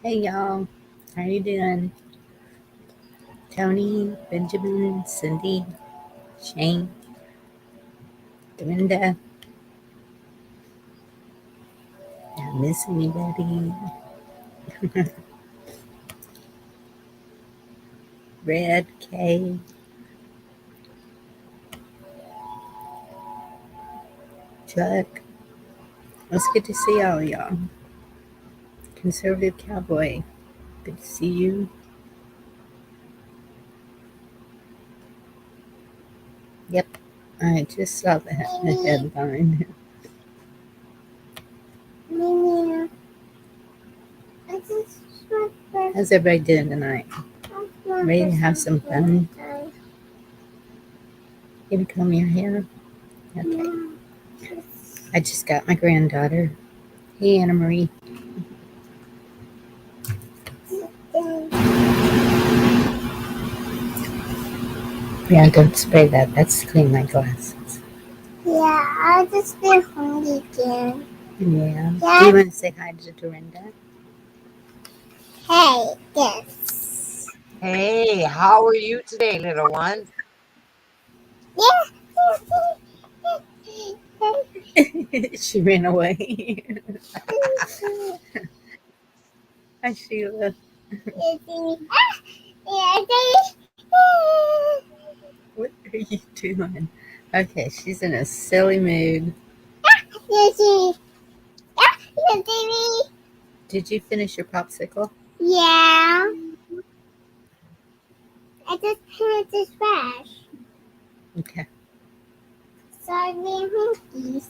Hey y'all, how you doing? Tony, Benjamin, Cindy, Shane, Dorinda. Did I miss anybody? Red, Kay, Chuck. It's good to see all y'all. Conservative Cowboy, good to see you. Yep, I just saw that in the headline. How's everybody doing tonight? Ready to have some fun? Gonna comb your hair? Okay. I just got my granddaughter. Hey, Anna Marie. Yeah, don't spray that. That's to clean my glasses. Yeah, I'll just be hungry again. Yeah. Do you want to say hi to Dorinda? Hey, yes. Hey, how are you today, little one? She ran away. Hi, Sheila. What are you doing? Okay, she's in a silly mood. Did you finish your popsicle? Yeah. I just finished this trash. Okay. So I'm being hungry.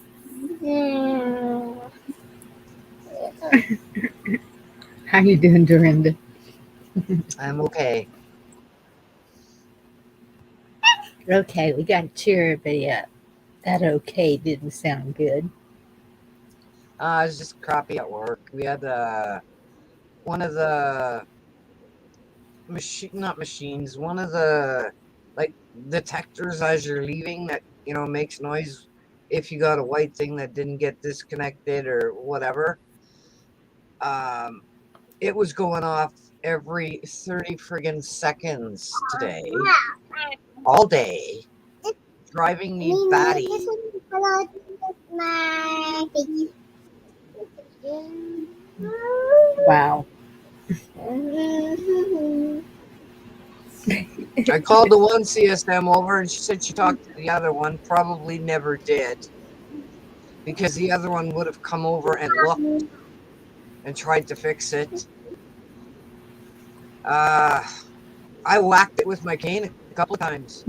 How you doing, Dorinda? I'm okay. Okay, we got to cheer everybody up. That okay didn't sound good. I was just crappy at work. We had one of the not machines, one of the like detectors as you're leaving that makes noise if you got a white thing that didn't get disconnected or whatever. It was going off every 30 friggin' seconds today, all day, driving me batty. Wow. I called the one CSM over and she said she talked to the other one, probably never did, because the other one would have come over and looked and tried to fix it. I whacked it with my cane a couple of times.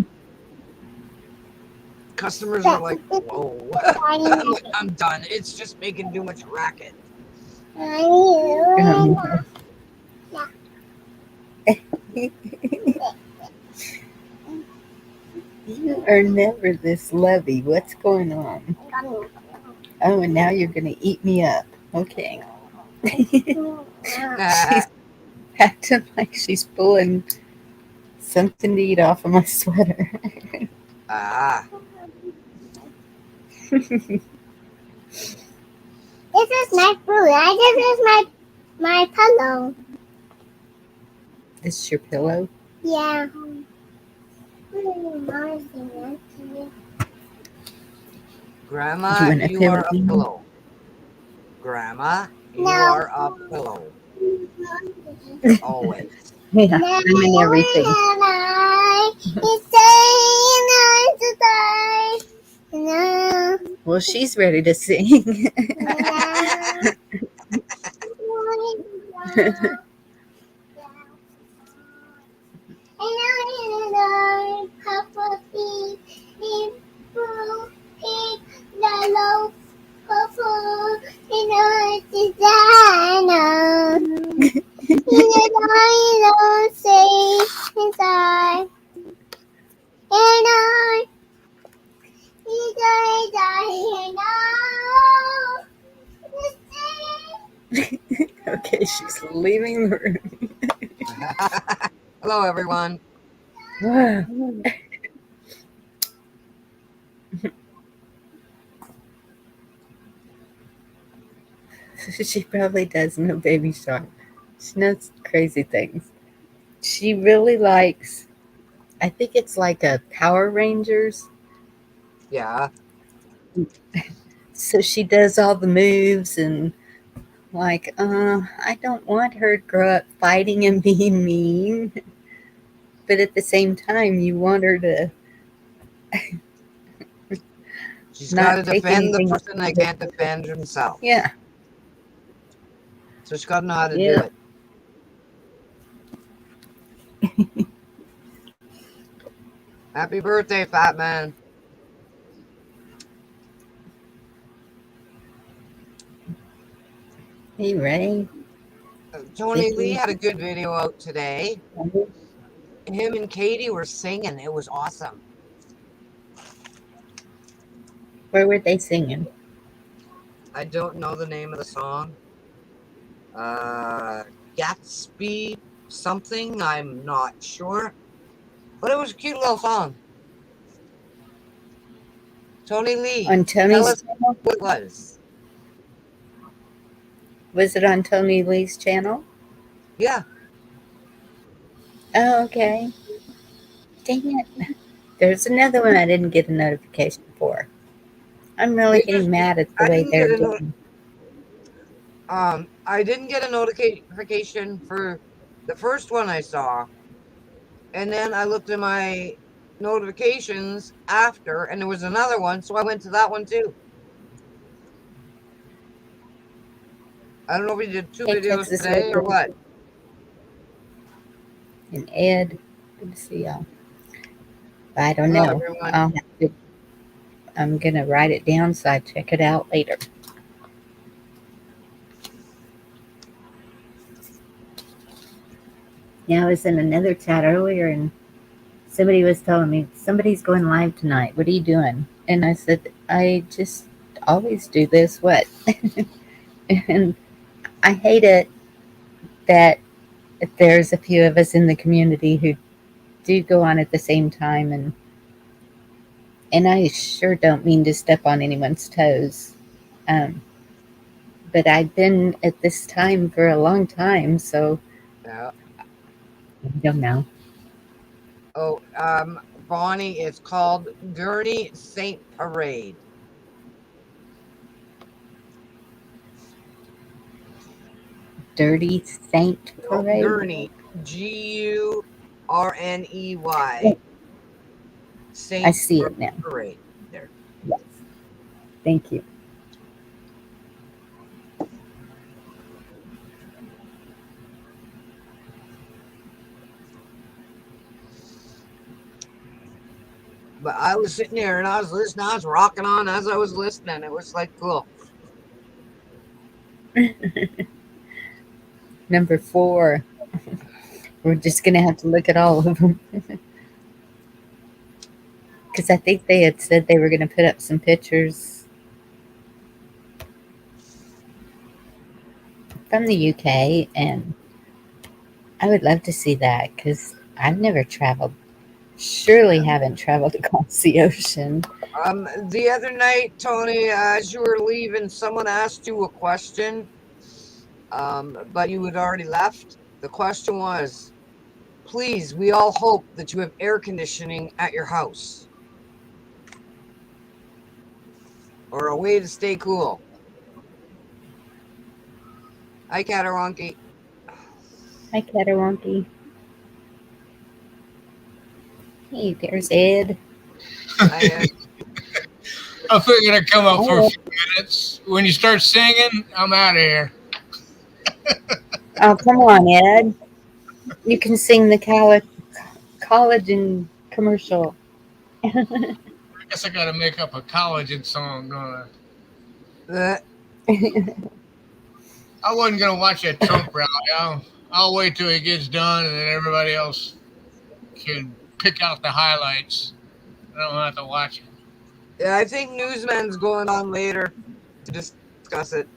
Customers are like, whoa. I'm done. It's just making too much racket. You are never this lovey. What's going on? Oh, and now you're going to eat me up. Okay. She's acting like she's pulling something to eat off of my sweater. This is my food. This is my pillow. This is your pillow? Yeah. Grandma, you are a pillow. Grandma, you are a pillow. Always. Yeah, I'm in everything. Well, she's ready to sing. Okay, she's leaving the room. Hello, everyone. She probably does know Baby Shark. She knows crazy things. She really likes, I think it's like a Power Rangers. Yeah. So she does all the moves and like, I don't want her to grow up fighting and being mean. But at the same time, you want her to She's got to not take defend the anything. person that can't defend himself. Yeah, So she's got to know how to do yeah. it. Happy birthday, fat man. Hey, Ray. Tony Lee Vicky. had a good video out today. Him and Katie were singing. It was awesome. Where were they singing? I don't know the name of the song. Gatsby something. I'm not sure. But it was a cute little song. Tony Lee, On tell Tony's us channel? who it was. Was it on Tony Lee's channel? Yeah. Oh, okay. Dang it. There's another one I didn't get a notification for. I'm really getting mad at the I way didn't they're get doing. I didn't get a notification for the first one I saw. And then I looked at my notifications after and there was another one, so I went to that one too. I don't know if we did two Hey, videos Texas today or Red what. and Ed. Good to see y'all. I don't Hello know. everyone. I'm going to write it down so I check it out later. Yeah, I was in another chat earlier and somebody was telling me, somebody's going live tonight. What are you doing? And I said, I just always do this. What? And I hate it that there's a few of us in the community who do go on at the same time, and I sure don't mean to step on anyone's toes. Um, but I've been at this time for a long time, so Yeah. I don't know. Oh, Bonnie, it's called Gurney Saint Parade. Dirty Saint No, Parade. Gurney, Gurney, Yeah, I Saint see it now. Parade. There. Yes, thank you. But I was sitting there and I was listening. I was rocking on as I was listening. It was like cool. Number 4. We're just gonna have to look at all of them because I think they had said they were gonna put up some pictures from the UK, and I would love to see that because I've never traveled. Surely haven't traveled across the ocean. The other night, Tony, as you were leaving, someone asked you a question, but you had already left. The question was, please, we all hope that you have air conditioning at your house or a way to stay cool. Hi, Karaoke. Hi, Catawonky. Hey, there's Ed. I, I figured I'd come up for a Oh, few minutes. When you start singing, I'm out of here. oh, come on, Ed. You can sing the collagen commercial. I guess I got to make up a collagen song, don't uh, I wasn't going to watch that Trump rally. I'll wait till he gets done and then everybody else can pick out the highlights. I don't have to watch it. yeah, I think Newsman's going on later to discuss it.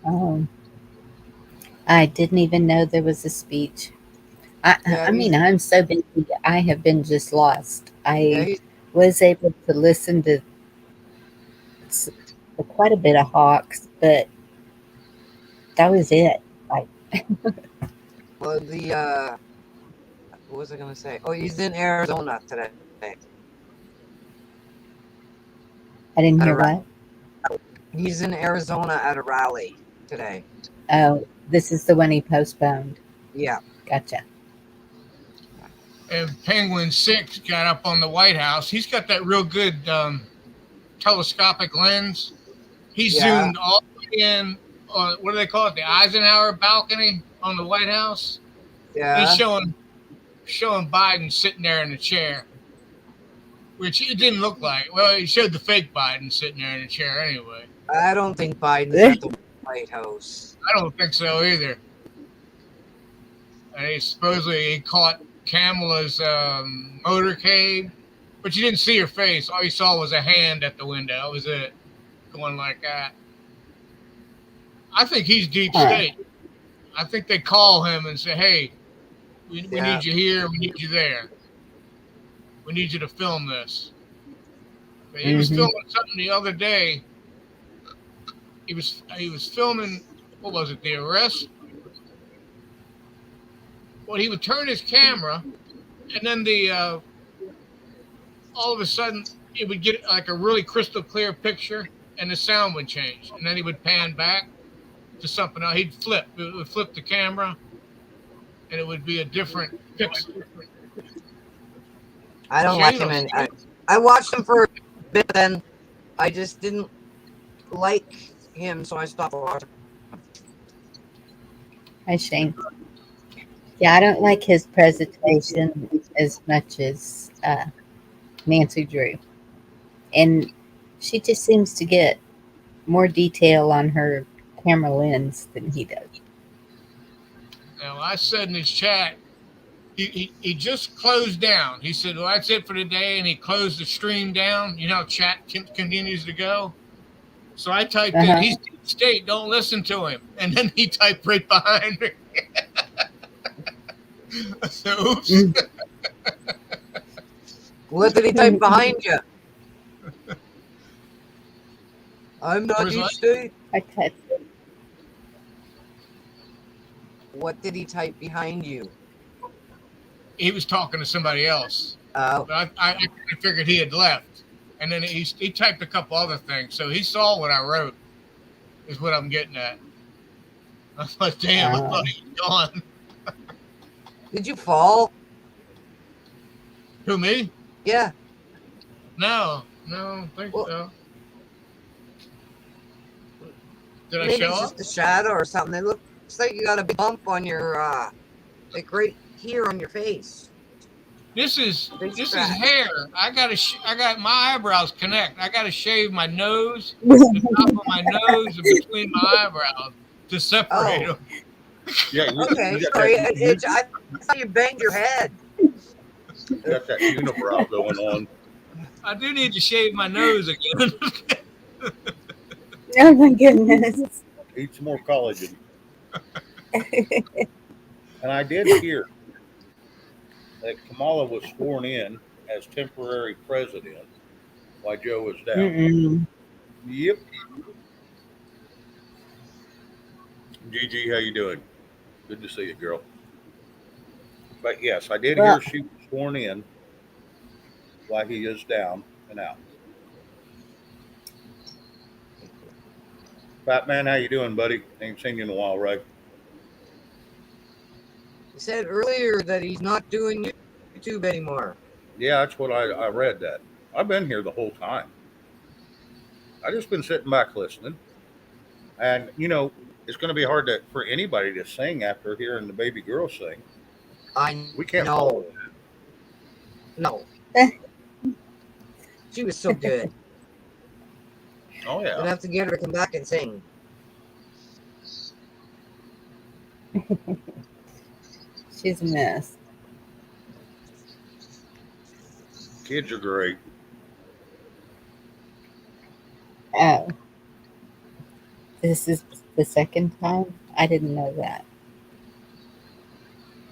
Oh, I didn't even know there was a speech. I, Yeah, I mean, I'm so busy. I have been just lost. yeah, I was able to listen to s- quite a bit of Hawks, but That was it. Like, Well, what was I going to say? Oh, he's in Arizona today I didn't at a hear what. He's in Arizona at a rally today. Oh, this is the one he postponed. Yeah. Gotcha. And Penguin 6 got up on the White House. He's got that real good telescopic lens. He Yeah. zoomed all the way in on, what do they call it? The Eisenhower balcony on the White House. And he's Yeah. showing Biden sitting there in the chair, which it didn't look like. Well, he showed the fake Biden sitting there in the chair anyway. I don't think Biden's at the White House. I don't think so either. And he supposedly caught Kamala's motorcade, but you didn't see her face. All you saw was a hand at the window. That was it, going like that. I think he's deep state. I think they call him and say, "Hey, we need you here. We need you there. We need you to film this." But he was filming something the other day. He was filming, what was it? The arrest. Well, he would turn his camera, and then all of a sudden it would get like a really crystal clear picture, and the sound would change, and then he would pan back to something else. He'd flip. It would flip the camera, and it would be a different pixel. I don't like him. And I watched him for a bit, then I just didn't like him, so I stopped watching. Hi, Shane. Yeah, I don't like his presentation as much as Nancy Drew. And she just seems to get more detail on her camera lens than he does. Now, I said in his chat, he just closed down. He said, well, that's it for today, and he closed the stream down. You know, chat continues to go. So I typed in, he's deep state, don't listen to him. And then he typed right behind me. So, oops. What did he type behind you? I'm not deep state. I typed it. What did he type behind you? He was talking to somebody else. Oh. But I figured he had left. And then he typed a couple other things. So he saw what I wrote, is what I'm getting at. I was like, damn, I thought he was gone. Did you fall? Who, me? Yeah. No, I don't think so. Did I Maybe show it's up? just a shadow or something. It looks like you got a big bump on your, like right here on your face. This is hair. I got my eyebrows connect. I got to shave my nose, the top of my nose, and between my eyebrows to separate them. Yeah. Okay. Sorry, I thought you banged your head. You got that unibrow going on. I do need to shave my nose again. Oh my goodness. Eat some more collagen. And I did hear that Kamala was sworn in as temporary president while Joe was down. Mm-mm. Yep. Gigi, how you doing? Good to see you, girl. But yes, I did hear she was sworn in while he is down and out. Batman, how you doing, buddy? Ain't seen you in a while, right? You said earlier that he's not doing YouTube anymore. Yeah, that's what I read that. I've been here the whole time. I just been sitting back listening. And, you know, it's going to be hard for anybody to sing after hearing the baby girl sing. We can't follow that. No. She was so good. Oh, yeah. I'd have to get her to come back and sing. She's a mess. Kids are great. Oh. This is the second time? I didn't know that.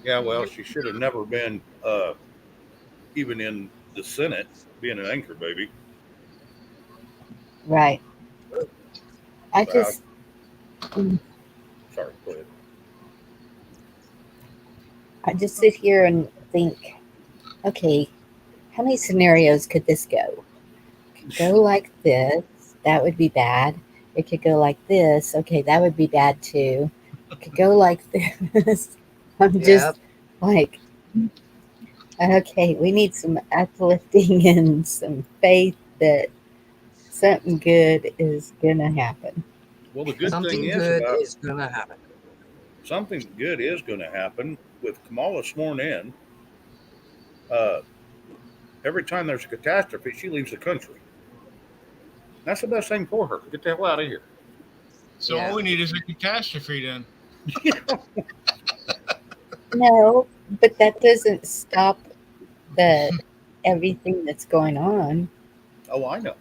Yeah, well, she should have never been even in the Senate being an anchor baby. Right. I just... Sorry, go ahead. I just sit here and think, okay, how many scenarios could this go? It could go like this. That would be bad. It could go like this. Okay, that would be bad too. It could go like this. I'm just Yep. like, okay, we need some uplifting and some faith that something good is gonna happen. Well, the good thing Something is good about is gonna happen. something good is going to happen with Kamala sworn in. Uh, every time there's a catastrophe, she leaves the country. That's the best thing for her. Get the hell out of here. So all Yeah. we need is a catastrophe then. No, but that doesn't stop the everything that's going on. Oh, I know.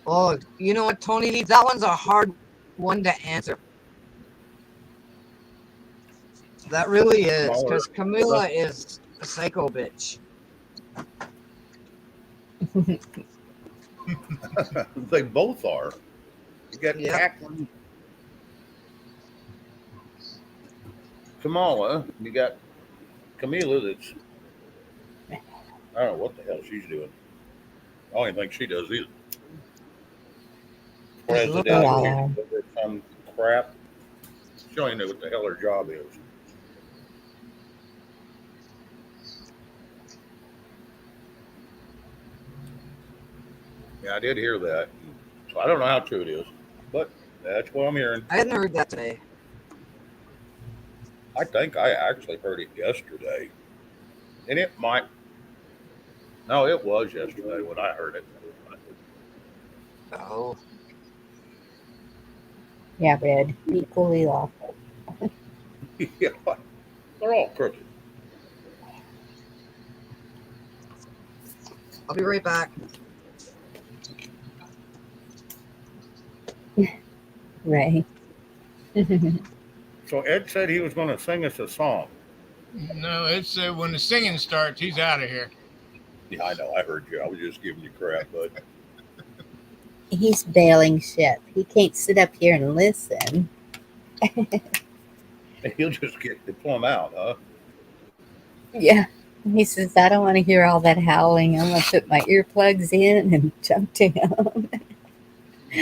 Oh, you know what, Tony? That one's a hard one to answer. That really is, Kamala, because Camilla is a psycho bitch. they both are. You got Yep. cackling Kamala. You got Camila. That's I don't know what the hell she's doing. I don't even think she does either. Doesn't look They like all it. President, are. or some crap. She don't even know what the hell her job is. Yeah, I did hear that. So I don't know how true it is, but that's what I'm hearing. I hadn't heard that today. I think I actually heard it yesterday, and it might. No, it was yesterday when I heard it. Oh, Yeah, Red. Equally lawful. Yeah, they're all crooked. I'll be right back. Right. So Ed said he was going to sing us a song. No, it's when the singing starts, he's out of here. Yeah, I know. I heard you. I was just giving you crap, but He's bailing ship. He can't sit up here and listen. he'll just get the plumb out, huh? Yeah. He says, I don't want to hear all that howling. I'm going to put my earplugs in and jump down.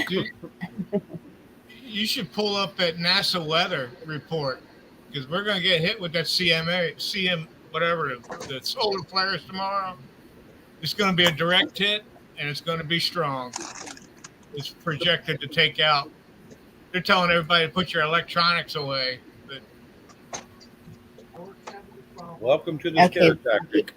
Dude, you should pull up that NASA weather report because we're going to get hit with that whatever, the solar flares tomorrow. It's going to be a direct hit and it's going to be strong. It's projected to take out. They're telling everybody to put your electronics away. But Welcome to the Okay. scare tactic.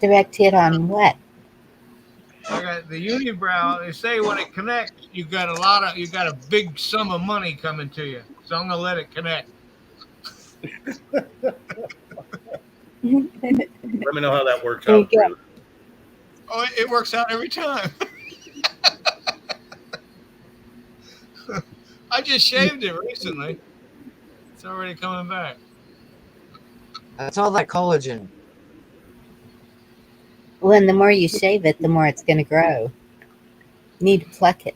Direct hit on what? I got the unibrow. They say when it connects, you got a big sum of money coming to you. So I'm gonna let it connect. Let me know how that works There you out for go. you. Oh, it works out every time. I just shaved it recently. It's already coming back. That's all that collagen. Well, and the more you shave it, the more it's going to grow. You need to pluck it.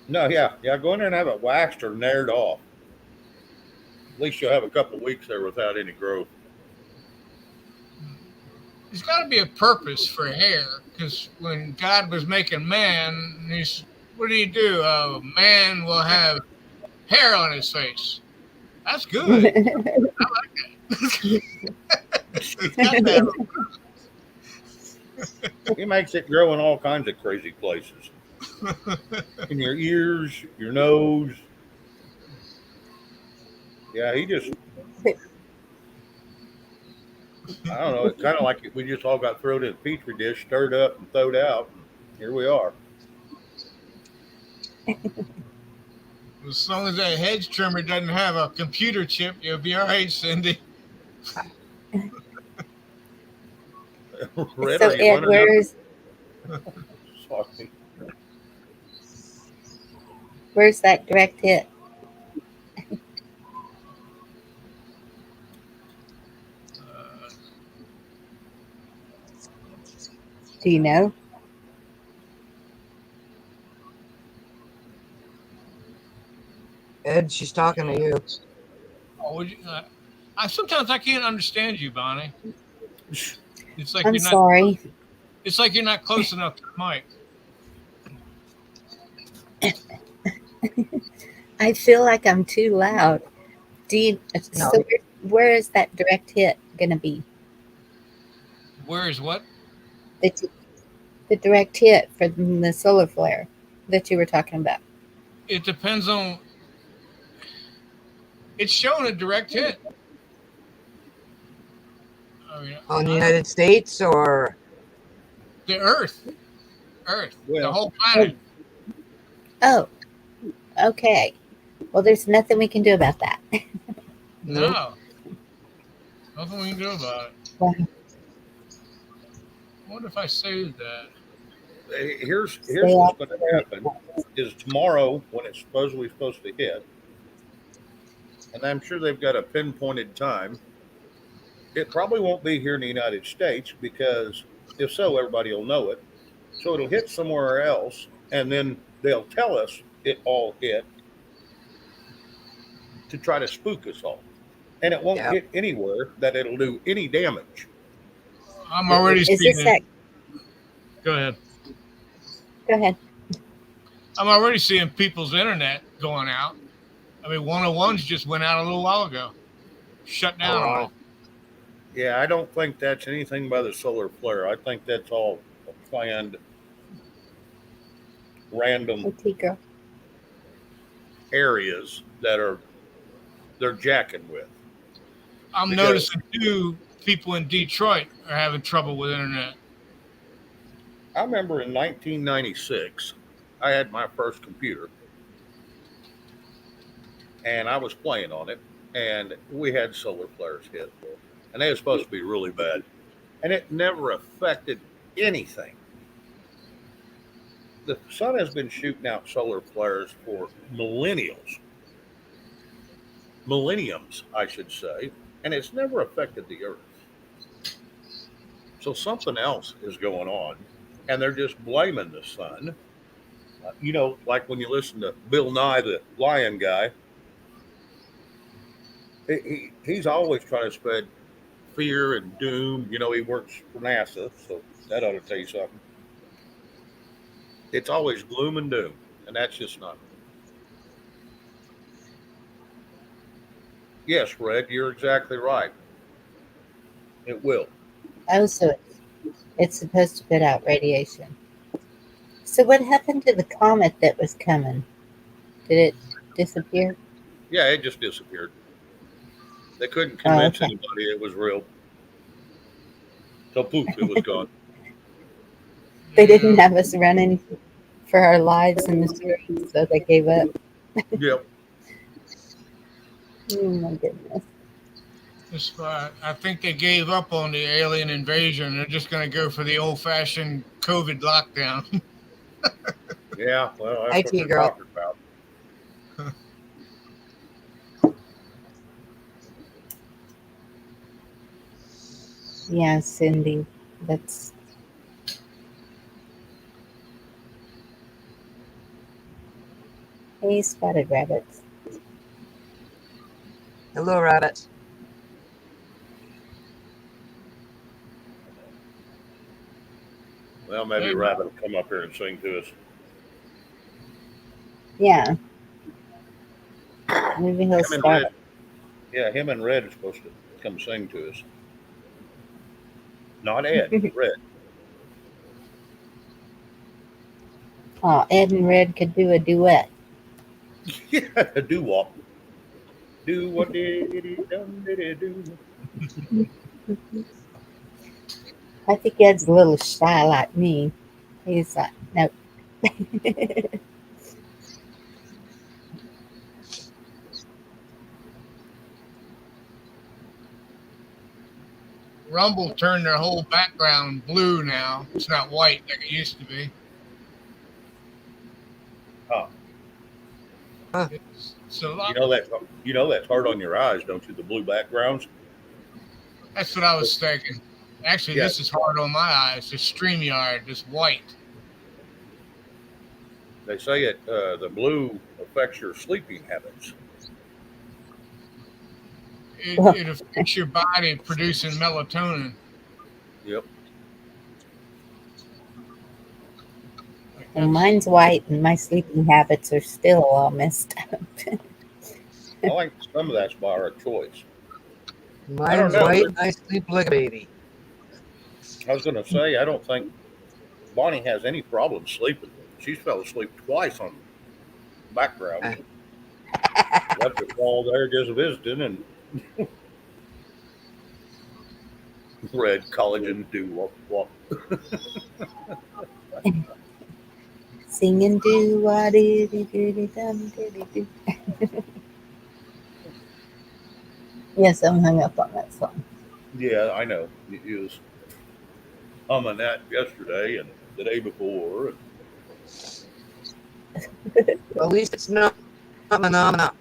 No, yeah. Go in there and have it waxed or nared off. At least you'll have a couple of weeks there without any growth. There's got to be a purpose for hair, because when God was making man, what did he do? Man will have hair on his face. That's good. I like that. It's got that. He makes it grow in all kinds of crazy places. In your ears, your nose. Yeah, he just, I don't know. It's kind of like we just all got thrown in a petri dish, stirred up and thrown out. And here we are. As long as that hedge trimmer doesn't have a computer chip, you'll be all right, Cindy. Red, So, are you Ed, running up? Sorry. where's that direct hit? Uh, Do you know? Ed, she's talking to you. Oh, sometimes I can't understand you, Bonnie. It's like I'm you're not. sorry. It's like you're not close enough to the mic. I feel like I'm too loud. No. So where is that direct hit going to be? Where is what? The, the direct hit for the solar flare that you were talking about. It depends on. It's showing a direct hit. I mean, On the United States or the Earth, the Well, whole planet. Oh, okay. Well, there's nothing we can do about that. No, nothing we can do about it. Wow. I wonder if I saved that. here's Stay what's off. going to happen is tomorrow when it's supposedly supposed to hit, and I'm sure they've got a pinpointed time. It probably won't be here in the United States because if so, everybody will know it. So it'll hit somewhere else, and then they'll tell us it all hit to try to spook us all. And it won't yeah. hit anywhere that it'll do any damage. I'm already Is seeing this it. that? Go ahead. Go ahead. I'm already seeing people's internet going out. I mean, 101's just went out a little while ago. Shut down on Oh, it. Yeah, I don't think that's anything by the solar flare. I think that's all a planned, random Okay, girl. areas that they're jacking with. I'm Because noticing too, people in Detroit are having trouble with internet. I remember in 1996, I had my first computer and I was playing on it, and we had solar flares hit, and they were supposed to be really bad, and it never affected anything. The sun has been shooting out solar flares for millenniums, I should say, and it's never affected the Earth. So something else is going on, and they're just blaming the sun. Like when you listen to Bill Nye, the lion guy, he's always trying to spread fear and doom. He works for NASA, so that ought to tell you something. It's always gloom and doom, and that's just not. Yes, Red, you're exactly right. It will. Oh, so it's supposed to put out radiation. So what happened to the comet that was coming? Did it disappear? Yeah, it just disappeared. They couldn't Oh, convince okay. anybody it was real. So poof, it was gone. They didn't Yeah, have us running for our lives in the streets, so they gave up. Yep. Oh my goodness. I think they gave up on the alien invasion. They're just going to go for the old-fashioned COVID lockdown. Yeah. Well, that's what IT they're girl. talking about. Yeah, Cindy. That's Hey, spotted rabbits. Hello, rabbit. Well, maybe Hey, Rabbit will come up here and sing to us. Yeah, maybe he'll Him and start Red. it. Yeah, him and Red are supposed to come sing to us. Not Ed, Red. Oh, Ed and Red could do a duet. Yeah, a doo wop. Do what did it done did it do? I think Ed's a little shy like me. He's like, nope. Rumble turned their whole background blue now. It's not white like it used to be. Huh. It's a lot. That's hard on your eyes, don't you? The blue backgrounds. That's what I was thinking. Actually, Yeah. this is hard on my eyes. It's StreamYard, just white. They say the blue affects your sleeping habits. Well, It affects your body producing melatonin. Yep. Like well, that's mine's white, and my sleeping habits are still all messed up. I think some of that's by our choice. I don't Mine's know. white and I sleep like a baby. I was going to say I don't think Bonnie has any problem sleeping. She's fell asleep twice on background. Left her fall there just visiting and read collagen do wop wop. Singing do wah dee dee dee dee dum dee dee doo. Yes, I'm hung up on that song. Yeah, I know. He was humming that yesterday and the day before. And, At least it's not phenomena.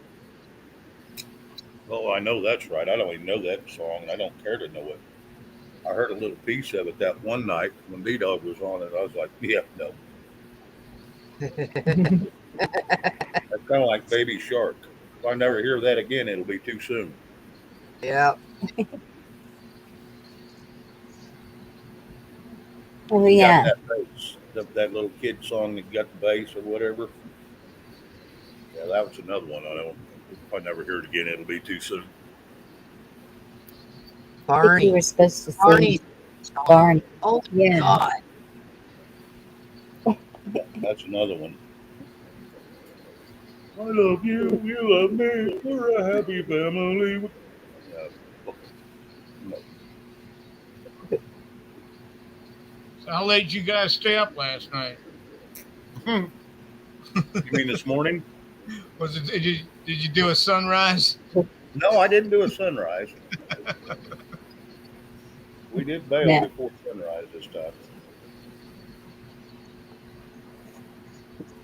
oh, I know that's right. I don't even know that song, and I don't care to know it. I heard a little piece of it that one night when B Dog was on it. I was like, yeah, no. That's kind of like Baby Shark. If I never hear that again, it'll be too soon. Yeah. Oh You got yeah, that bass, that little kid song that got the bass or whatever. Yeah, that was another one. I don't. If I never hear it again, it'll be too soon. I think you Barney. were supposed to sing Barney song. Barney. Oh my Yeah, God. That's another one. I love you, you love me, we're a happy family. Uh, no. so how late did you guys stay up last night? You mean this morning? Was it did you do a sunrise? No, I didn't do a sunrise. We did bail no, before sunrise this time.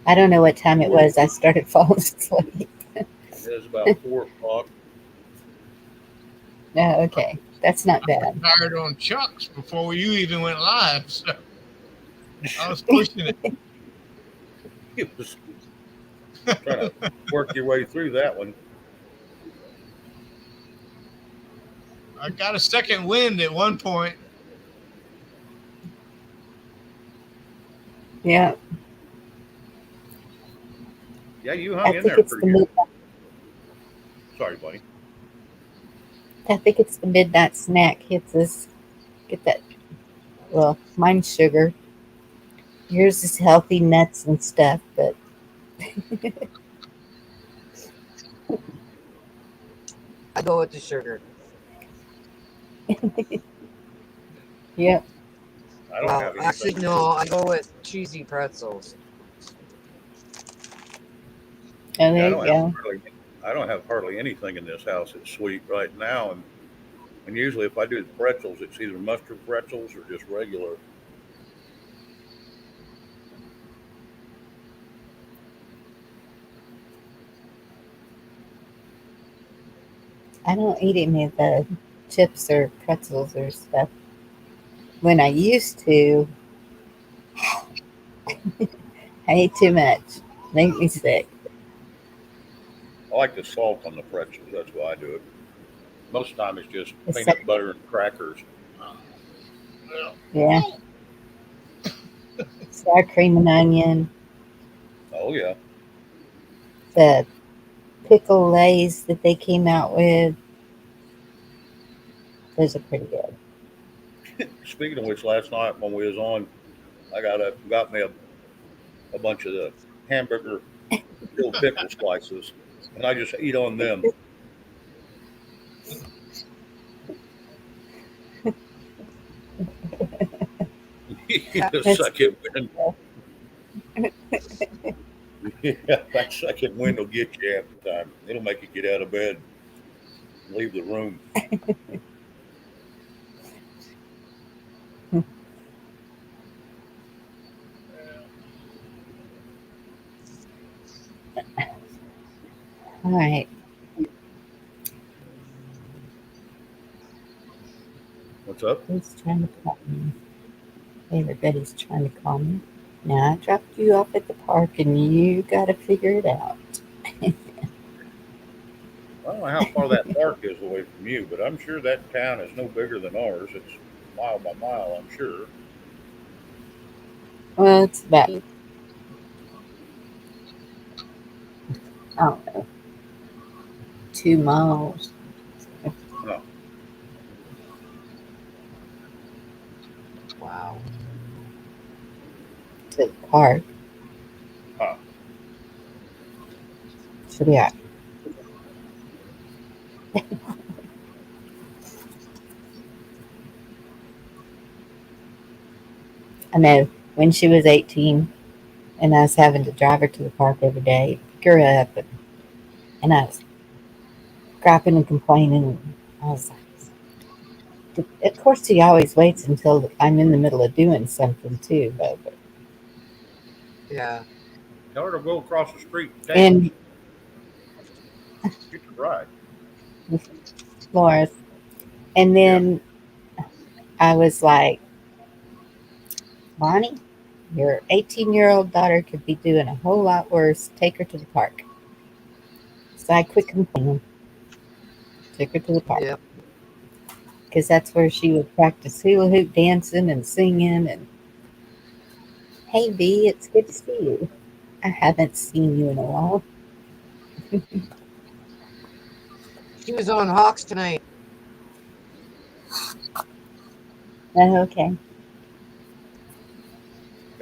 I don't know what time it was. I started falling asleep. It was about 4 o'clock. Oh, okay, that's not bad. Tired on Chuck's before you even went live, so I was pushing it. It was trying to work your way through that one. I got a second wind at one point. Yeah, Yeah, you I hung in think there it's the pretty good. midnight. Sorry, buddy. I think it's the midnight snack hits us. Get that. Well, mine's sugar. Yours is healthy nuts and stuff, but I go with the sugar. yep. I don't Well, have actually, anything. no. I go with cheesy pretzels. Oh, Yeah, there you go. I don't have hardly anything in this house that's sweet right now, and usually if I do the pretzels, it's either mustard pretzels or just regular. I don't eat any of the chips or pretzels or stuff. When I used to, I ate too much. Make me sick. I like the salt on the pretzels. That's why I do it. Most of the time, it's just It's so, peanut butter and crackers. Well, yeah, sour cream and onion. Oh yeah. The pickle lays that they came out with, those are pretty good. Speaking of which, last night when we was on, I got me a bunch of the hamburger little pickle slices, and I just eat on them. The That's second wind, yeah, that second wind will get you half the time. It'll make you get out of bed and leave the room. all right. What's up? Who's trying to call me? Everybody's trying to call me. Now I dropped you off at the park and you got to figure it out. I don't know how far that park is away from you, but I'm sure that town is no bigger than ours. It's mile by mile, I'm sure. Well, it's about, I don't know, 2 miles No. Wow. to the park. Huh. So yeah, I know when she was 18 and I was having to drive her to the park every day, pick her up, and I was griping and complaining. And I was like, of course, he always waits until I'm in the middle of doing something too, but Yeah. Tell her to go across the street and take and get your ride. Laura's, and Yeah. then I was like, Bonnie, your 18-year-old daughter could be doing a whole lot worse. Take her to the park. So I quit complaining. Took her to the park Yep. because that's where she would practice hula hoop dancing and singing. And hey, V, it's good to see you. I haven't seen you in a while. She was on Hawks tonight. Oh, okay.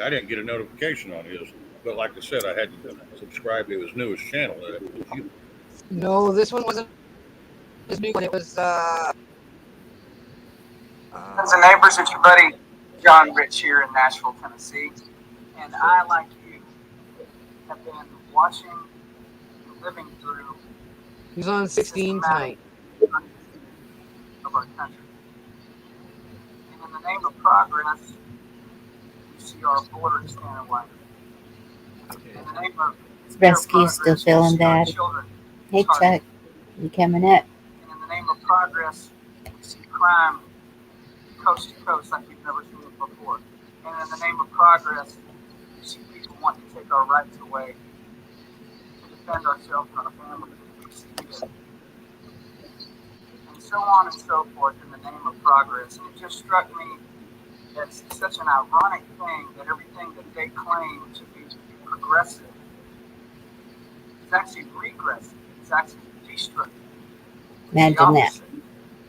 I didn't get a notification on his, but like I said, I hadn't subscribed to his newest channel. That it was you. No, this one wasn't his new one. It was Friends and neighbors, it's your buddy John Rich here in Nashville, Tennessee. And I, like you, have been watching and living through he was on 16 tonight. of our country. And in the name of progress, we see our borders standing wide. In the name of Is their Rescue still progress, we feeling see our bad? children Hey, targeted. Chuck, you coming up? And in the name of progress, we see crime coast to coast like we've never seen it before. And in the name of progress, we see people wanting to take our rights away to defend ourselves and our families if we see fit. And so on and so forth in the name of progress. And it just struck me that it's such an ironic thing that everything that they claim to be progressive is actually regressive. It's actually destructive. It's the Imagine that. opposite,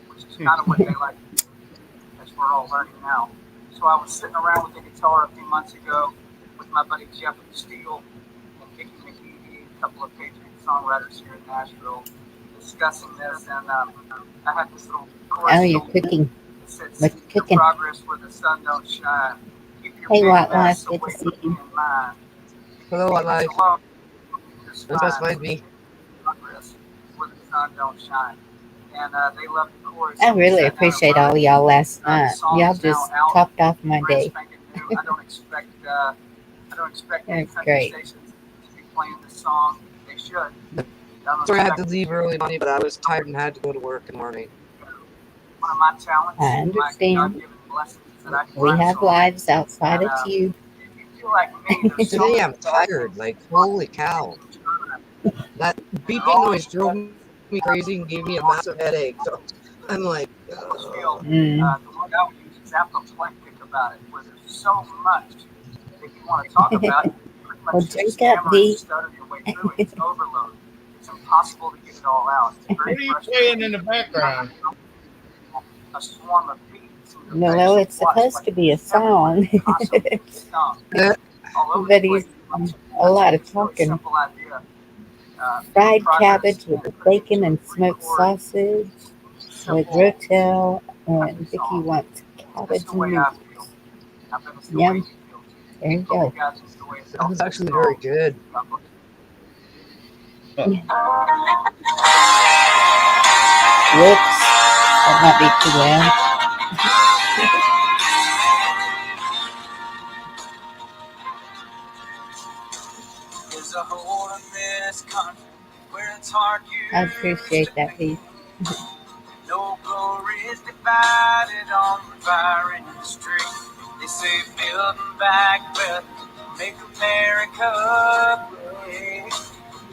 which is kind of what they like to do, as we're all learning now. So I was sitting around with the guitar a few months ago with my buddy Jeffrey Steele and Vicky McGee, a couple of Patriot songwriters here in Nashville, discussing this. And I had this little chorus Oh, you're cooking. that said, What "Seek you your cooking? progress where the sun don't shine. Keep your Hey, big White mess Life, good away to see from me you. and mine. Hello, White Life. Alone, just That's fine. specified me. Progress where the sun don't shine." And they loved the chorus. I and we really sat down and appreciate all learned. y'all last The night. song Y'all is now just out. topped off my Brand day. spanking new. I don't expect any That's country great. stations to be playing this song. They should. Sorry, I had to leave early, Bonnie, but I was tired and had to go to work in the morning. One of my talents, I my understand. God-given blessings, is that I can We write have songs. lives outside And of you. if you feel like me, there's so Today many I'm tired. Like, holy cow. That beeping all noise drove me crazy and gave me a massive headache. So I'm like, feel Mm. the word I would use is apoplectic about it, where there's so much that you want to talk about. You pretty much Well, just drink up, stammer and V. stutter your way through it. It's overload. It's impossible to get it all out. It's very What are you frustrating. playing in the background? A swarm of bees in No, your face no, and it's wasps, supposed like to be a it's everywhere, song. constantly stung, all over But the he's place. a lot of It's a really talking. simple idea. Fried Progress cabbage with and putting bacon it and to a smoked three-chord, sausage with simple rotel, and country Vicky song. wants That's cabbage the and way I noodles. feel. I bet it's the way Yum. you feel too. There you Hope go. you guys enjoy it. that was actually very good. Whoops. That might be too loud. There's a hole in this country where it's hard I appreciate that, V. No glory is divided on the fire industry. They say building back better make America great.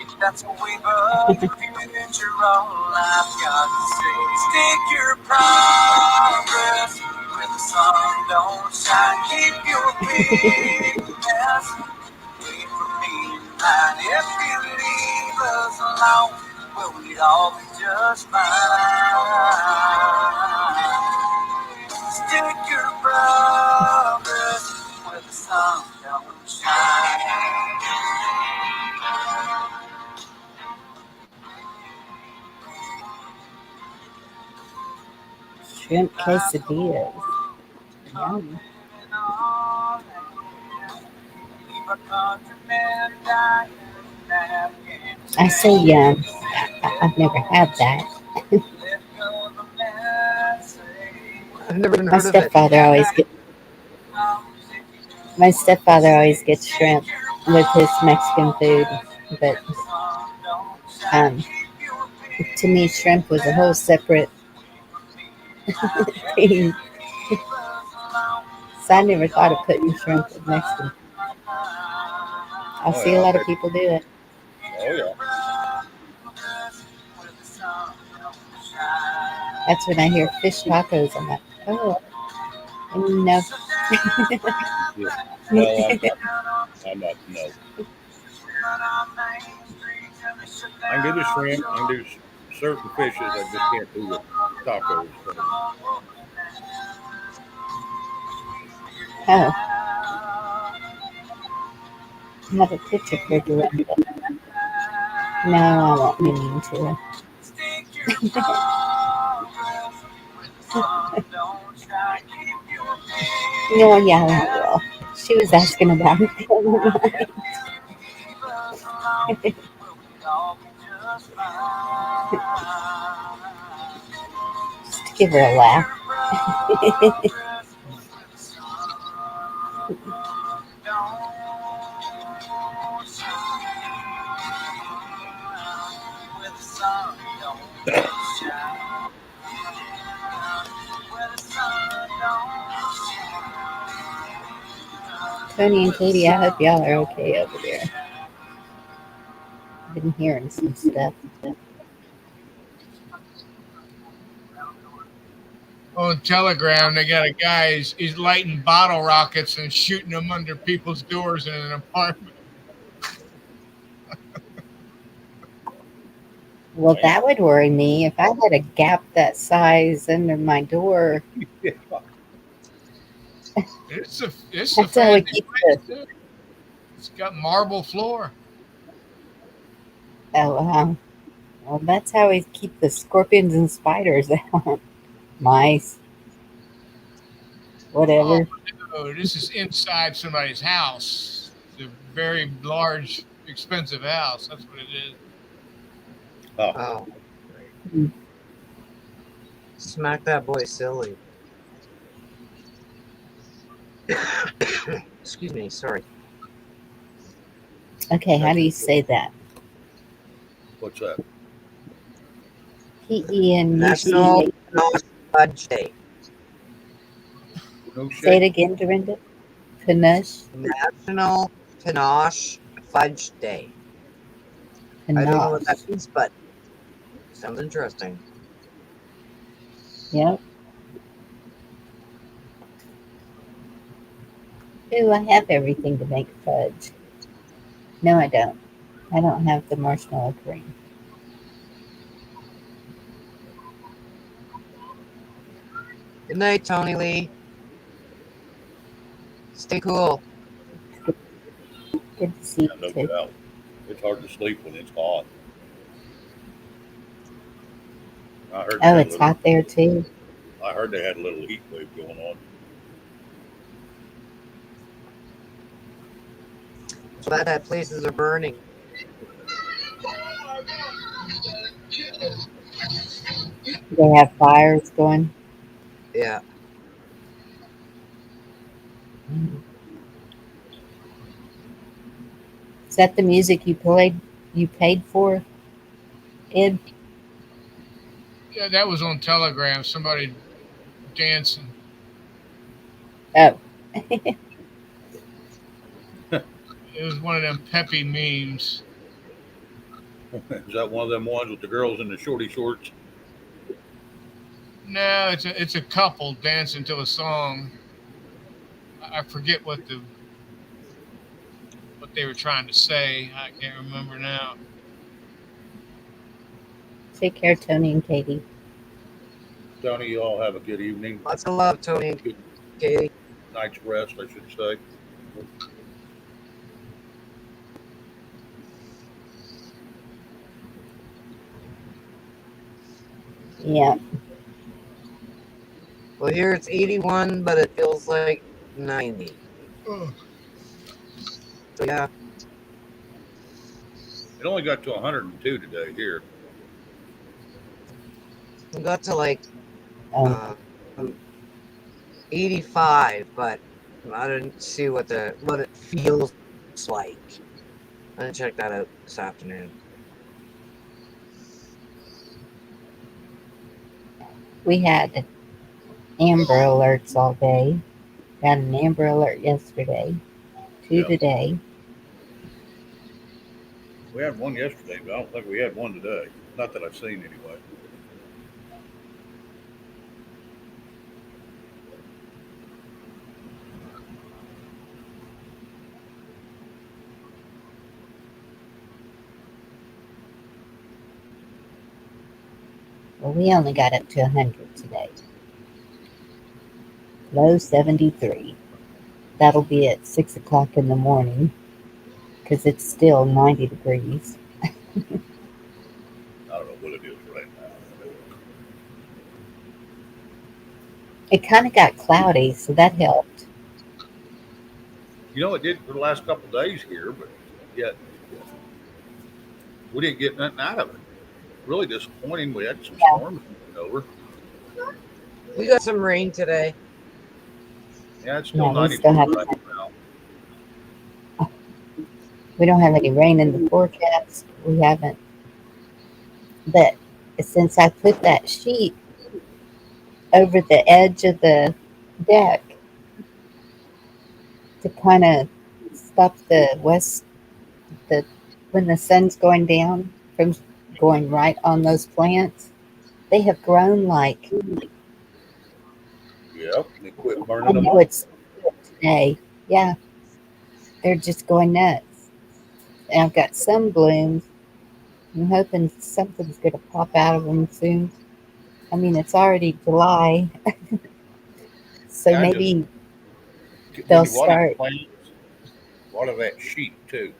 If that's a way of the future, all I've got to say, stick your progress where the sun don't shine. Keep your business away from me and mine. If you leave us alone, well, we'd all be just fine. Stick your progress where the sun don't shine. Shrimp quesadillas. Yum. I say yum. I've never had that. I've never even My heard of it. stepfather always gets shrimp with his Mexican food, but um, to me, shrimp was a whole separate thing. So I never thought of putting shrimp with Mexican. I Oh, see yeah, a I'll lot of take- people do it. Oh yeah. That's when I hear fish tacos. I'm like, oh, no. Yeah. No, I'm not. No. I can do the shrimp. I can do certain fishes. I just can't do the tacos. Oh, I have a picture for Dorinda. No, I won't be mean to her. No, yeah, I will. She was asking about it the other night. Just to give her a laugh. Tony and Katie, I hope y'all are okay over there. Been hearing some stuff. On Telegram, they got a guy. He's lighting bottle rockets and shooting them under people's doors in an apartment. Well, that would worry me if I had a gap that size under my door. Yeah. It's a That's how we fancy keep place the. too. It's got marble floor. Oh, wow. Well, that's how we keep the scorpions and spiders out. Mice, Oh whatever. no, this is inside somebody's house. It's a very large, expensive house. That's what it is. Oh, Oh, Mm. smack that boy silly. Excuse me. Sorry. Okay, how do you say that? what's that? National Penuche. Panache Fudge Day. No Say it shit. again, Dorinda. Panache. National Panache Fudge Day. I don't know what that Panache. means, but sounds interesting. Yep. Ooh, I have everything to make fudge. No, I don't. I don't have the marshmallow cream. Good night, Tony Lee. Stay cool. Good to see Yeah, you no too. doubt. It's hard to sleep when it's hot. I heard they Oh, had a it's little. hot there too. I heard they had a little heat wave going on. So bad that places are burning. They have fires going. Yeah. Is that the music you played? You paid for, Ed? Yeah, that was on Telegram. Somebody dancing. Oh, It was one of them peppy memes. Is that one of them ones with the girls in the shorty shorts? No, it's a couple dancing to a song. I forget what they were trying to say. I can't remember now. Take care, Tony and Katie. Tony, you all have a good evening. Lots of love, Tony and Good Katie. night's rest, I should say. Yeah. Well, here it's 81, but it feels like 90. Oh. So yeah, It only got to 102 today here. we got to like Oh, 85, but I didn't see what it feels like. I'm gonna check that out this afternoon. we had amber alerts all day. Got an amber alert yesterday. 2 Yeah. today. We had one yesterday, but I don't think we had one today. Not that I've seen anyway. Well, we only got up to 100 today. Low 73. That'll be at 6 o'clock in the morning because it's still 90 degrees. I don't know what it is right now. It kind of got cloudy, so that helped. You know, it did for the last couple of days here, but yet we didn't get nothing out of it. Really disappointing. We had some storms over. We got some rain today. Yeah, it's still Yeah, we 90 still have. right now. We don't have any rain in the forecast. We haven't. But since I put that sheet over the edge of the deck to kind of stop the when the sun's going down from going right on those plants, they have grown like Yep, they quit I burning them know up. it's today. Yeah, they're just going nuts. And I've got some blooms. I'm hoping something's going to pop out of them soon. I mean, it's already July, so Yeah, maybe when they'll you water your start. plants, water that sheet too.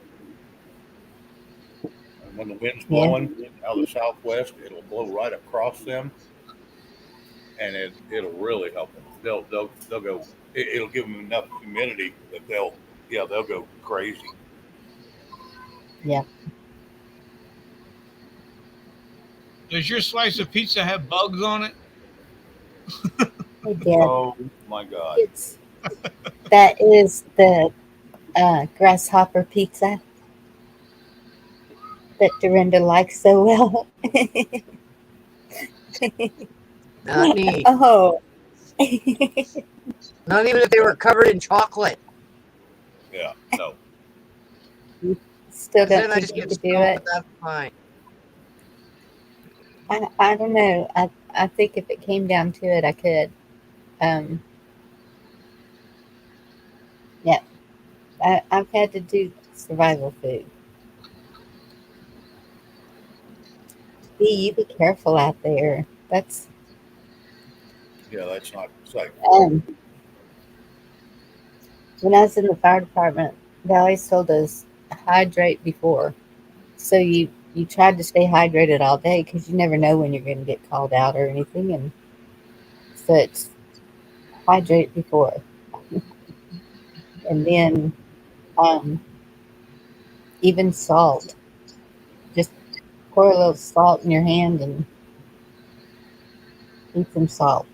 And when the wind's Yeah, blowing out of the southwest, it'll blow right across them, and it'll really help them. They'll go. It'll give them enough humidity that they'll go crazy. yeah. Does your slice of pizza have bugs on it? They did. Oh my God! It's that is the grasshopper pizza that Dorinda likes so well. Not me. Oh, Not even if they were covered in chocolate. Yeah, no. still Then don't I think just you get could do stoned, it. but that's fine. I don't know. I think if it came down to it, I could. Yeah, I've had to do survival food. You be careful out there. That's That's not safe. when I was in the fire department, they always told us hydrate before. So you tried to stay hydrated all day because you never know when you're going to get called out or anything, and so it's hydrate before, and then um, even salt. Just pour a little salt in your hand and eat some salt.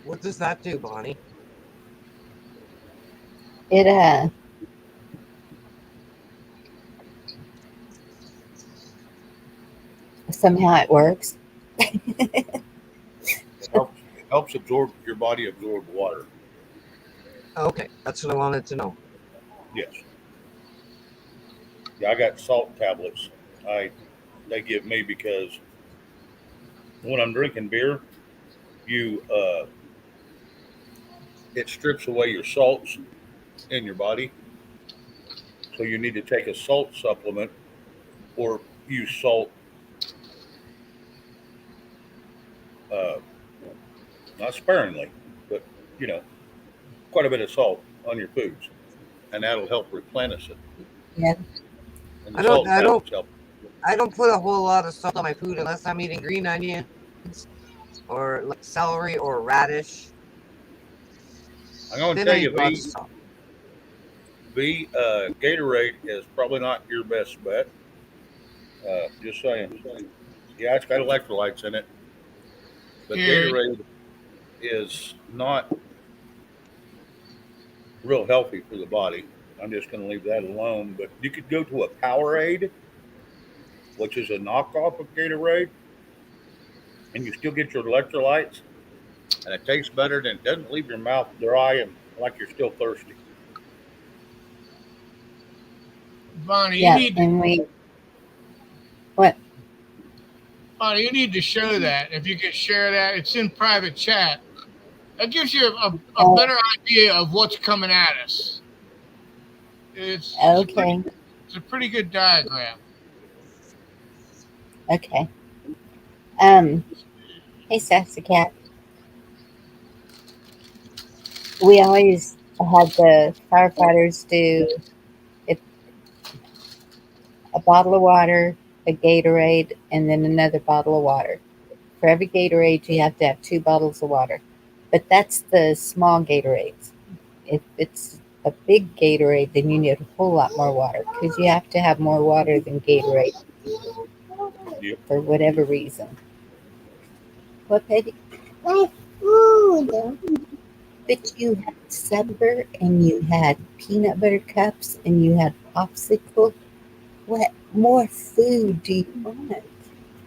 What does that do, Bonnie? It somehow it works. It helps absorb your body absorb water. Okay, that's what I wanted to know. Yes. Yeah, I got salt tablets. I They give me because when I'm drinking beer, you it strips away your salts in your body, so you need to take a salt supplement or use salt, uh, not sparingly, but you know, quite a bit of salt on your foods, and that'll help replenish it. Yeah. And the I don't salt I don't tablets help. I don't put a whole lot of salt on my food unless I'm eating green onions or like celery or radish. I'm going to Then I tell eat you, lots of V, salt. Gatorade is probably not your best bet. Just saying. Yeah, it's got electrolytes in it, but Here, Gatorade is not real healthy for the body. I'm just going to leave that alone. But you could go to a Powerade, which is a knockoff of Gatorade, and you still get your electrolytes, and it tastes better and it doesn't leave your mouth dry and like you're still thirsty. Bonnie, Yeah. And what? You need to show that. If you could share that, it's in private chat. That gives you a Oh, better idea of what's coming at us. okay. It's a pretty good diagram. Okay. Um, hey, Sassy Cat. We always had the firefighters do it, a bottle of water, a Gatorade, and then another bottle of water. For every Gatorade, you have to have 2 bottles of water. But that's the small Gatorades. If it's a big Gatorade, then you need a whole lot more water because you have to have more water than Gatorade Yep. for whatever reason. What, baby? My food. But you had supper and you had peanut butter cups and you had popsicle. What more food do you want?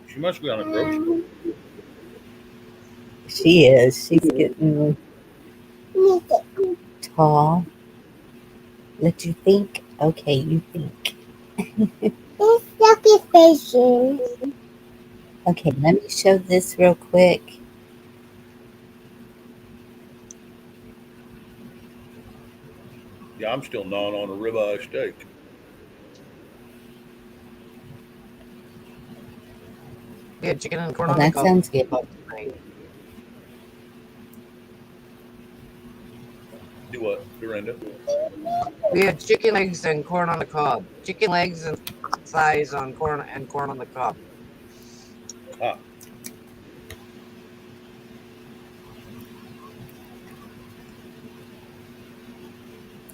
She must be on a growth spurt. She is. She's getting tall. Let you think. Okay, you think. It's lucky faces. Okay, let me show this real quick. Yeah, I'm still gnawing on a ribeye steak. We had chicken and corn Well, on the that cob sounds good. tonight. Do what, Dorinda? We had chicken legs and corn on the cob. Chicken legs and thighs on corn on the cob. Ah,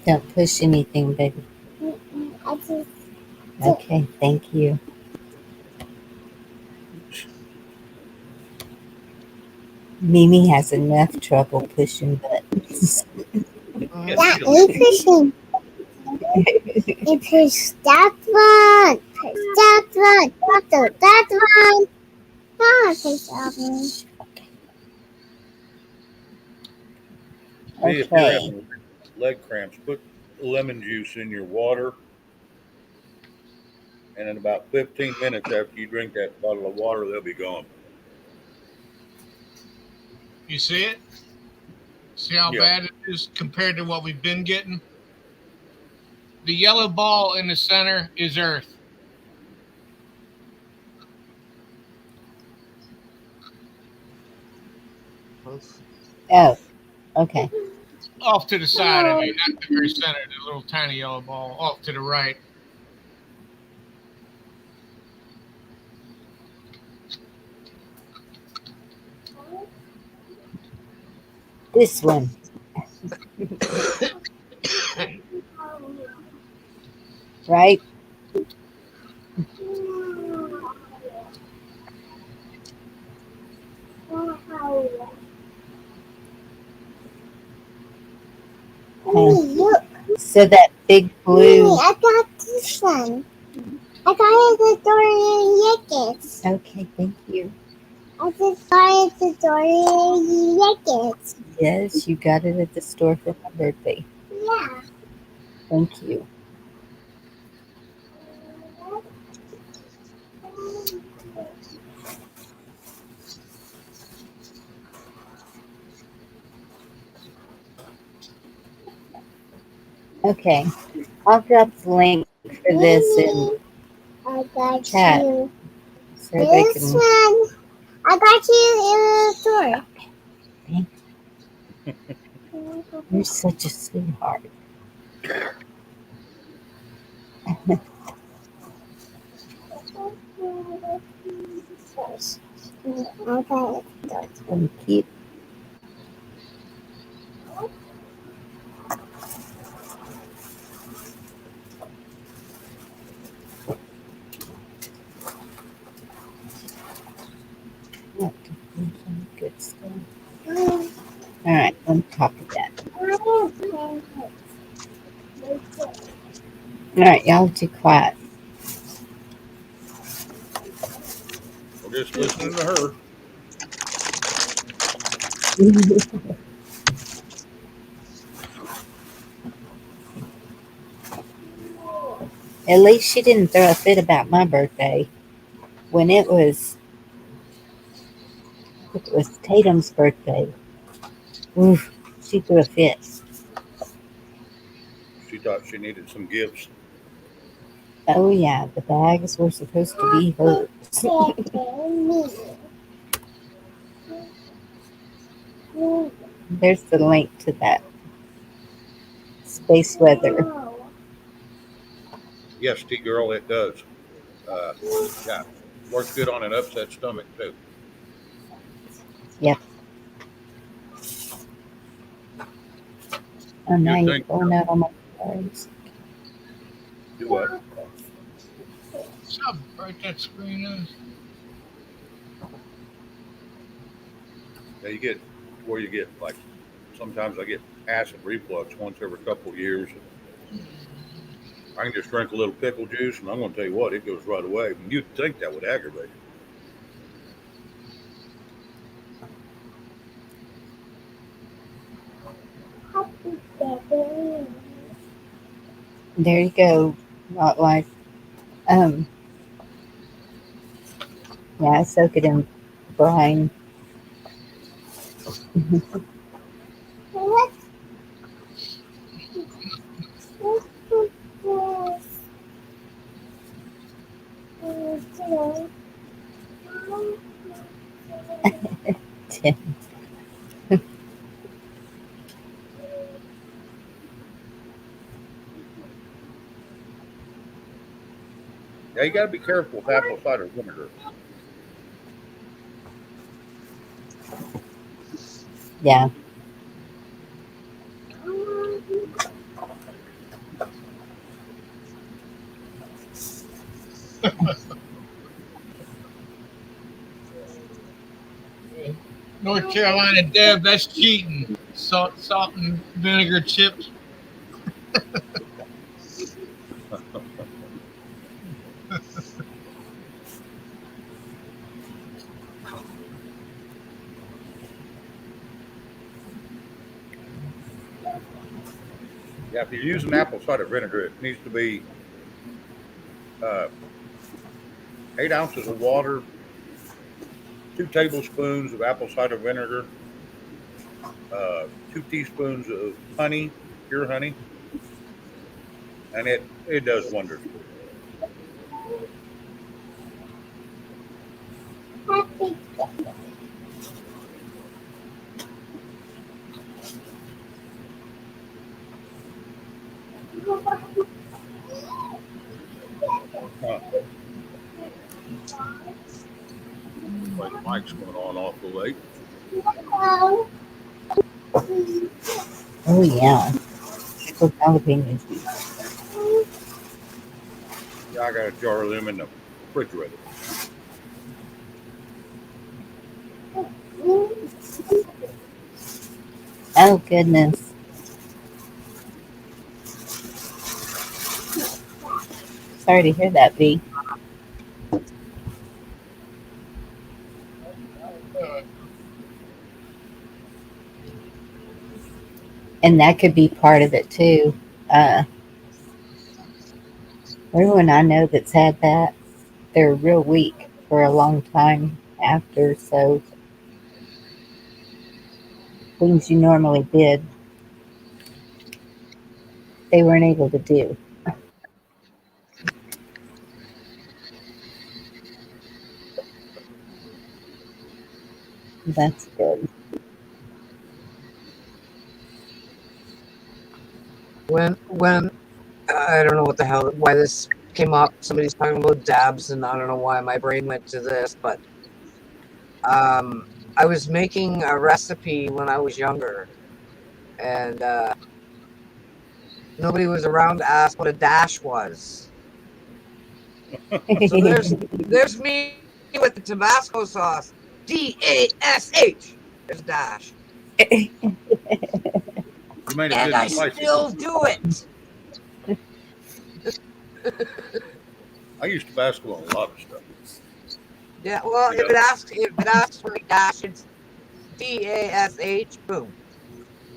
Don't push anything, baby. I just Okay, thank you. Mimi has enough trouble pushing buttons. yeah, that she don't need to. pushing. You push that one. Push that one. Push that one. Oh, push that one. Hey, if you're Okay. having leg cramps, put lemon juice in your water, and in about 15 minutes after you drink that bottle of water, they'll be gone. You see it? See how Yeah. bad it is compared to what we've been getting? The yellow ball in the center is Earth. Oh, okay. Off to the side, I mean, not the very center, the little tiny yellow ball off to the right. This one. Right? Look, So that big blue. I got this one. I got it at the Dorian Yickets. Okay, thank you. I just got it at the Dorian Yickets. Yes, you got it at the store for my birthday. Yeah. Thank you. Okay. I'll drop the link for this in I got chat you. so everybody This can. one. I got you in the store. You're such a sweetheart. Okay. Thank you. Look, good stuff. All right, let me copy that. All right, y'all too quiet. We're just listening to her. At least she didn't throw a fit about my birthday when it was Tatum's birthday. Oof, she threw a fit. She thought she needed some gifts. Oh yeah, the bags were supposed to be hers. There's the link to that space weather. Yes, T girl, it does. Uh, yeah, works good on an upset stomach too. Yep. Oh, now You'd you're think pulling out all my cards. do what? See how bright that screen is? Yeah, you get where you get like sometimes I get acid reflux once every couple of years. I can just drink a little pickle juice, and I'm going to tell you what, it goes right away. You'd think that would aggravate it. There you go. Not like, um, yeah, I soak it in brine. Yeah, you got to be careful with apple cider vinegar. Yeah. North Carolina Deb, that's cheating. Salt and vinegar chips. Yeah, if you're using apple cider vinegar, it needs to be uh, 8 ounces of water, 2 tablespoons of apple cider vinegar, 2 teaspoons of honey, pure honey, and it does wonders for you. Huh. Like Mike's going on awful late. Oh yeah. Pickled jalapenos. Yeah, I got a jar of them in the refrigerator. Oh goodness. Sorry to hear that, B. And that could be part of it too. Uh, Everyone I know that's had that, they're real weak for a long time after, so things you normally did, they weren't able to do. That's good. When I don't know what the hell why this came up. Somebody's talking about dabs, and I don't know why my brain went to this, but I was making a recipe when I was younger, and nobody was around to ask what a dash was. So there's me with the Tabasco sauce, DASH. There's dash, You made a and good I spicy still one. do it. I used Tabasco on a lot of stuff. Yeah, well, You know, if it asks for a dash, it's DASH. Boom.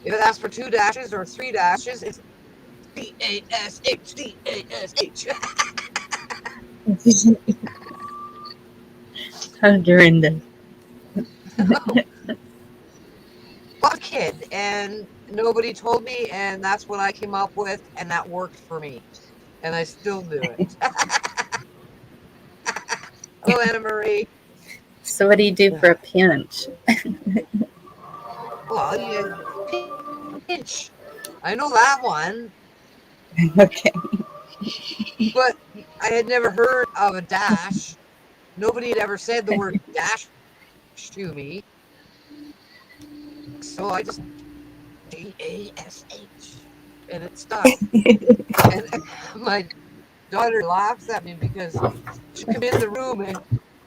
If it asks for 2 dashes or 3 dashes, it's DASH. During the I was a kid, and nobody told me, and that's what I came up with, and that worked for me, and I still do it. Hello, Anna Marie. So what do you do for a pinch? Well, you pinch. I know that one, Okay. but I had never heard of a dash. Nobody had ever said the word dash to me, so I just DASH, and it stuck. And my daughter laughs at me because she'll come in the room and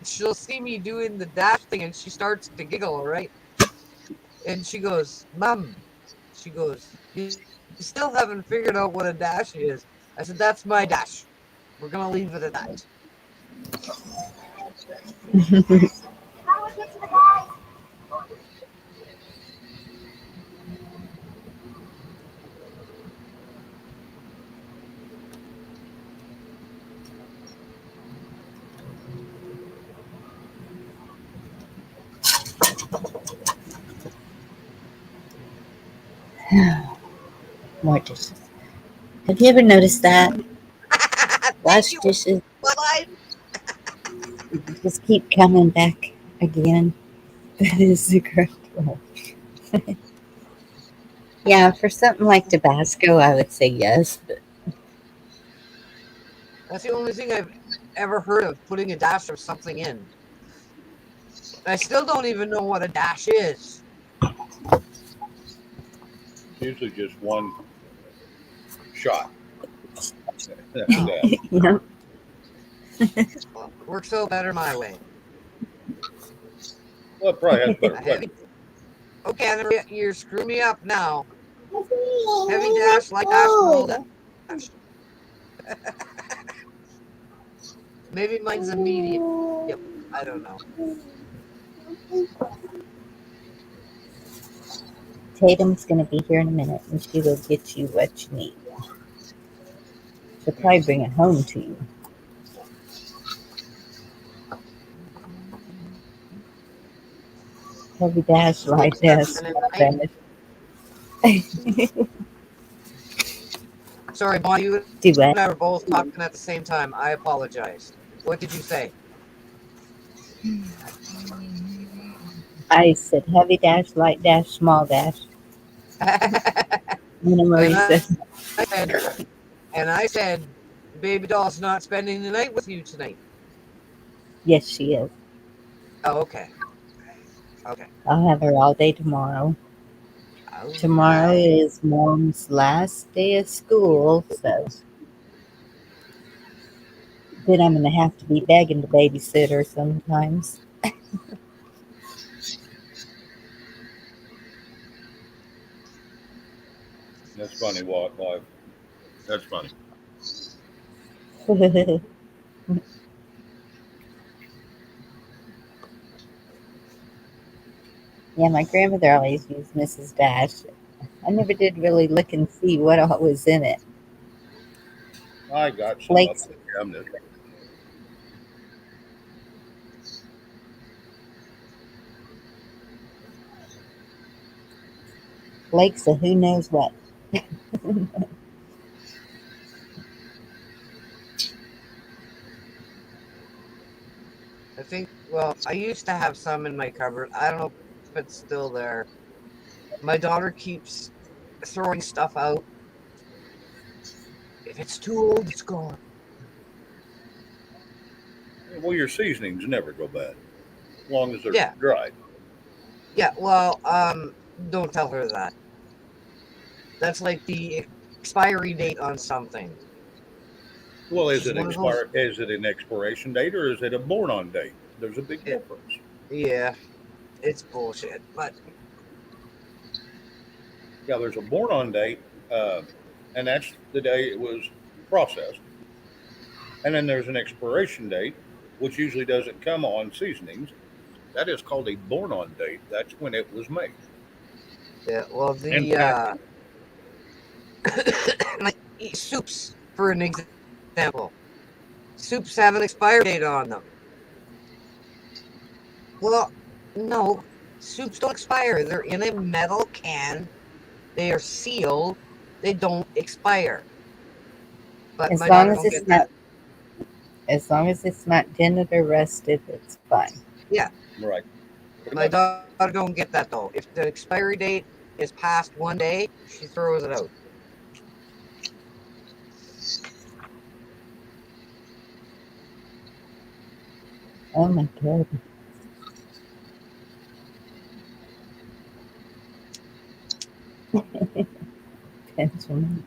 she'll see me doing the dash thing and she starts to giggle, right? And she goes, Mom, she goes, you still haven't figured out what a dash is. I said, that's my dash. We're going to leave it at that. More dishes. Have you ever noticed that? Thank Wash you, dishes Life. just keep coming back again. That is the correct word. Yeah, for something like Tabasco, I would say yes, but That's the only thing I've ever heard of putting a dash of something in. I still don't even know what a dash is. it's usually just one shot. That's a Oh, dash. you know, well, works out better my way. Well, it probably has better A flavor. heavy. Okay, Anna Maria, you're screwing me up now. Heavy dash, light dash, small dash. Maybe mine's a medium. I don't know. Tatum's going to be here in a minute and she will get you what you need. She'll probably bring it home to you. Heavy dash, light dash, small dash. Sorry, Bonnie, you Do what? and I were both talking at the same time. I apologize. What did you say? I said heavy dash, light dash, small dash. Anna and Marie I said, said, and I said, baby doll's not spending the night with you tonight. yes, she is. Oh, okay. Okay. I'll have her all day tomorrow. All Tomorrow right. is Mom's last day of school, so then I'm going to have to be begging the babysitter sometimes. That's funny, Walt Live. That's funny. Yeah, my grandmother always used Mrs. Dash. I never did really look and see what all was in it. I got some up Flakes, in the cabinet. flakes of who knows what. I think, well, I used to have some in my cupboard. I don't know if it's still there. My daughter keeps throwing stuff out. If it's too old, it's gone. Well, your seasonings never go bad as long as they're Yeah, dried. yeah. Well, don't tell her that. That's like the expiry date on something. Well, She's one of those. is it an expiration date or is it a born on date? There's a big It, difference. yeah, it's bullshit. But Yeah, there's a born on date, uh, and that's the day it was processed. And then there's an expiration date, which usually doesn't come on seasonings. That is called a born on date. That's when it was made yeah, well, and the packaged. like soups for an example. Soups have an expiry date on them. Well, no, soups don't expire. They're in a metal can. They are sealed. They don't expire. But As my long daughter as don't get it's that. not, as long as it's not dented or rusted, it's fine. Yeah, Right. Pretty my much. daughter don't get that though. If the expiry date is past one day, she throws it out. Oh my god. Benjamin.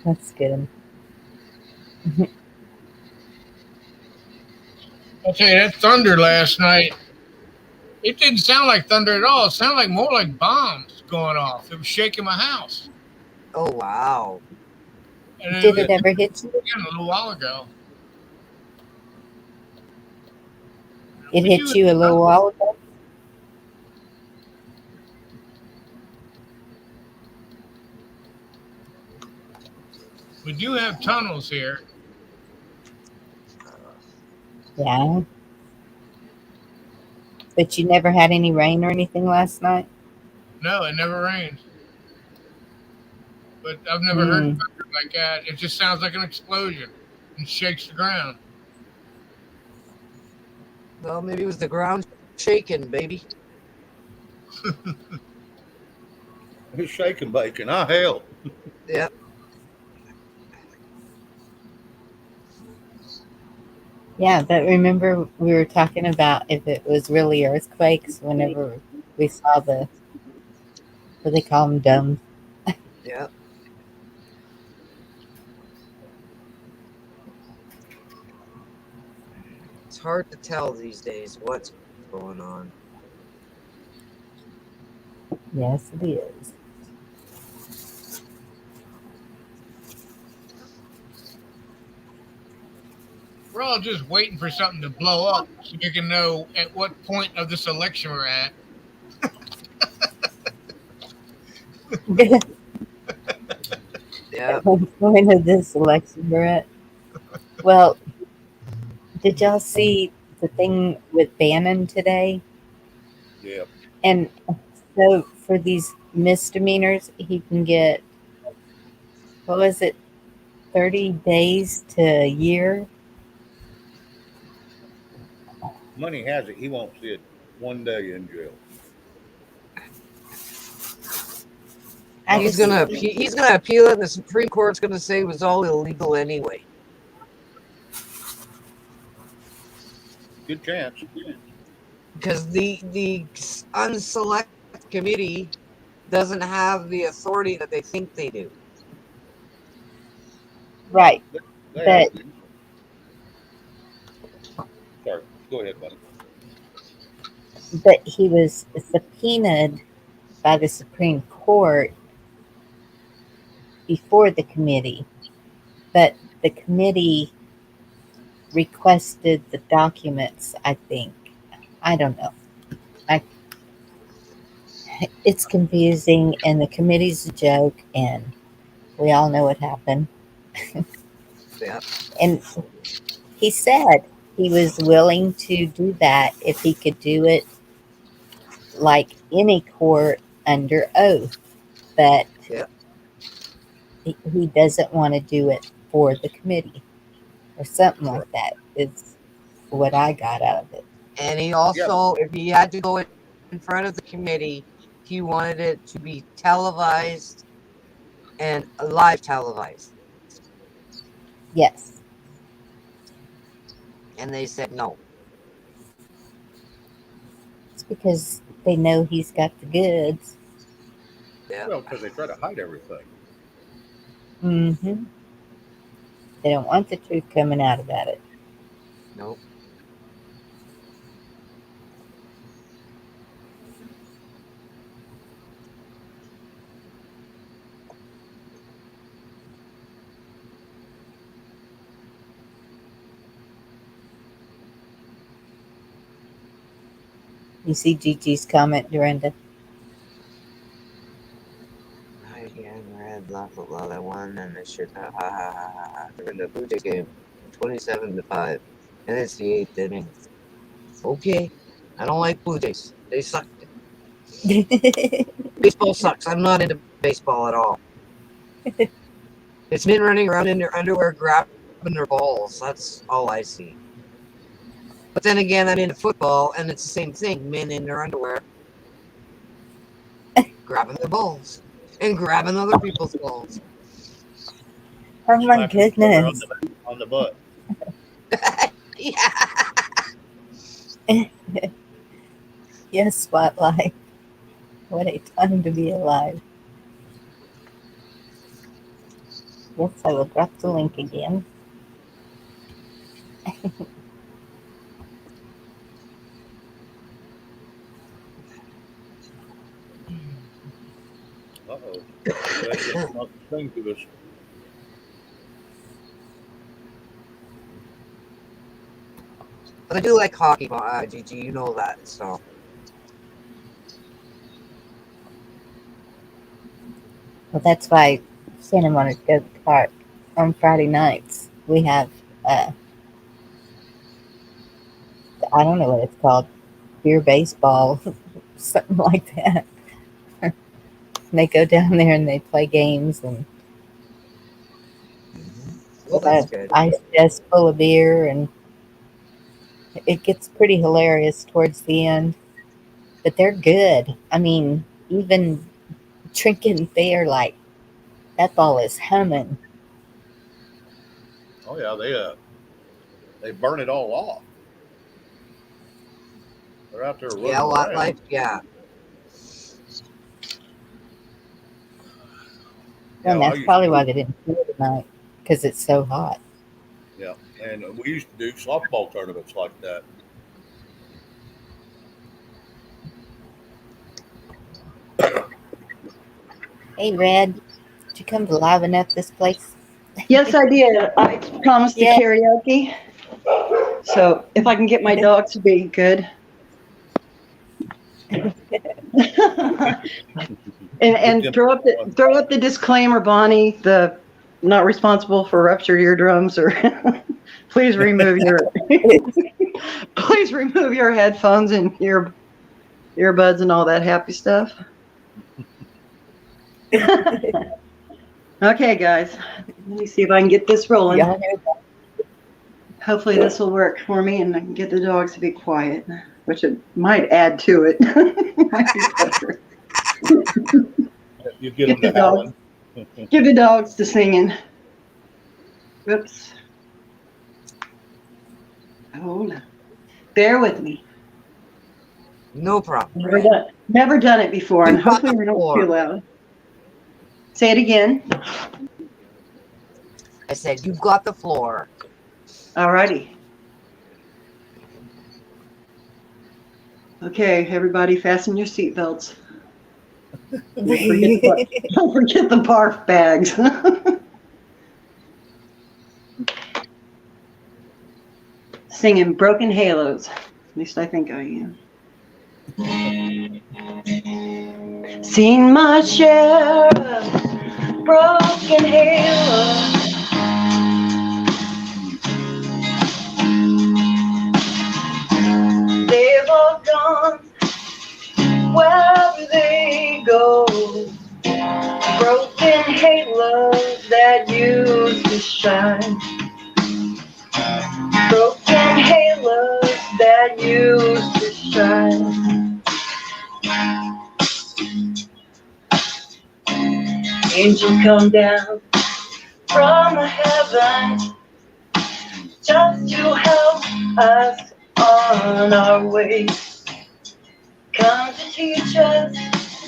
That's good. I'll tell you that thunder last night. It didn't sound like thunder at all. It sounded like more like bombs going off. It was shaking my house, Oh wow. and it Did was it ever hit you? again a little while ago. It We do hit you a little while ago? we do have tunnels here. Yeah. But you never had any rain or anything last night? No, it never rains, but I've never heard Hmm. thunder like that. It just sounds like an explosion and shakes the ground. Well, maybe it was the ground shaking, baby. It's shaking bacon. Ah, hell. Yep. Yeah, but remember we were talking about if it was really earthquakes whenever we saw what they call them, domes. Yep. It's hard to tell these days what's going on. Yes, it is. We're all just waiting for something to blow up so we can know at what point of this election we're at. Yep. At one point of this election we're at. Well, did y'all see the thing with Bannon today? Yeah. And so for these misdemeanors, he can get, what was it, 30 days to a year? Money has it. He won't see it one day in jail. I He's just, gonna he's gonna appeal it, and the Supreme Court's gonna say it was all illegal anyway. Good chance. Because the unselect committee doesn't have the authority that they think they do. right. They But, have. Sorry. Go ahead, buddy. but he was subpoenaed by the Supreme Court before the committee. But the committee requested the documents, I think. I don't know. I, it's confusing, and the committee's a joke, and we all know what happened. Yeah. And he said he was willing to do that if he could do it like any court under oath, but Yeah. he doesn't want to do it for the committee or something Sure. like that is what I got out of it. And he Yeah, also, if he had to go in front of the committee, he wanted it to be televised and live televised. Yes, And they said no. it's because they know he's got the goods. Yeah. well, because they try to hide everything. Hmm. They don't want the truth coming out about it. Nope. You see Gigi's comment, Dorinda? I read blah blah blah. That one and it should ha ha ha ha ha. They're in the Blue Jays game, 27-5, and it's the 8th inning. Okay, I don't like Blue Jays. They suck. Baseball sucks. I'm not into baseball at all. It's men running around in their underwear grabbing their balls. That's all I see. But then again, I'm into football, and it's the same thing. Men in their underwear grabbing their balls and grabbing other people's balls. Oh my Slapping each other goodness. on the butt. Yeah. Yes, Spotlight. What a time to be alive. Yes, I will drop the link again. Uh-oh. That just knocked the thing to us. But I do like hockey, Gigi. You know that, so. Well, that's why Shannon wanted to go to the park on Friday nights. We have, I don't know what it's called, beer baseball, something like that. And they go down there and they play games and Well, that's good. ice chest full of beer, and it gets pretty hilarious towards the end. But they're good. I mean, even drinking beer, like that ball is humming. Oh yeah, they burn it all off. They're out there running Yeah, a lot around. like, yeah. And I that's used probably to, why they didn't do it tonight, because it's so hot. yeah, and we used to do softball tournaments like that. Hey, Red, did you come to liven up this place? Yes, I did. I promised to Yeah. karaoke. So if I can get my dog to be good. and throw up the disclaimer, Bonnie, the not responsible for ruptured eardrums, or please remove your headphones and your earbuds and all that happy stuff. Okay, guys, let me see if I can get this rolling. Y'all heard that? Hopefully this will work for me and I can get the dogs to be quiet, which it might add to it. Might be better. You get them to howling. Give the dogs to singing. Whoops. Hold on. Bear with me. No problem. Never done it before, and You got hopefully the we don't floor. too loud. Say it again. I said, you've got the floor. Alrighty. Okay, everybody, fasten your seatbelts. Don't forget the barf bags. Singing Broken Halos. At least I think I am. Seen my share of broken halos. gone wherever they go. Broken halos that used to shine. Broken halos that used to shine. Angel come down from heaven just to help us on our way. Come to teach us,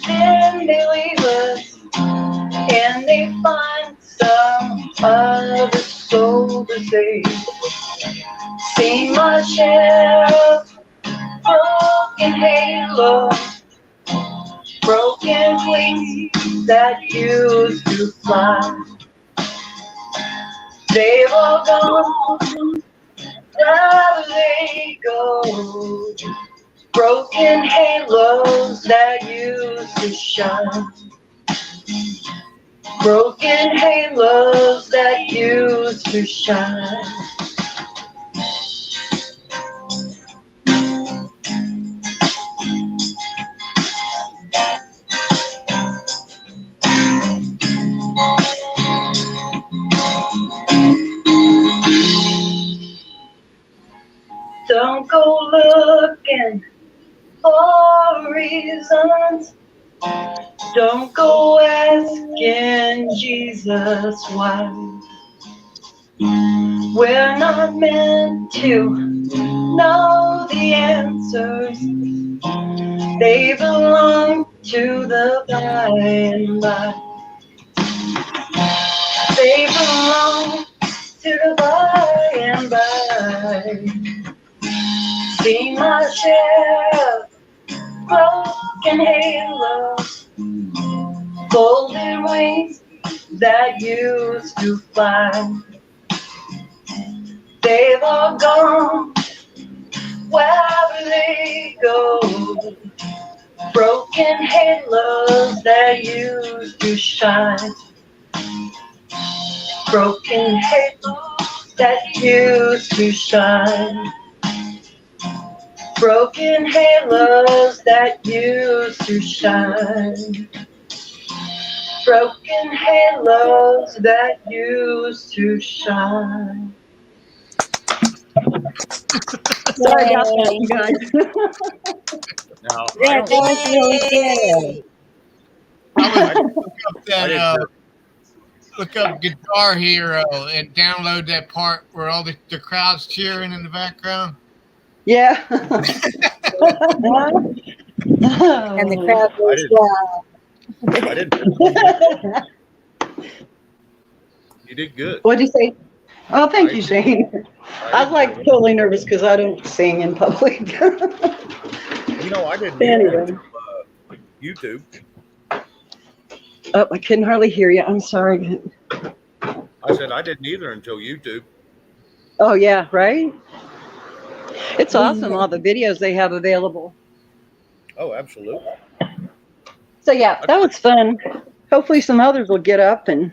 then they leave us, and they find some other soul to save. See my share of broken halos, broken wings that used to fly. They've all gone, wherever they go. Broken halos that used to shine. Broken halos that used to shine. Don't go looking for reasons. Don't go asking Jesus why. We're not meant to know the answers. They belong to the by and by. They belong to the by and by. See my share of broken halos, folded wings that used to fly. They've all gone wherever they go. Broken halos that used to shine. Broken halos that used to shine. Broken halos that used to shine. Broken halos that used to shine. Sorry about that, you guys. Now, Yeah, that was really good. Look up Guitar Hero and download that part where all the crowd's cheering in the background. Yeah. And the crowd goes wild. I didn't. You did good. What'd you say? Oh, thank you, Shane. I was like totally nervous because I don't sing in public. You know, I didn't Anyway. YouTube. Oh, I couldn't hardly hear you. I'm sorry. I said I didn't either until YouTube. Oh, yeah, right? It's awesome, all the videos they have available. Oh, absolutely. So, yeah, that was fun. Hopefully some others will get up and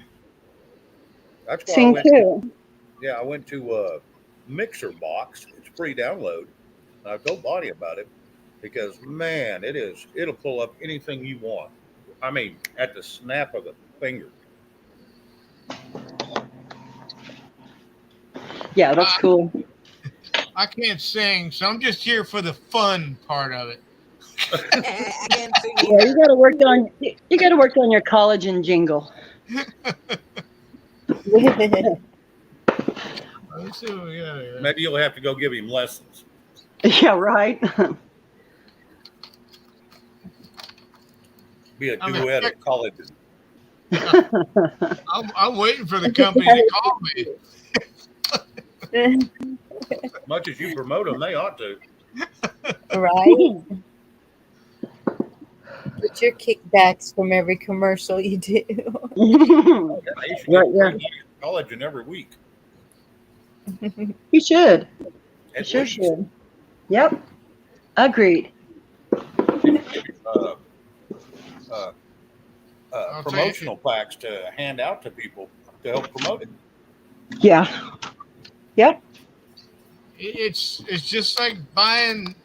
That's why sing too. I went to Mixer Box. It's free download. And I told Bonnie about it because, man, it'll pull up anything you want. I mean, at the snap of a finger. Yeah, that's cool. I can't sing, so I'm just here for the fun part of it. Yeah, you got to work on your collagen jingle. So, yeah. Maybe you'll have to go give him lessons. Yeah, right. Be a duet at college. I'm waiting for the company to call me. As much as you promote them, they ought to. Right? Get your kickbacks from every commercial you do. They should get collagen every week. You should. At Sure least. should. Yep. Agreed. Promotional packs to hand out to people to help promote it. Yeah. Yep. It's just like buying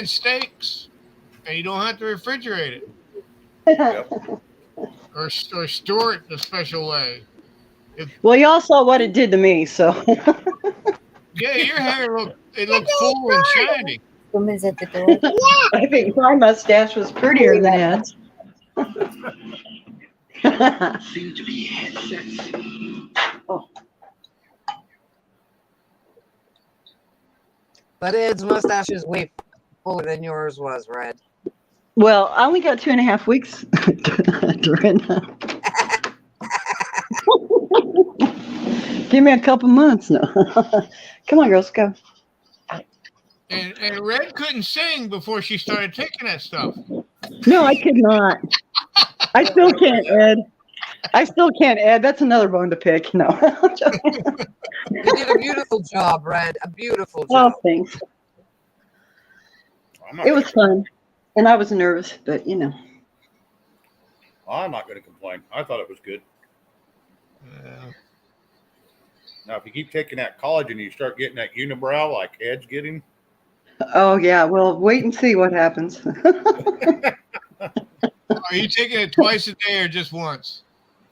steaks. and you don't have to refrigerate it Yep. or store it in a special way. Well, y'all saw what it did to me, so Yeah, your hair looked full and shiny. Woman's at the door. I think my mustache was prettier than Ed's. Seem to be headsets. Oh, But Ed's mustache is way fuller than yours was, Red. well, I only got 2.5 weeks, Dorinda. Give me a couple months now. Come on, girls, go. And Red couldn't sing before she started taking that stuff. No, I could not. I still can't, Ed. I still can't, Ed. That's another bone to pick. No. You did a beautiful job, Red. A beautiful Oh, job. thanks. I'm It was fun. And I was nervous, but you know. I'm not going to complain. I thought it was good. Now, if you keep taking that collagen, you start getting that unibrow like Ed's getting. Oh, yeah. Well, wait and see what happens. Are you taking it twice a day or just once?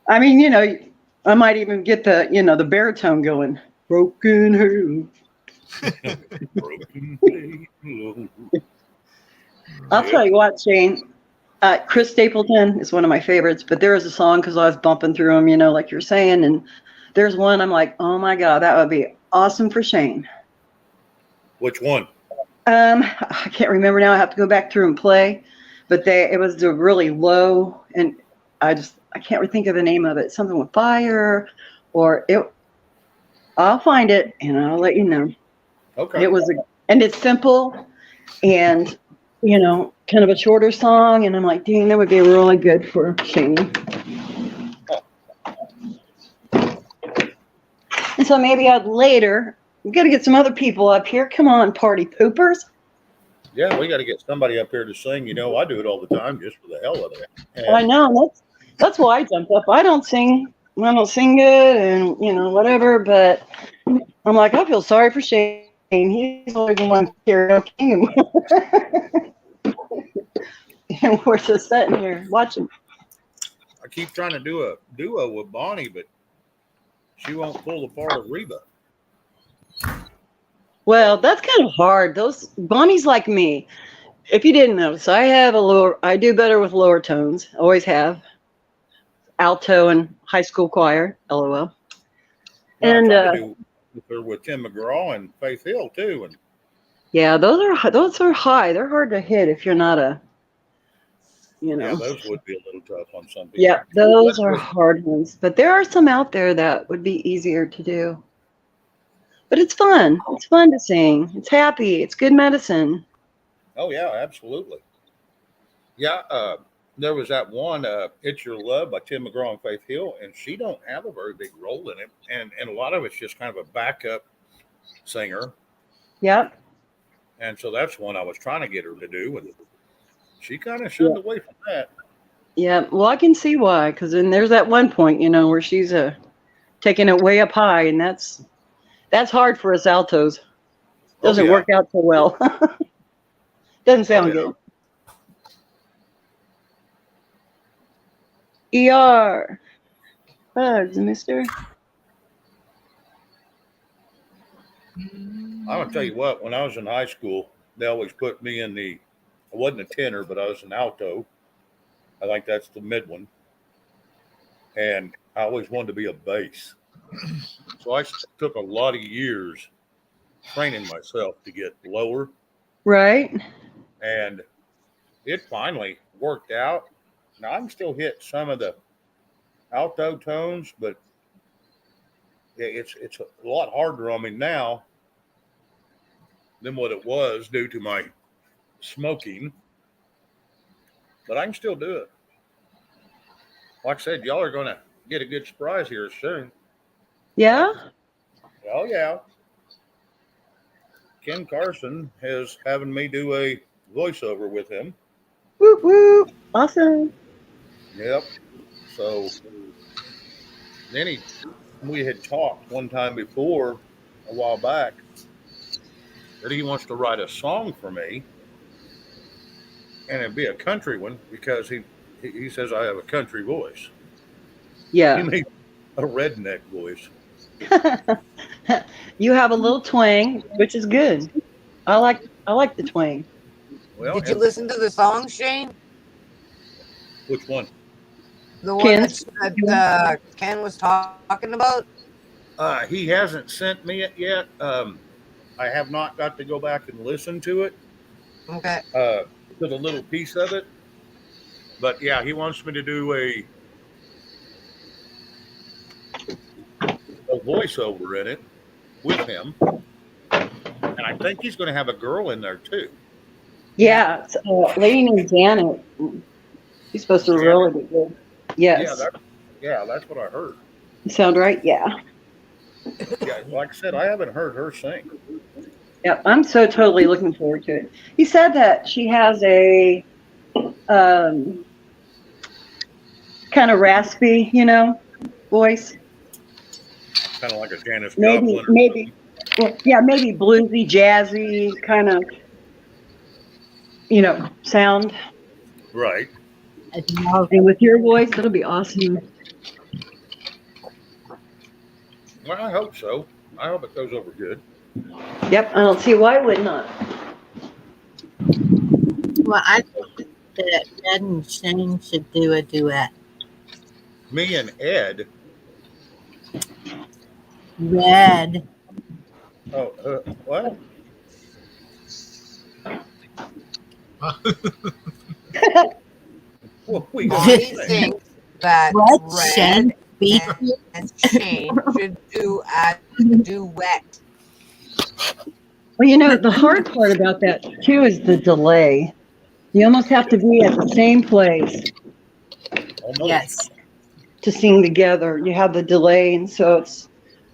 I mean, you know, I might even get the, you know, the baritone going. Broken heart. I'll tell you what, Shane. Chris Stapleton is one of my favorites, but there is a song because I was bumping through them, you know, like you're saying, and there's one I'm like, oh my God, that would be awesome for Shane. Which one? I can't remember now. I have to go back through and play, but it was the really low, and I can't think of the name of it. Something with fire, or it. I'll find it and I'll let you know. Okay. It was and it's simple, and you know, kind of a shorter song, and I'm like, dang, that would be really good for Shane. And so maybe later, we got to get some other people up here. Come on, party poopers. Yeah, we got to get somebody up here to sing. You know, I do it all the time just for the hell of it. And I know that's why I jumped up. I don't sing good, and you know whatever. But I'm like, I feel sorry for Shane. He's always the one karaoke, and we're just sitting here watching. I keep trying to do a duo with Bonnie, but she won't pull the part of Reba. Well, that's kind of hard. Bonnie's like me. If you didn't notice, I do better with lower tones. Always have. Alto and high school choir, LOL. Well, And I tried to do with her with Tim McGraw and Faith Hill too, and yeah, those are high. They're hard to hit if you're not a, you know. yeah, those would be a little tough on some people. Yeah, those are hard ones. But there are some out there that would be easier to do. But it's fun. It's fun to sing. It's happy. It's good medicine. Oh yeah, absolutely. Yeah, there was that one, "It's Your Love" by Tim McGraw and Faith Hill, and she don't have a very big role in it, and a lot of it's just kind of a backup singer. Yep. And so that's one I was trying to get her to do, and she kind of shunned away from that. Yeah. Well, I can see why, because then there's that one point, you know, where she's taking it way up high, and that's hard for us altos. Doesn't work out so well. Doesn't sound good. ER. Bugs, mister. I'm gonna tell you what. When I was in high school, they always put me in I wasn't a tenor, but I was an alto. I think that's the mid one, and I always wanted to be a bass. So I took a lot of years training myself to get lower. Right. And it finally worked out. Now I can still hit some of the alto tones, but it's a lot harder on me now than what it was due to my smoking. But I can still do it. Like I said, y'all are going to get a good surprise here soon. Yeah? Oh, yeah. Ken Carson is having me do a voiceover with him. Whoop, whoop. Awesome. Yep. So then we had talked one time before, a while back, that he wants to write a song for me. and it'd be a country one because he says I have a country voice. He Yeah. made a redneck voice. You have a little twang, which is good. I like the twang. Well, Did you listen to the song, Shane? which one? The one Ken's that Ken was talking about? He hasn't sent me it yet. I have not got to go back and listen to it, Okay. to the little piece of it. But yeah, he wants me to do a voiceover in it with him, and I think he's going to have a girl in there too. Yeah, it's a lady named Janet. She's supposed to Janet? really be good. Yes. That's what I heard. Sound right? Yeah. Yeah, like I said, I haven't heard her sing. Yeah, I'm so totally looking forward to it. He said that she has a kind of raspy, voice. Kind of like a Janis Maybe, Joplin. maybe, well, yeah, maybe bluesy, jazzy kind of, sound. Right. And with your voice, it'll be awesome. Well, I hope so. I hope it goes over good. Yep, I don't see why it would not. Well, I think that Ed and Shane should do a duet. Me and Ed. Red. Oh, what? Well, we got He to sing. thinks that What? Red Shane? Beat and Shane should do a duet. Well, the hard part about that too is the delay. You almost have to be at the same place Almost. Yes. to sing together. You have the delay, and so it's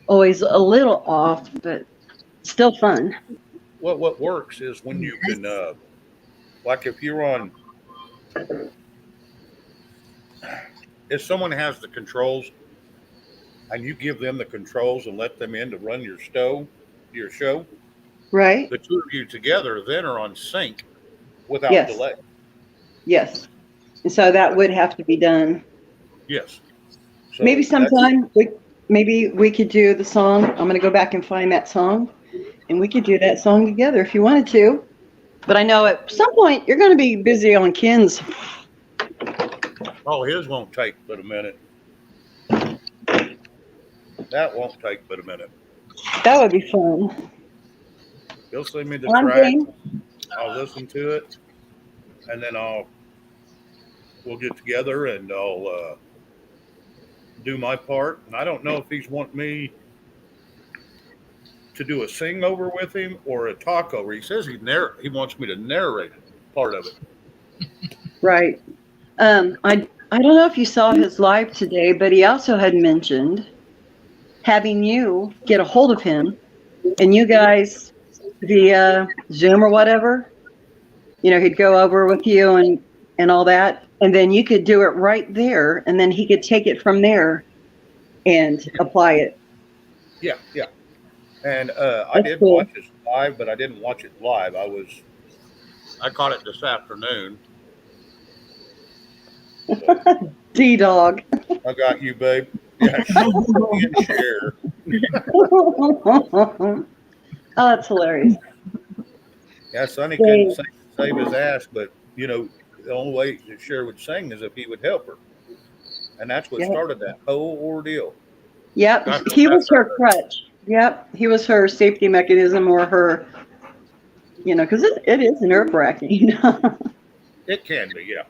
always a little off, but still fun. Well, what works is when you can, like if you're on, if someone has the controls and you give them the controls and let them in to run your show, Right? the two of you together then are on sync without Yes. delay. Yes. And so that would have to be done. Yes. So Maybe that's- sometime maybe we could do the song. I'm going to go back and find that song, and we could do that song together if you wanted to. But I know at some point you're going to be busy on Ken's. Oh, his won't take but a minute. That won't take but a minute. That would be fun. He'll send me the I'm track. game. I'll listen to it, and then we'll get together and I'll do my part. And I don't know if he's wanting me to do a sing over with him or a talk over. He says he wants me to narrate part of it. Right. I don't know if you saw his live today, but he also had mentioned having you get a hold of him and you guys via Zoom or whatever, he'd go over with you and all that. And then you could do it right there. And then he could take it from there and apply it. Yeah. And I That's did cool. watch it live, but I didn't watch it live. I caught it this afternoon. So, D-Dog. I got you, babe. Yeah, share. Oh, that's hilarious. Yeah, Sonny couldn't save his ass, but the only way that Cher would sing is if he would help her, and that's what started that whole ordeal. Yep, he was her crutch. Yep, he was her safety mechanism or her, because it is nerve-wracking. It can be, yeah.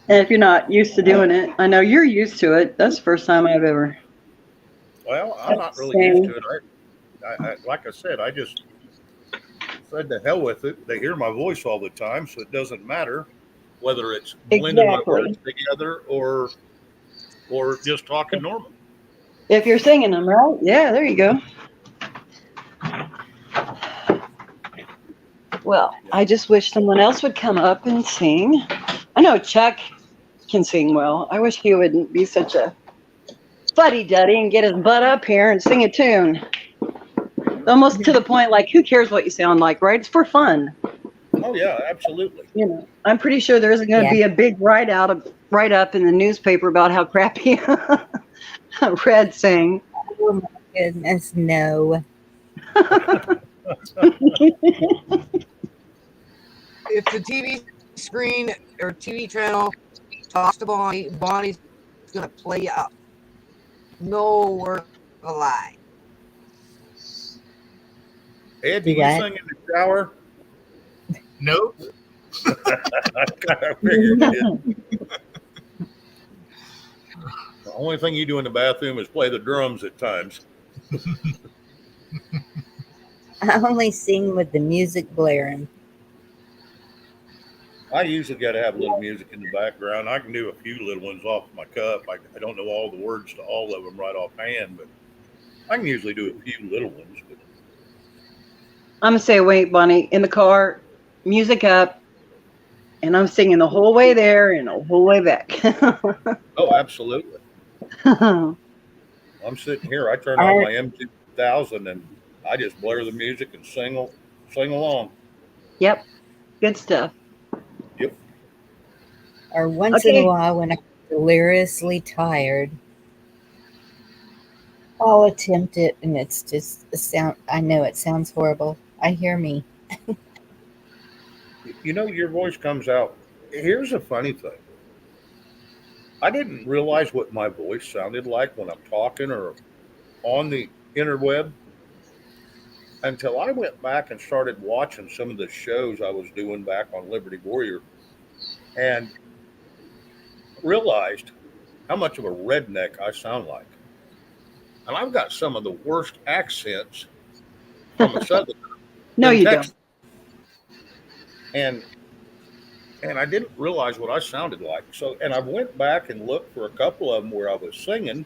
And if you're not used to doing it, I know you're used to it. That's the first time I've ever. Well, I'm not really used to it. I like I said, I just said to hell with it. They hear my voice all the time, so it doesn't matter whether it's blending my words together or just talking normal. If you're singing them, right? Yeah, there you go. Well, I just wish someone else would come up and sing. I know Chuck can sing well. I wish he wouldn't be such a fuddy-duddy and get his butt up here and sing a tune. Almost to the point, like, who cares what you sound like, right? It's for fun. Oh yeah, absolutely. You know, I'm pretty sure there isn't going to Yeah. be a big write up in the newspaper about how crappy Red sang. Oh my goodness, no. If the TV screen or TV channel talks to Bonnie, Bonnie's gonna play you up. No word of a lie. Ed, do Do you what? sing in the shower? Nope. I kind of figured you did. The only thing you do in the bathroom is play the drums at times. I only sing with the music blaring. I usually got to have a little music in the background. I can do a few little ones off my cuff. I don't know all the words to all of them right offhand, but I can usually do a few little ones. But I'm going to say, wait, Bonnie, in the car, music up, and I'm singing the whole way there and the whole way back. oh, absolutely. I'm sitting here. I turn on Our my M2000 and I just blare the music and sing along. Yep, good stuff. Yep. or once in a Okay, while when I'm deliriously tired, I'll attempt it and it's just a sound. I know it sounds horrible. I hear me. You know, your voice comes out. Here's a funny thing. I didn't realize what my voice sounded like when I'm talking or on the interweb until I went back and started watching some of the shows I was doing back on Liberty Warrior and realized how much of a redneck I sound like. And I've got some of the worst accents from a southern no, than you don't. Texas. And and I didn't realize what I sounded like. So and I went back and looked for a couple of them where I was singing.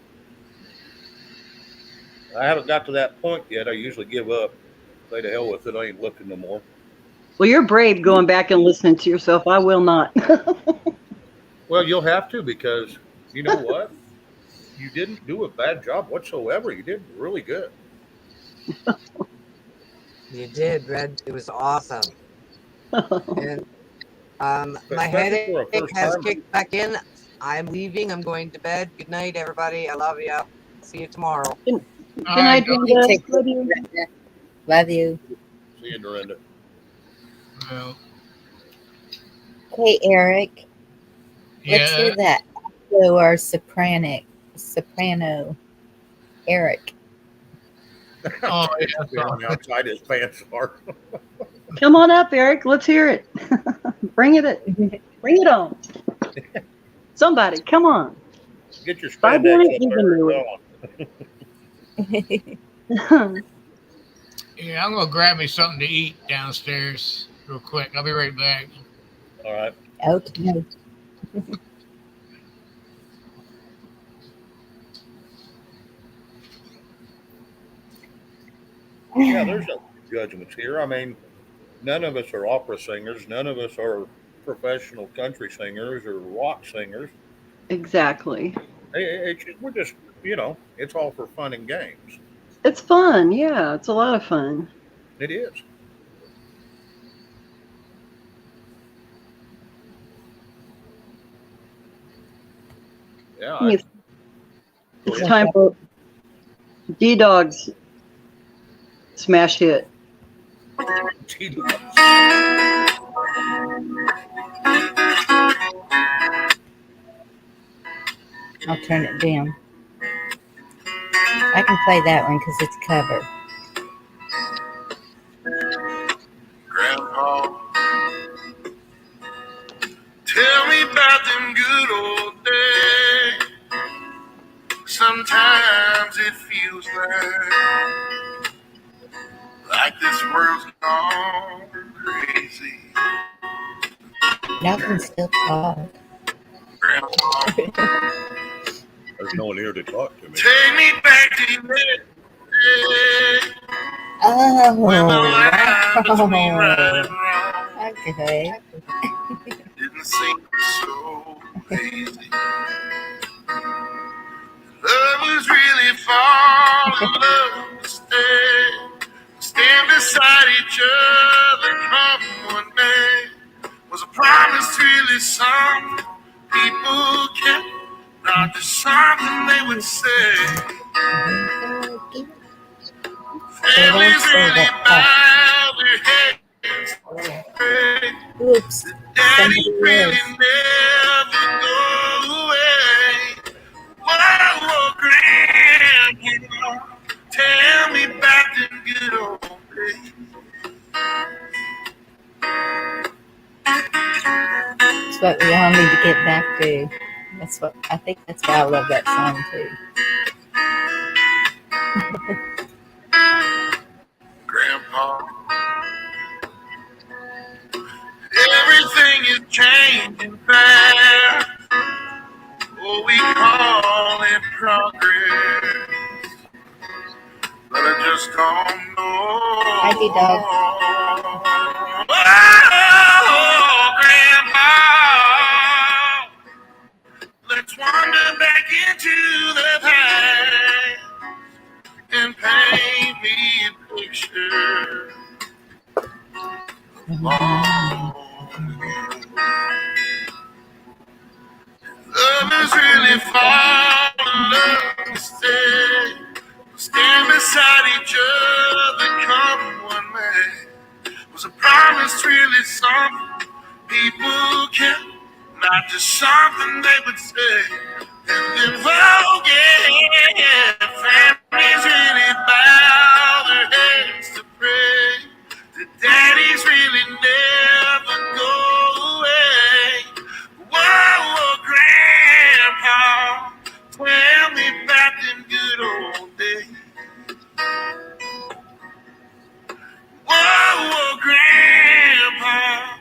I haven't got to that point yet. I usually give up. Say to hell with it. I ain't looking no more. Well, you're brave going back and listening to yourself. I will not. Well, you'll have to because you know what? You didn't do a bad job whatsoever. You did really good. You did, Red. It was awesome. And my Especially for a headache first has timer. kicked back in. I'm leaving. I'm going to bed. Good night, everybody. I love you. See you tomorrow. Good All night, right, You Brenda. take Love care, you. Brenda. Love you. See you, Dorinda. well, Hey, Eric. Let's hear yeah. that. So our soprano, Eric. Oh, yeah. Feeling outside his pants are. Come on up, Eric. Let's hear it. Bring it. Bring it on. Somebody, come on. Get your Five spandex minutes up you there can and do going. it. Yeah, I'm gonna grab me something to eat downstairs real quick. I'll be right back. All right. Okay. Yeah, there's no judgments here. I mean, none of us are opera singers. None of us are professional country singers or rock singers. Exactly. We're just, you know, it's all for fun and games. It's fun. Yeah, it's a lot of fun. It is. Yeah. It's Go ahead. time for D-Dog's smash hit. I'll turn it down. I can play that one because it's covered. Grandpa, tell me about them good old days. Sometimes it feels like this world's gone crazy. Y'all can still talk. Grandpa, There's no one here to talk to me. take me back to your day Oh, when the line between right wow. and wrong Okay. didn't seem so hazy. Love was really fall in love to stay. Stand beside each other come one day. Was a promise really something people kept? Not just something they would say. Families really bow their heads to pray. Oops. Daddy Somebody really is. never go away. Whoa, Grandpa, tell me about them good old days. That's what we all need to get back to. That's what I think. That's why I love that song too. Grandpa, everything is changing fast. Oh, we call it progress, but I just don't know. Hi, D-Dog. Oh, Grandpa, let's wander back into the past and paint me a picture. Lovers really fall in love to stand beside each other, come one man. Was a promise really something people kept? Not just something they would say and then forget. Families really bow their heads to pray. The daddies really never go away. Whoa, Grandpa, tell me about them good old days. Whoa, Grandpa,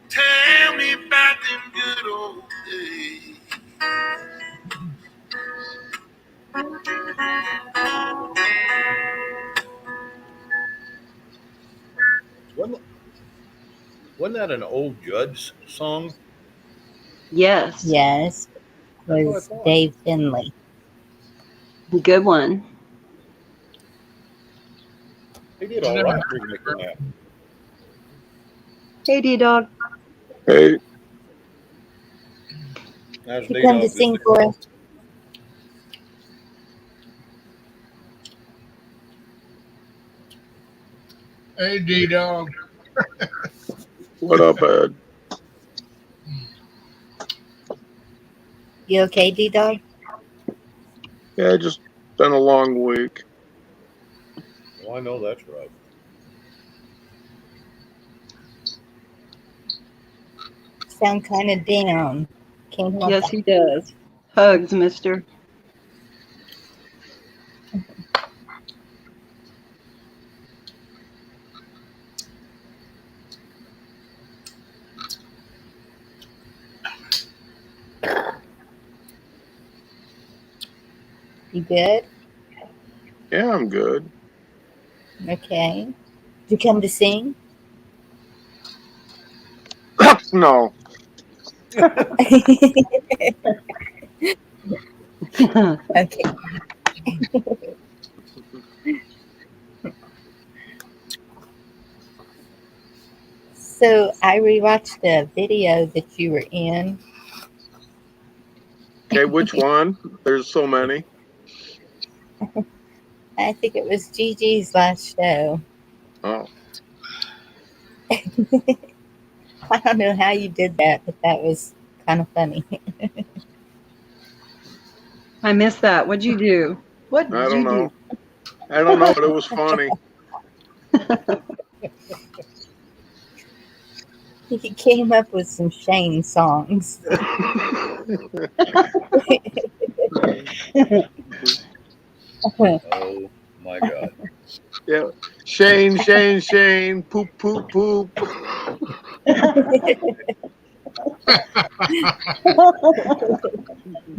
tell me about them good old days. Wasn't that an old Judd's song? Yes. Yes, was Dave Finley. Good one. He did all right remixing that. Hey, D-Dog. Hey, That's You come to sing for us. Hey, D-Dog. what up, Ed? You okay, D-Dog? Yeah, just been a long week. Well, I know that's right. Sound kind of down. Can't help Yes, it. he does. Hugs, mister. You good? Yeah, I'm good. Okay. Did you come to sing? No, Okay. So I rewatched the video that you were in. okay, which one? There's so many. I think it was Gigi's last show. Oh, I don't know how you did that, but that was kind of funny. I missed that. What'd you do? What I did don't you know. I don't know, but it was funny. He came up with some Shane songs. Oh my God. Yeah, Shane, poop, poop, poop.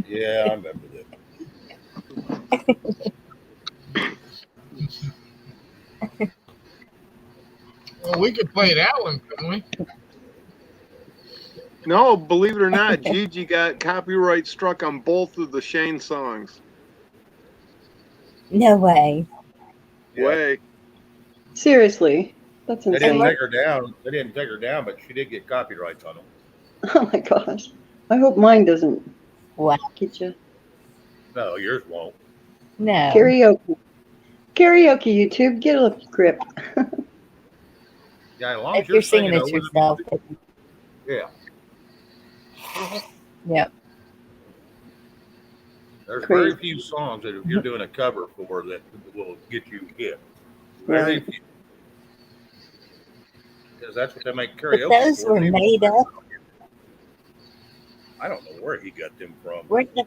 Yeah, I remember that. Well, we could play that one, couldn't we? No, believe it or not, Gigi got copyright struck on both of the Shane songs. No way. Yeah. Way. Seriously. That's They insane. didn't take her down. They didn't take her down, but she did get copyrights on them. Oh my gosh. I hope mine doesn't Wow. get you. No, yours won't. No. Karaoke. Karaoke, YouTube. Get a grip. Yeah, as long as If you're you're singing singing it over the yourself. music. Yeah, Yep. there's very Crazy. few songs that if you're doing a cover for that will get you hit. Very Right. few. Because that's what they make But karaoke those for. were made up. I don't know where he got them from. Where the,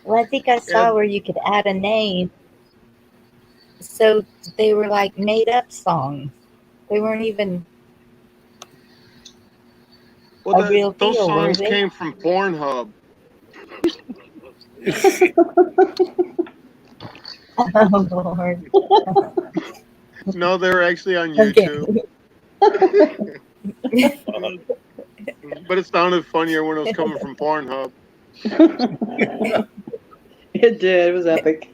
well, I think I saw Yeah. where you could add a name. So they were like made up songs. They weren't even Well, a real those deal, were songs they? came from Pornhub. Oh, Lord. No, they're actually on Okay. YouTube. But it sounded funnier when it was coming from Pornhub. It did. It was epic.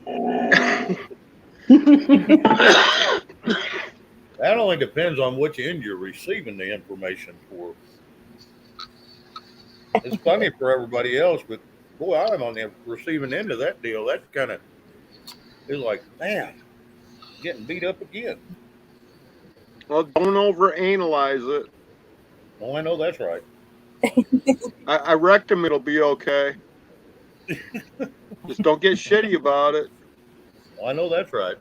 That only depends on which end you're receiving the information for. It's funny for everybody else, but boy, I'm on the receiving end of that deal. That kind of is like, man, getting beat up again. Well, don't overanalyze it. Well, I know that's right. I reckon it'll be okay. Just don't get shitty about it. Well, I know that's right.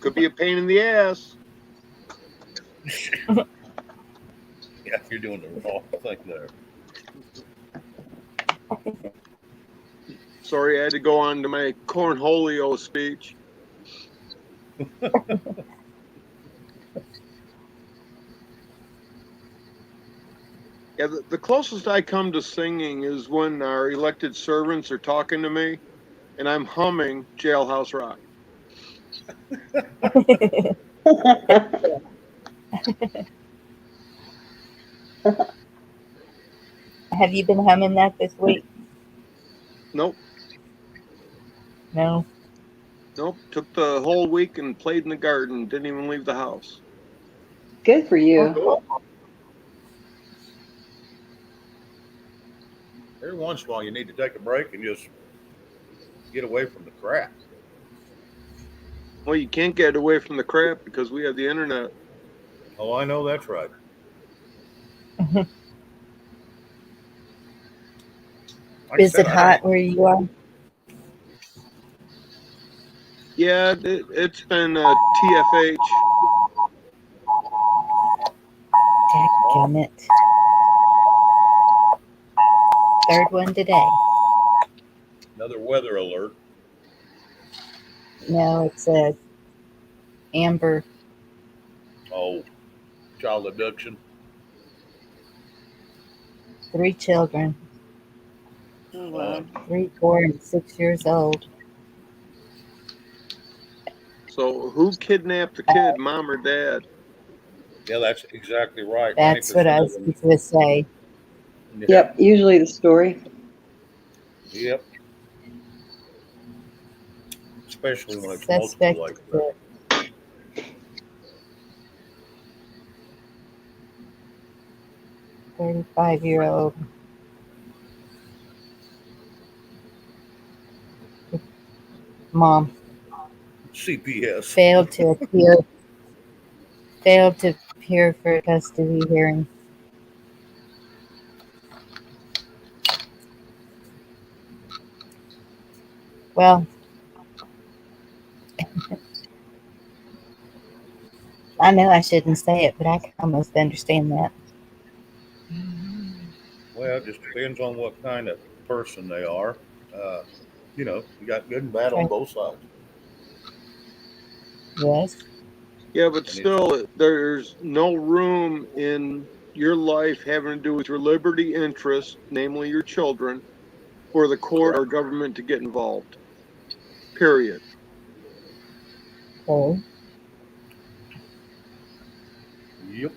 Could be a pain in the ass. Yeah, you're doing the wrong thing there. Sorry, I had to go on to my cornholio speech. Yeah, the closest I come to singing is when our elected servants are talking to me and I'm humming Jailhouse Rock. Have you been humming that this week? Nope. No. Nope. Took the whole week and played in the garden. Didn't even leave the house. Good for you. Every once in a while, you need to take a break and just get away from the crap. Well, you can't get away from the crap because we have the internet. Oh, I know that's right. Like I Is said, it I hot don't- where you are? Yeah, it's been TFH. Dadgummit. Third one today. Another weather alert. No, it's a Amber. Oh, child abduction. 3 children. Oh, wow. 3, 4, and 6 years old. So who kidnapped the kid, mom or dad? Yeah, that's exactly right. That's what I 90% was of them. going to say. Yeah. Yep. Usually the story. Yep. Especially when it's multiple Suspect like is that. a 35-year-old. Mom CPS. failed to appear for a custody hearing. Well, I know I shouldn't say it, but I can almost understand that. Well, it just depends on what kind of person they are. Uh, you got good and bad on Right. both sides. Yes. Yeah, but still, there's no room in your life having to do with your liberty interest, namely your children, for the court or government to get involved. Period. Okay. Yep.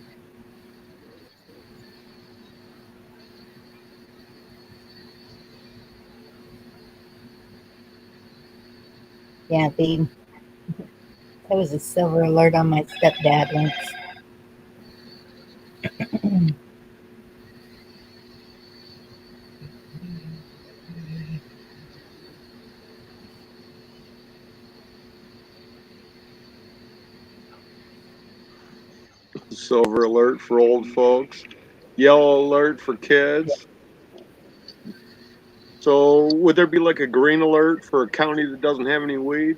Yeah, There was a silver alert on my stepdad once. Silver alert for old folks. Yellow alert for kids. So would there be like a green alert for a county that doesn't have any weed?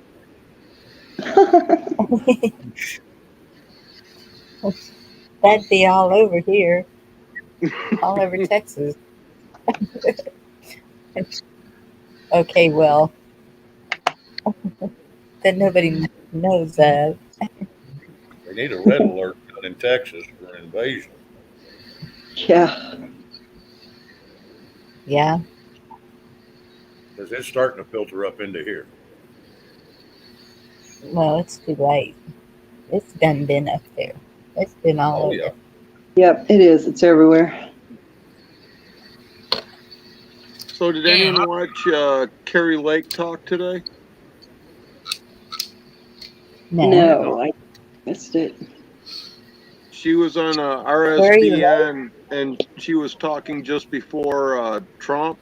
That'd be all over here, all over Texas. Okay, well, that nobody knows of. They need a red alert down in Texas for an invasion Yeah. Yeah, because it's starting to filter up into here. well, it's too late. It's done been up there. It's been all Oh over. yeah. Yep, it is. It's everywhere. So did Damn, anyone watch Carrie Lake talk today? No. No, I missed it. She was on Carrie Lake? RSBN and she was talking just before Trump.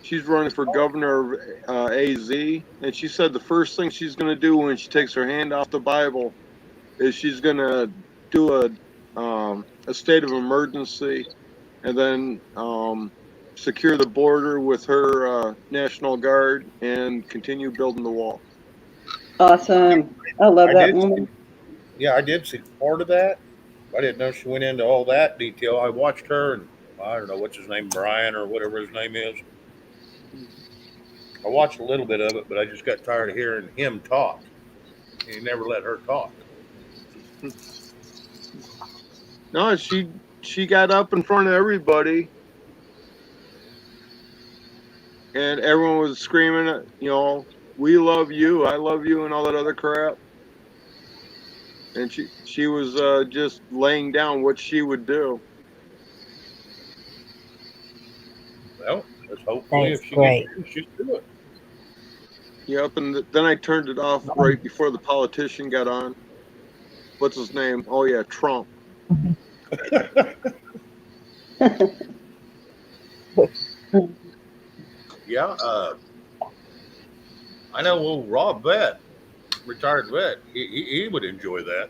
She's running for governor of AZ, and she said the first thing she's going to do when she takes her hand off the Bible is she's going to do a state of emergency and then secure the border with her National Guard and continue building the wall. Awesome. I love I that did. woman. Yeah, I did see part of that. I didn't know she went into all that detail. I watched her and I don't know what's his name, Brian or whatever his name is. I watched a little bit of it, but I just got tired of hearing him talk. He never let her talk. No, she got up in front of everybody, and everyone was screaming, we love you, I love you, and all that other crap. And she was just laying down what she would do. Well, let's hopefully That's if she great. gets in, she'll do it. Yep, and then I turned it off right before the politician got on. What's his name? Oh yeah, Trump. Yeah, I know old Rob Vet, retired vet, he would enjoy that.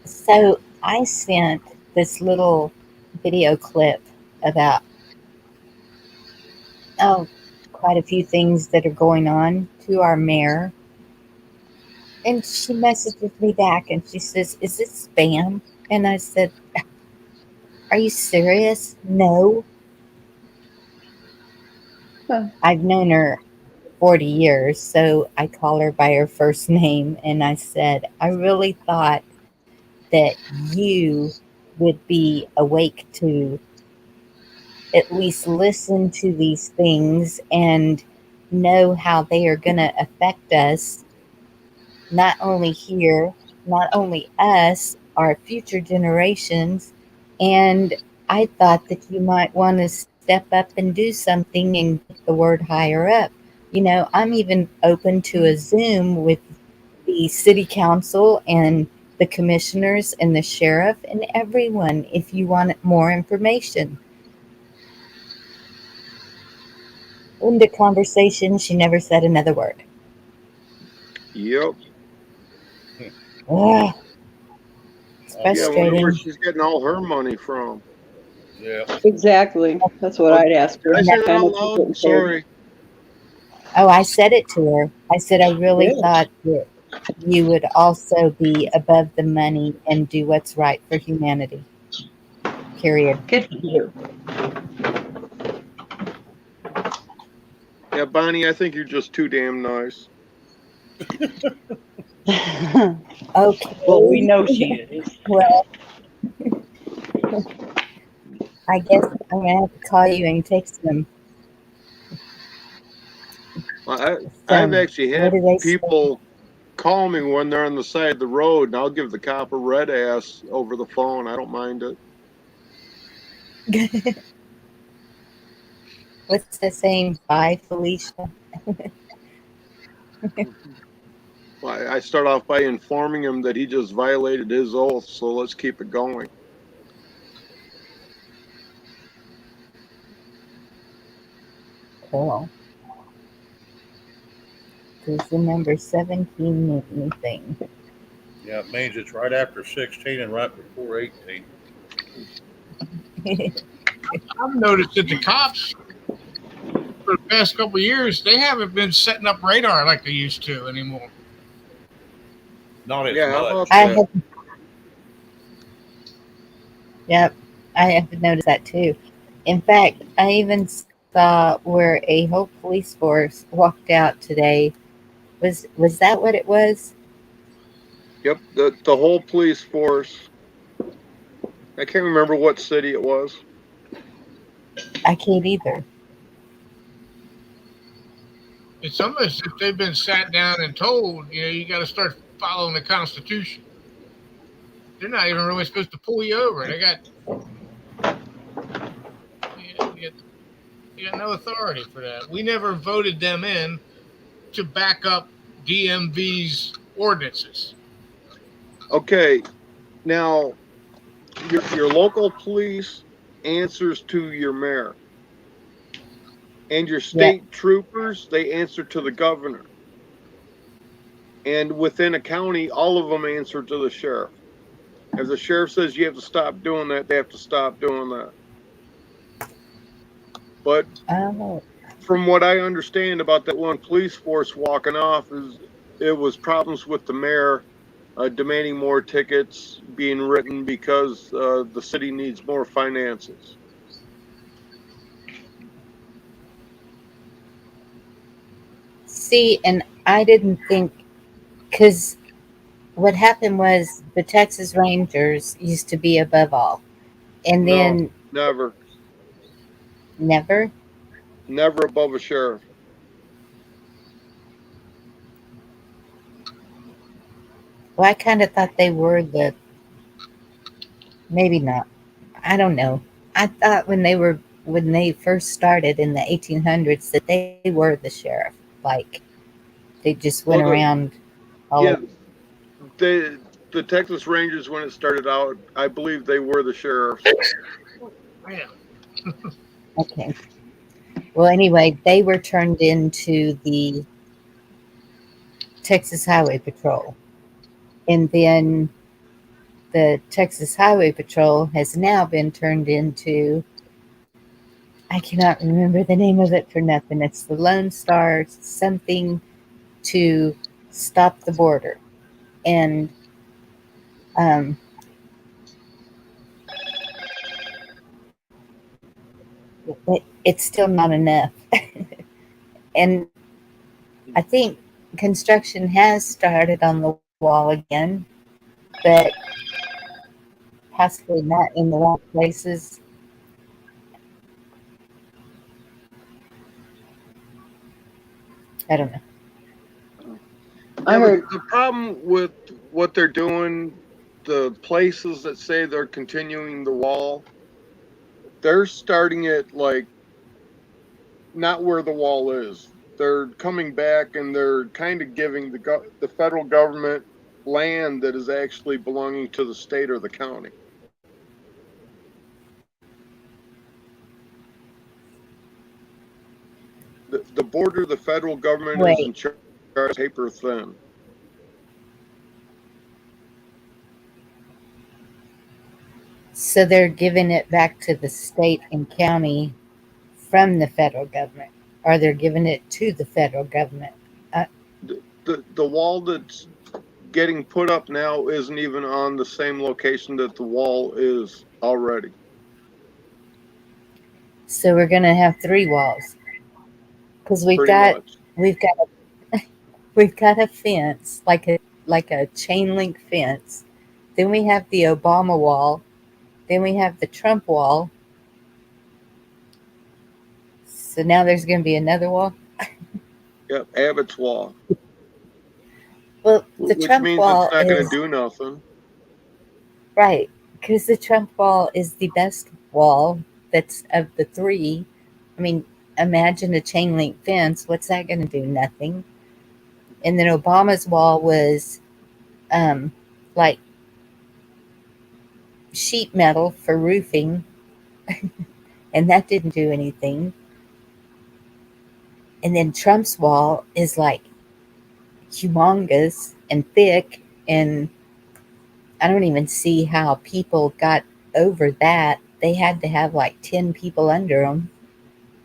So I sent this little video clip about, oh, quite a few things that are going on to our mayor. And she messages me back and she says, "Is this spam?" And I said, "Are you serious?" No. Huh. I've known her 40 years, so I call her by her first name. And I said, "I really thought that you would be awake to at least listen to these things and know how they are going to affect us, not only here, not only us, our future generations. And I thought that you might want to step up and do something and get the word higher up. I'm even open to a Zoom with the city council and the commissioners and the sheriff and everyone if you want more information." In the conversation, she never said another word. Yep. Ugh, it's Oh Yeah, I boy. wonder where frustrating. she's getting all her money from. Yeah. Exactly. That's what Oh, I'd ask did I her. say that How out much you getting loud? paid? Sorry. Oh, I said it to her. I said, "I really Good. thought that you would also be above the money and do what's right for humanity." Period. Good for you. Yeah, Bonnie, I think you're just too damn nice. Well, we Okay. know she is. Well, I guess I'm going to have to call you and take I've actually what had do they say? people call me when they're on the side of the road, and I'll give the cop a red ass over the phone. I don't mind it. What's that saying? Bye, Felicia. Well, I start off by informing him that he just violated his oath, so let's keep it going. Cool. Does the number 17 mean anything? Yeah, it means it's right after 16 and right before 18. I've noticed that the cops for the past couple of years they haven't been setting up radar like they used to anymore. Not as Yeah, how about much. I that? have, yep, I have noticed that too. In fact, I even saw where a whole police force walked out today. Was that what it was? Yep, the whole police force. I can't remember what city it was. I can't either. It's almost if they've been sat down and told, you got to start following the Constitution. They're not even really supposed to pull you over. They got no authority for that. We never voted them in to back up DMV's ordinances. Okay, now your local police answers to your mayor, and your Yeah. state troopers, they answer to the governor. And within a county, all of them answer to the sheriff. If the sheriff says you have to stop doing that, they have to stop doing that. But Oh, from what I understand about that one police force walking off, is it was problems with the mayor demanding more tickets being written because the city needs more finances. see, and I didn't think because what happened was the Texas Rangers used to be above all, and No, then never, never. never above a sheriff. Well, I kind of thought they were the maybe not. I don't know. I thought when they first started in the 1800s that they were the sheriff. Like they just went Oh, around all yeah, over. the Texas Rangers when it started out, I believe they were the sheriffs. Man, Okay. Well, anyway, they were turned into the Texas Highway Patrol, and then the Texas Highway Patrol has now been turned into, I cannot remember the name of it for nothing. It's the Lone Star something to stop the border. And um, it's still not enough. And I think construction has started on the wall again, but possibly not in the wrong places. I don't know. I Yeah, but heard the problem with what they're doing, the places that say they're continuing the wall, they're starting it like not where the wall is. They're coming back and they're kind of giving the federal government land that is actually belonging to the state or the county. The border, the federal government is Wait, in charge, paper thin. so they're giving it back to the state and county from the federal government, or they're giving it to the federal government. Uh, The wall that's getting put up now isn't even on the same location that the wall is already. so we're gonna have three walls because Pretty much. we've got we've got a fence like a chain link fence. Then we have the Obama wall. Then we have the Trump wall. So now there's going to be another wall. Yep, Abbott's wall, Well, the which Trump means it's wall not going to is do nothing. right because the Trump wall is the best wall that's of the three. I mean, imagine a chain link fence. What's that going to do? Nothing. And then Obama's wall was like sheet metal for roofing, and that didn't do anything. And then Trump's wall is like humongous and thick, and I don't even see how people got over that. They had to have like 10 people under them.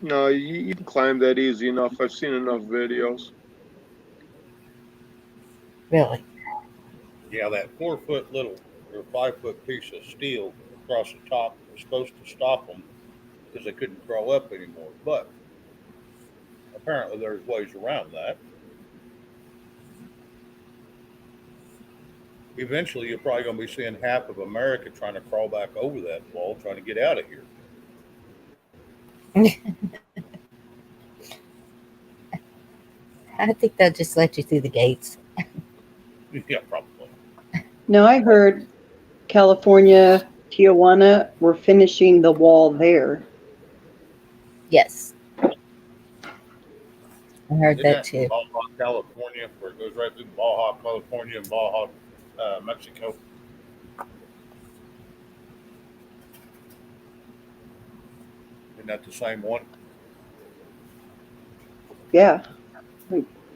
No, you can climb that easy enough. I've seen enough videos. Really? Yeah, that 4 foot little or 5 foot piece of steel across the top was supposed to stop them because they couldn't crawl up anymore. But apparently, there's ways around that. Eventually, you're probably going to be seeing half of America trying to crawl back over that wall, trying to get out of here. I think they'll just let you through the gates. Yeah, probably. No, I heard California, Tijuana, were finishing the wall there. Yes, I heard Isn't that that in too. Baja, California, where it goes right through Baja, California, and Baja, Mexico? Isn't that the same one? Yeah,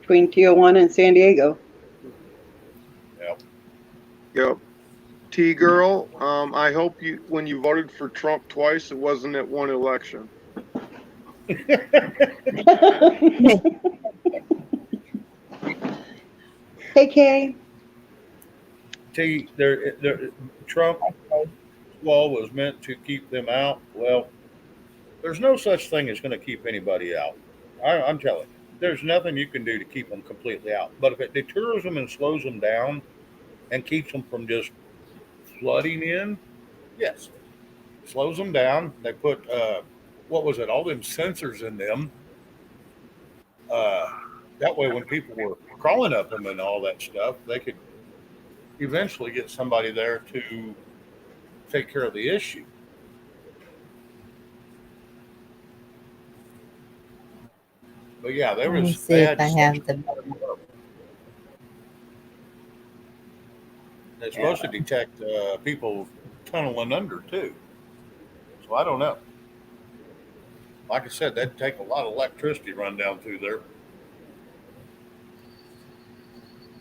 between Tijuana and San Diego. Yeah. Yep. T girl, I hope you when you voted for Trump twice, it wasn't at one election. Hey, Kay. Trump wall was meant to keep them out. Well, there's no such thing as going to keep anybody out. I'm telling you, there's nothing you can do to keep them completely out. But if it deters them and slows them down and keeps them from just flooding in, yes, slows them down. They put what was it? All them sensors in them. Uh, that way, when people were crawling up them and all that stuff, they could eventually get somebody there to take care of the issue. But yeah, Let me they see if had I sensors. have the. It's supposed to detect people tunneling under too. So I don't know. Like I said, that'd take a lot of electricity run down through there.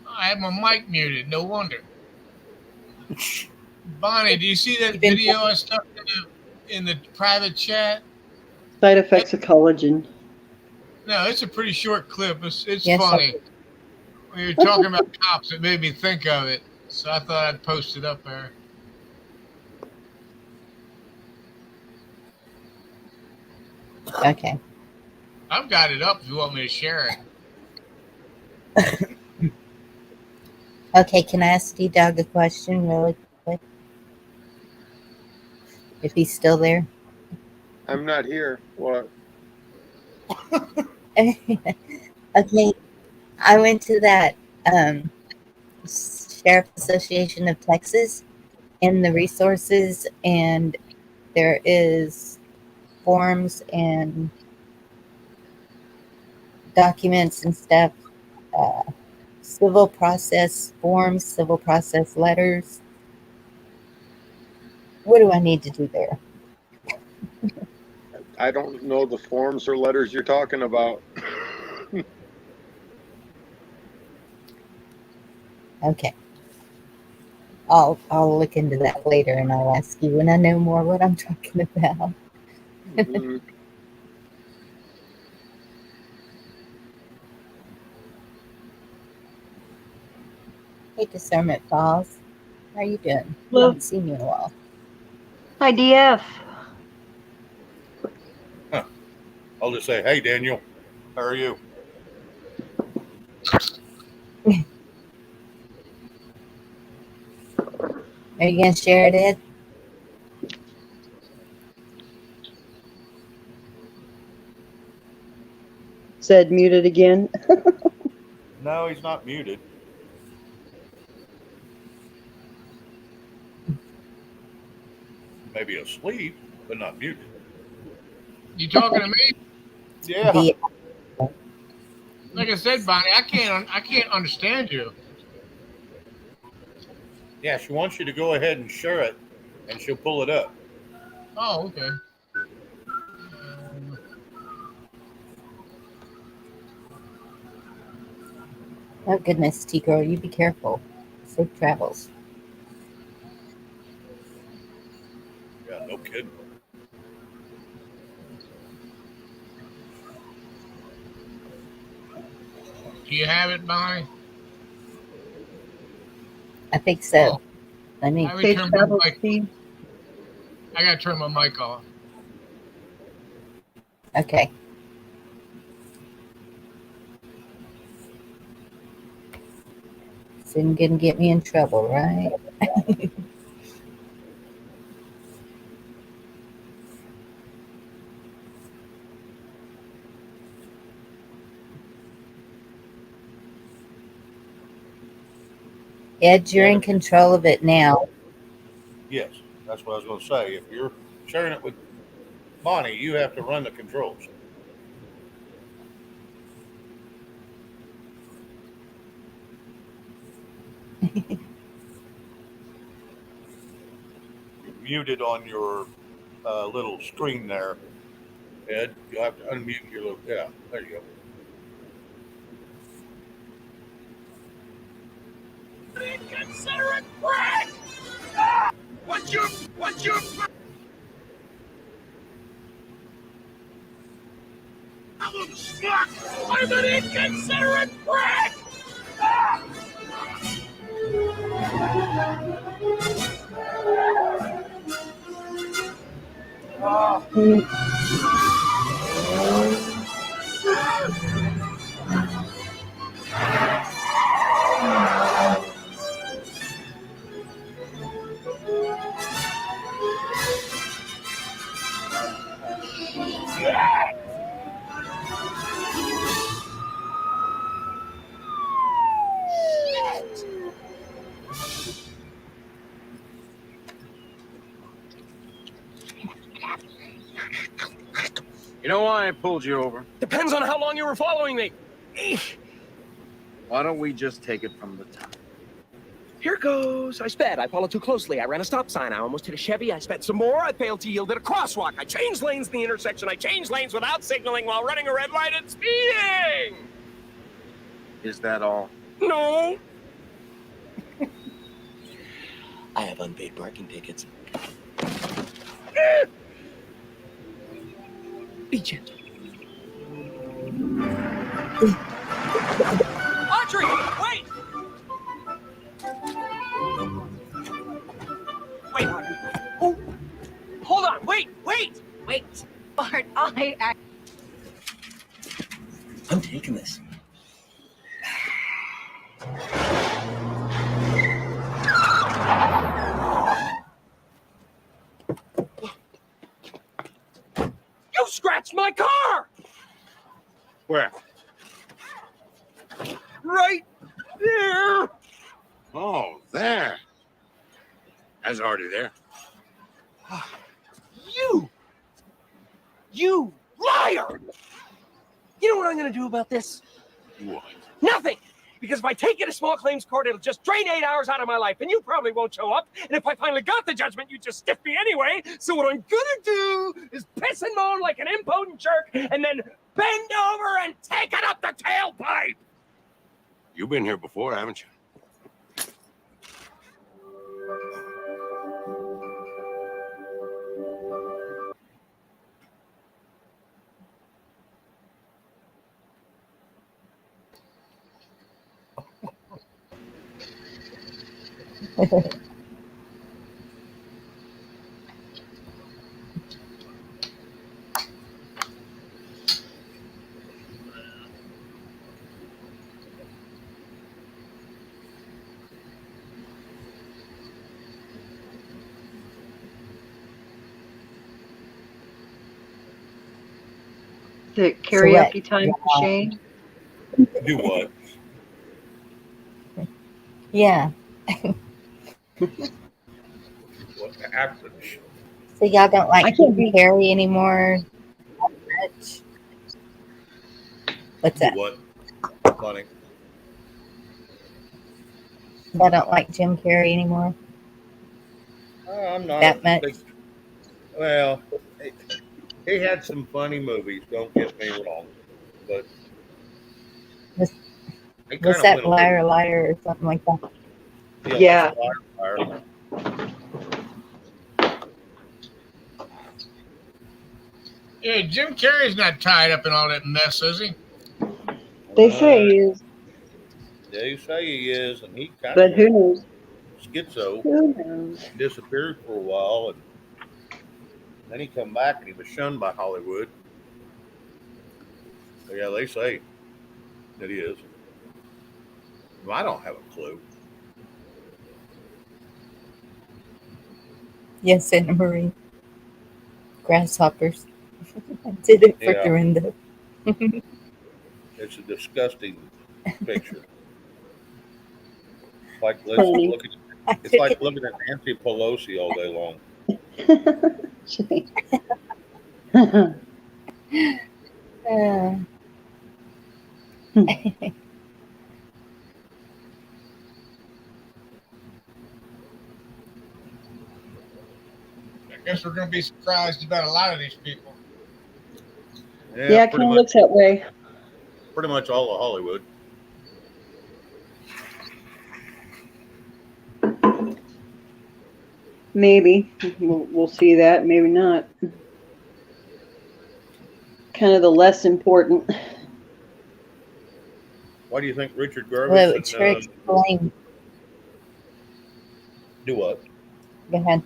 I had my mic muted. No wonder. Bonnie, do you see that You've been. video I stuck in the private chat? Side effects of collagen. No, it's a pretty short clip. It's Yes, I funny. When you're talking about cops, it made me think of it. So I thought I'd post it up there. Okay. I've got it up if you want me to share it. Okay, can I ask D-Dog a question really quick? If he's still there? I'm not here. What? Okay, I went to that Sheriff Association of Texas in the resources, and there is forms and documents and stuff, uh, civil process forms, civil process letters. What do I need to do there? I don't know the forms or letters you're talking about. Okay, I'll look into that later, and I'll ask you when I know more what I'm talking about. Mhm. Hey, Discernment Falls, how are you doing? I Hello. haven't seen you in a while. Hi, DF. Huh. I'll just say, "Hey, Daniel, how are you?" Are you gonna share it, Ed? Said muted again. No, he's not muted. Maybe asleep, but not muted. You talking to me? Yeah. be. Like I said, Bonnie, I can't understand you. Yeah, she wants you to go ahead and share it, and she'll pull it up. Oh, okay. Oh goodness, T girl, you be careful. Safe travels. Yeah, no kidding. Do you have it, Bonnie? I think so. Oh, Let me. I would Safe turn travel, my mic. Steve. I gotta turn my mic off. Okay. This isn't gonna get me in trouble, right? Ed, you're And in control of it now. yes, that's what I was going to say. If you're sharing it with Bonnie, you have to run the controls. You're muted on your little screen there, Ed. You'll have to unmute your little. Yeah, there you go. Inconsiderate prick! What you? I'm an inconsiderate prick! You know why I pulled you over? Depends on how long you were following me. Why don't we just take it from the top? Here goes. I sped. I followed too closely. I ran a stop sign. I almost hit a Chevy. I sped some more. I failed to yield at a crosswalk. I changed lanes in the intersection. I changed lanes without signaling while running a red light and speeding. Is that all? No. I have unpaid parking tickets. Be gentle. Audrey, wait! Wait, Audrey. Oh, hold on. Wait. Bart, I'm taking this. You scratched my car! Where? Right there! Oh, there. I was already there. You liar! You know what I'm gonna do about this? What? Nothing! Because if I take it to small claims court, it'll just drain 8 hours out of my life, and you probably won't show up. And if I finally got the judgment, you'd just stiff me anyway. So what I'm gonna do is piss and moan like an impotent jerk, and then bend over and take it up the tailpipe! You've been here before, haven't you? The So what? karaoke time for Shane. Do what? Yeah. What happened? So y'all don't I like can't Katy Perry anymore? Much? What's Do that? what? Funny. I don't like Jim Carrey anymore I'm not a that much. big. Well, he he had some funny movies. Don't get me wrong, but Was, he was kind of that went a little. Liar Liar or something like that? Yeah, that's Yeah. Liar Fire. Yeah, Jim Carrey's not tied up in all that mess, is he? They say Uh, he is, they say he is, and he kind of but who went knows? schizo, Who knows? disappeared for a while, and then he come back and he was shunned by Hollywood. So yeah, they say that he is. Well, I don't have a clue. Yes, Anna Marie. Grasshoppers. I did it for Yeah, Dorinda. it's a disgusting picture. Like let's Funny. look at. I It's took like it. looking at Nancy Pelosi all day long. Shame. Uh, I guess we're going to be surprised about a lot of these people. Yeah, Yeah, it kind of looks that way. pretty much all of Hollywood. Maybe we'll see that. Maybe not. Kind of the less important. Why do you think Richard well, Garvis and sure explain. do what? Go ahead.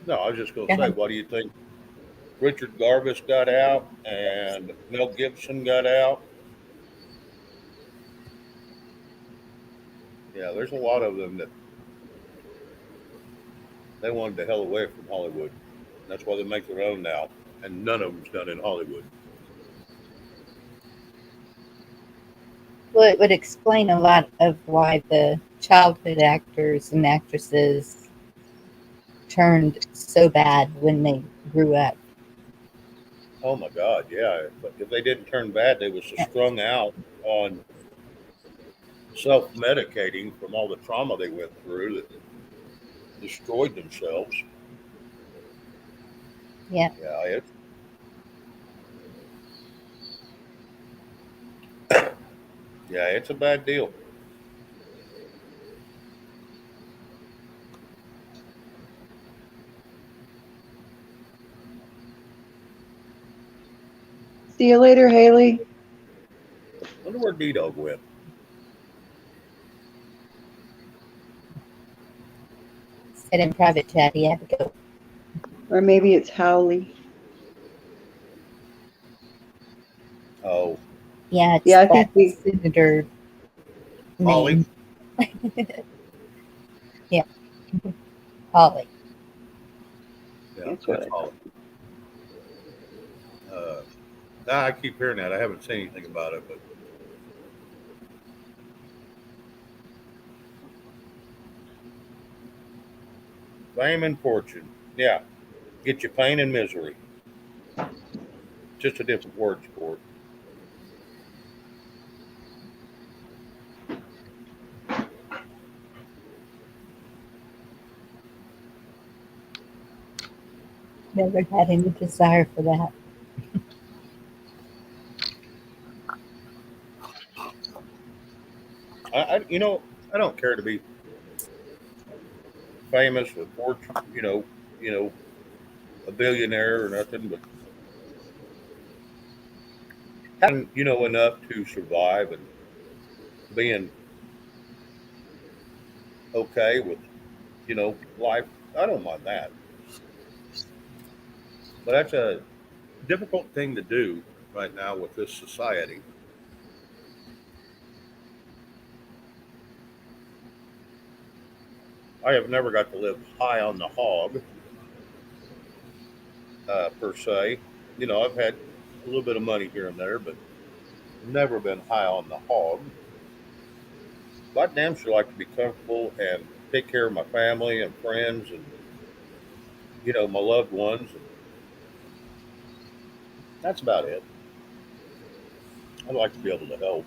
No, I was just going Go to say, ahead. why do you think Richard Garvis got out and Mel Gibson got out? Yeah, there's a lot of them that they wanted the hell away from Hollywood. That's why they make their own now, and none of them's done in Hollywood. Well, it would explain a lot of why the childhood actors and actresses turned so bad when they grew up. Oh my God, yeah. But if they didn't turn bad, they was so strung out on self-medicating from all the trauma they went through that destroyed themselves. Yeah. Yeah, it's a bad deal. See you later, Haley. Wonder where D Dog went. Said in private chat he had to go. Or maybe it's Howley. Oh, Yeah, it's Yeah, I that think we. senator Holly. name. Yeah, Holly. Yeah, That's what that's I Holly. thought. Uh, I keep hearing that. I haven't seen anything about it, but fame and fortune. Yeah, get you pain and misery. Just a different words for it. Never had any desire for that. I don't care to be famous or fortune. You know, a billionaire or nothing, but having enough to survive and being okay with life. I don't mind that, but that's a difficult thing to do right now with this society. I have never got to live high on the hog, per se. I've had a little bit of money here and there, but never been high on the hog. But I damn sure like to be comfortable and take care of my family and friends and my loved ones. And that's about it. I'd like to be able to help.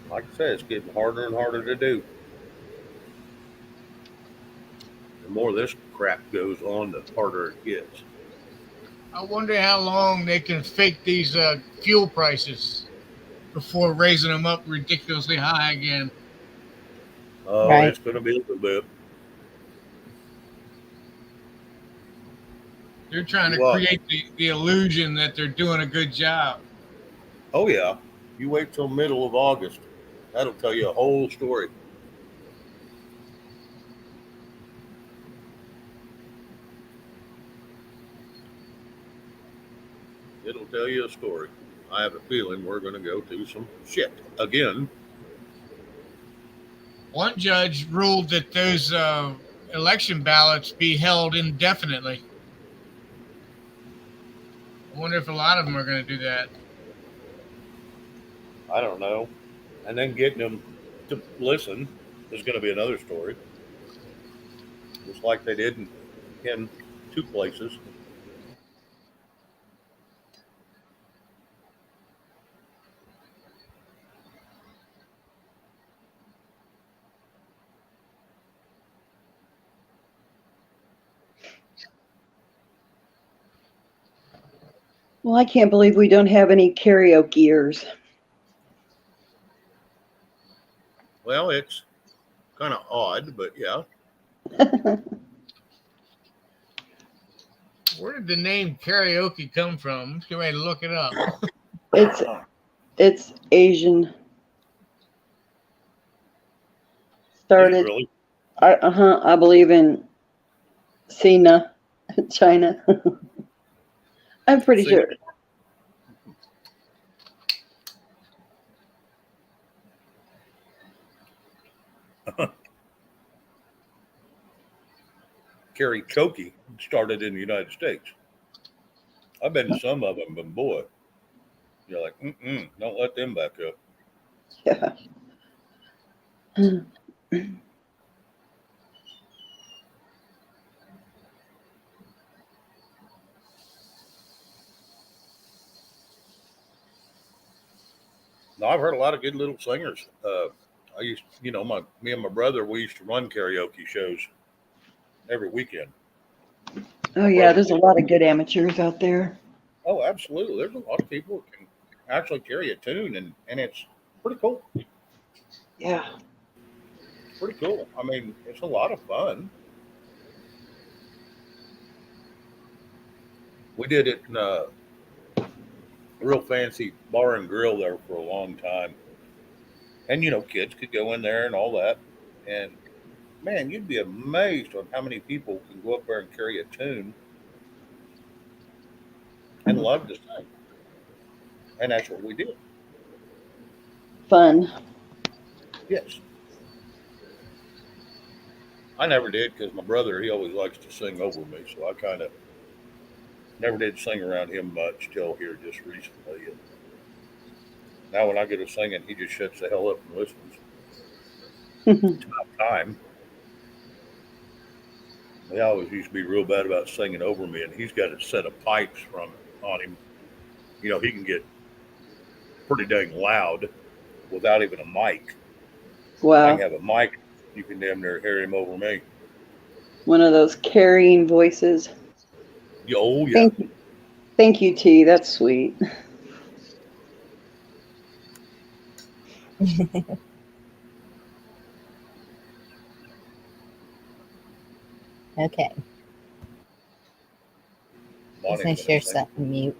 Like I said, it's getting harder and harder to do. The more this crap goes on, the harder it gets. I wonder how long they can fake these fuel prices before raising them up ridiculously high again. Oh, Right. it's going to be a little bit. They're trying to What? create the illusion that they're doing a good job. Oh, yeah. You wait till middle of August. That'll tell you a whole story. It'll tell you a story. I have a feeling we're going to go through some shit again. One judge ruled that those election ballots be held indefinitely. I wonder if a lot of them are going to do that. I don't know. And then getting them to listen is going to be another story. Just like they did in two places. Well, I can't believe we don't have any karaokeers. Well, it's kind of odd, but yeah. Where did the name karaoke come from? I'm getting ready to look it up. It's Asian. Started. Really? I believe in Sina, China. I'm pretty sure. Karaoke started in the United States. I've been to some of them, but boy, you're like, don't let them back up. Yeah. No, I've heard a lot of good little singers. I used, me and my brother, we used to run karaoke shows every weekend. Oh yeah, there's a lot of good amateurs out there. Oh, absolutely. There's a lot of people who can actually carry a tune, and it's pretty cool. Yeah. Pretty cool. I mean, it's a lot of fun. We did it in a real fancy bar and grill there for a long time. And, kids could go in there and all that. And, man, you'd be amazed on how many people can go up there and carry a tune and love to sing. And that's what we did. Fun. Yes. I never did because my brother, he always likes to sing over me. So I kind of never did sing around him much till here just recently. And now when I get to singing, he just shuts the hell up and listens. It's about time. He always used to be real bad about singing over me, and he's got a set of pipes on him. He can get pretty dang loud without even a mic. Wow. I can have a mic, you can damn near hear him over me. One of those carrying voices. Oh, yeah. Thank you, T. That's sweet. Okay. Just gonna share something mute.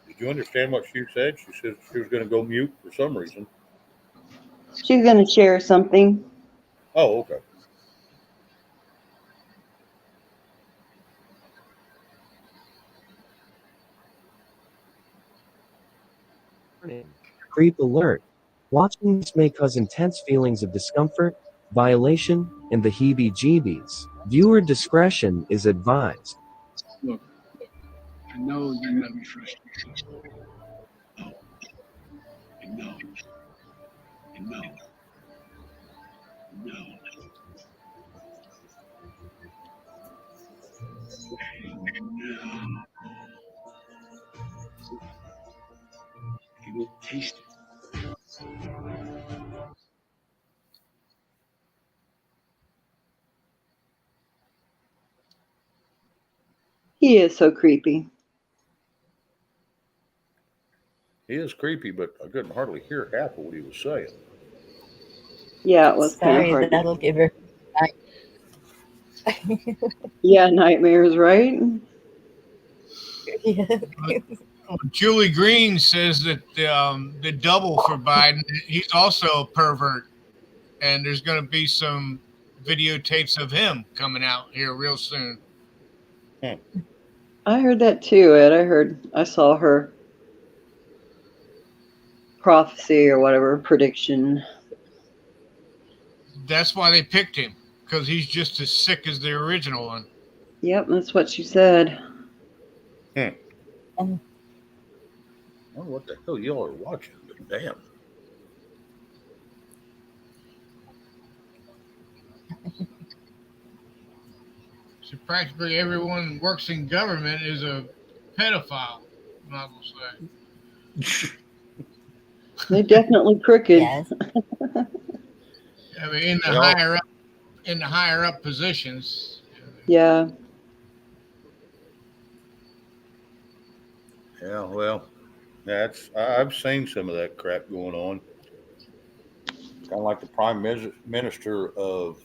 Did you understand what she said? She said she was going to go mute for some reason. She's going to share something. Oh, okay. Creep alert. Watching this may cause intense feelings of discomfort, violation, and the heebie-jeebies. Viewer discretion is advised. I know you're never frustrated. Oh, I know. I know. I know. Now, you will taste it. He is so creepy. He is creepy, but I couldn't hardly hear half of what he was saying. Yeah, it was kind of Sorry, hard. that'll give her. Yeah, nightmares, right? Yeah. Julie Green says that the double for Biden, he's also a pervert, and there's going to be some videotapes of him coming out here real soon. I heard that too, Ed. I saw her prophecy or whatever, prediction. That's why they picked him, because he's just as sick as the original one. Yep, that's what she said. I don't know what the hell y'all are watching, but damn. So practically everyone who works in government is a pedophile, I will say. They're definitely crooked. Yes. I mean, in the higher up positions. Yeah. Yeah, well, I've seen some of that crap going on. Kind of like the prime minister of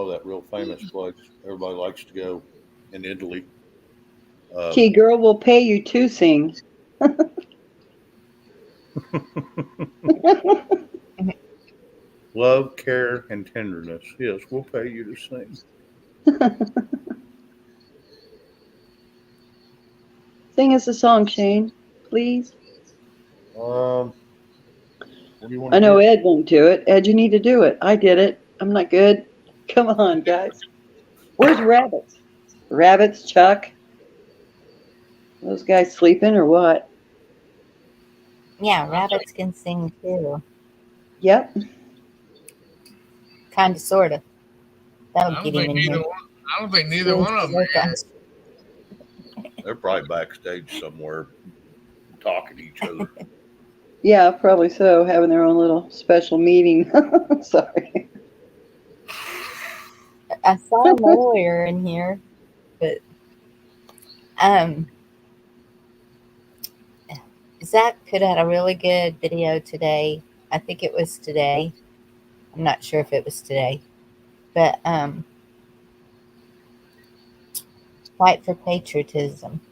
that real famous place everybody likes to go in Italy. Key girl will pay you to sing. Love, care, and tenderness. Yes, we'll pay you to sing. Sing us a song, Shane, please. What do you want I to know hear? Ed won't do it. Ed, you need to do it. I did it. I'm not good. Come on, guys. Where's Rabbits? Rabbits, Chuck? Those guys sleeping or what? Yeah, rabbits can sing too. Yep. Kind of, sort of. That'll I get him in here. I don't think neither Soon one of them work on are his- They're probably backstage somewhere talking to each other. Yeah, probably so. Having their own little special meeting. Sorry. I saw him earlier in here, but Zach put out a really good video today. I think it was today. I'm not sure if it was today, but fight for patriotism.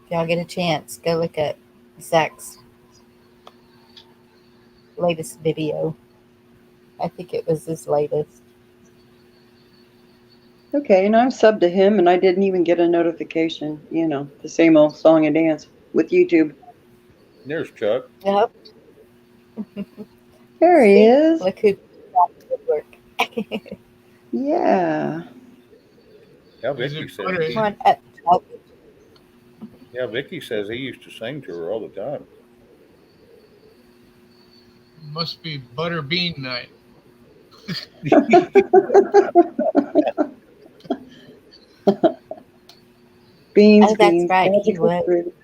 If y'all get a chance, go look at Zach's latest video. I think it was his latest. Okay, and I'm subbed to him, and I didn't even get a notification. You know, the same old song and dance with YouTube. There's Chuck. Yep. There he See? is. Look who did work. Yeah. Yeah, Is Vicky it says. butter? Come on up, Chuck. Yeah, Vicky says he used to sing to her all the time. Must be butter bean night. Beans, Oh, that's beans. right. He Magical was. fruit.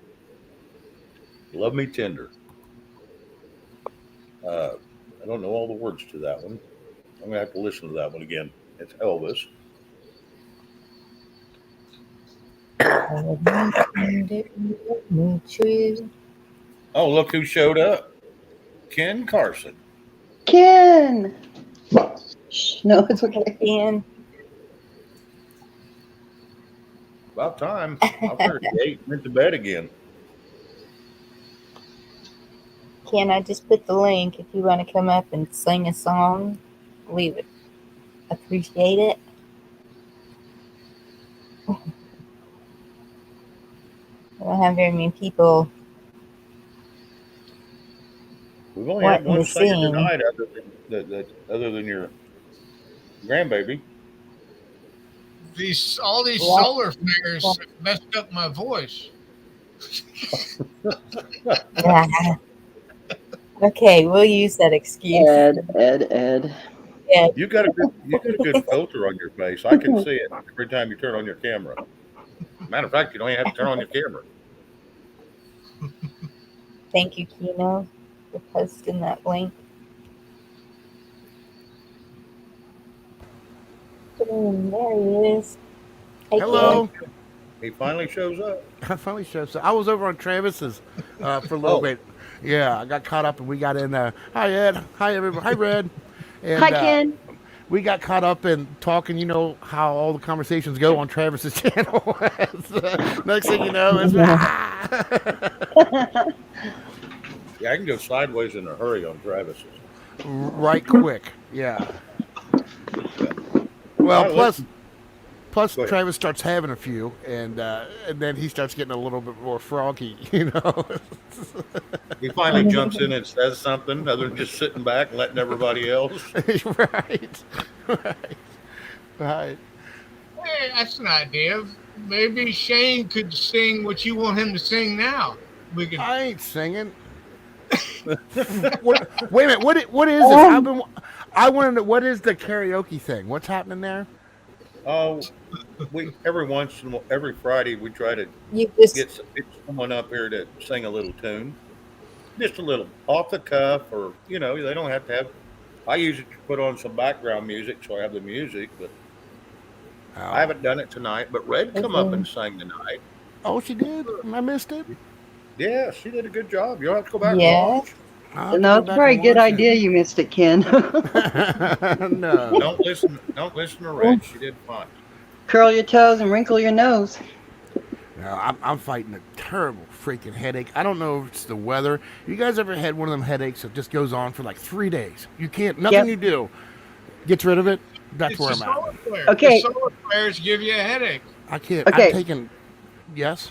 Love Me Tender. I don't know all the words to that one. I'm going to have to listen to that one again. It's Elvis. Oh, look who showed up. Ken Carson. Ken! Shh, no, it's okay. Ken. About time. I figured he ate and went to bed again. Ken, I just put the link. If you want to come up and sing a song, we would appreciate it. I don't have very many people We've only had wanting one to singer sing. tonight other than your grandbaby. all these Well, solar flares messed up my voice. yeah. Okay, we'll use that excuse. Ed. Yeah. You got a good filter on your face. I can see it every time you turn on your camera. Matter of fact, you don't even have to turn on your camera. Thank you, Kino, for posting that link. There he is. Hey, Ken. Finally, Hello. he finally shows up. I finally showed. So I was over on Travis's for a little Oh, bit. Yeah, I got caught up and we got in. Hi Ed. Hi everybody. Hi Red. Hi, And Ken. we got caught up in talking. You know how all the conversations go on Travis's channel. Next thing you know, it's yeah, I can go sideways in a hurry on Travis's. right quick. Yeah. Yeah. Well, I listen. plus Go ahead. Travis starts having a few, and then he starts getting a little bit more froggy. You know. He finally jumps in and says something other than just sitting back and letting everybody else. right. Right. Right. Hey, that's an idea. Maybe Shane could sing what you want him to sing now. We could. I ain't singing. Wait a minute. What is this? I want to know what is the karaoke thing? What's happening there? Oh, every Friday we try to You just get someone up here to sing a little tune, just a little off the cuff, or they don't have to have. I usually put on some background music, so I have the music, but I Oh, haven't done it tonight. But Red come up and sang tonight. oh, she did. I missed it. Yeah, she did a good job. You'll have to go back and yes. watch. I'll have to No, go it's back probably a and good watch idea you missed it, Ken. it. No. Don't listen to Red. She did fine. Curl your toes and wrinkle your nose. No, I'm fighting a terrible freaking headache. I don't know if it's the weather. You guys ever had one of them headaches that just goes on for like 3 days? You can't, nothing Yep. you do gets rid of it. That's It's where the I'm at. solar flare. Okay. The solar flares give you a headache. I can't. Okay. I'm taking. Yes.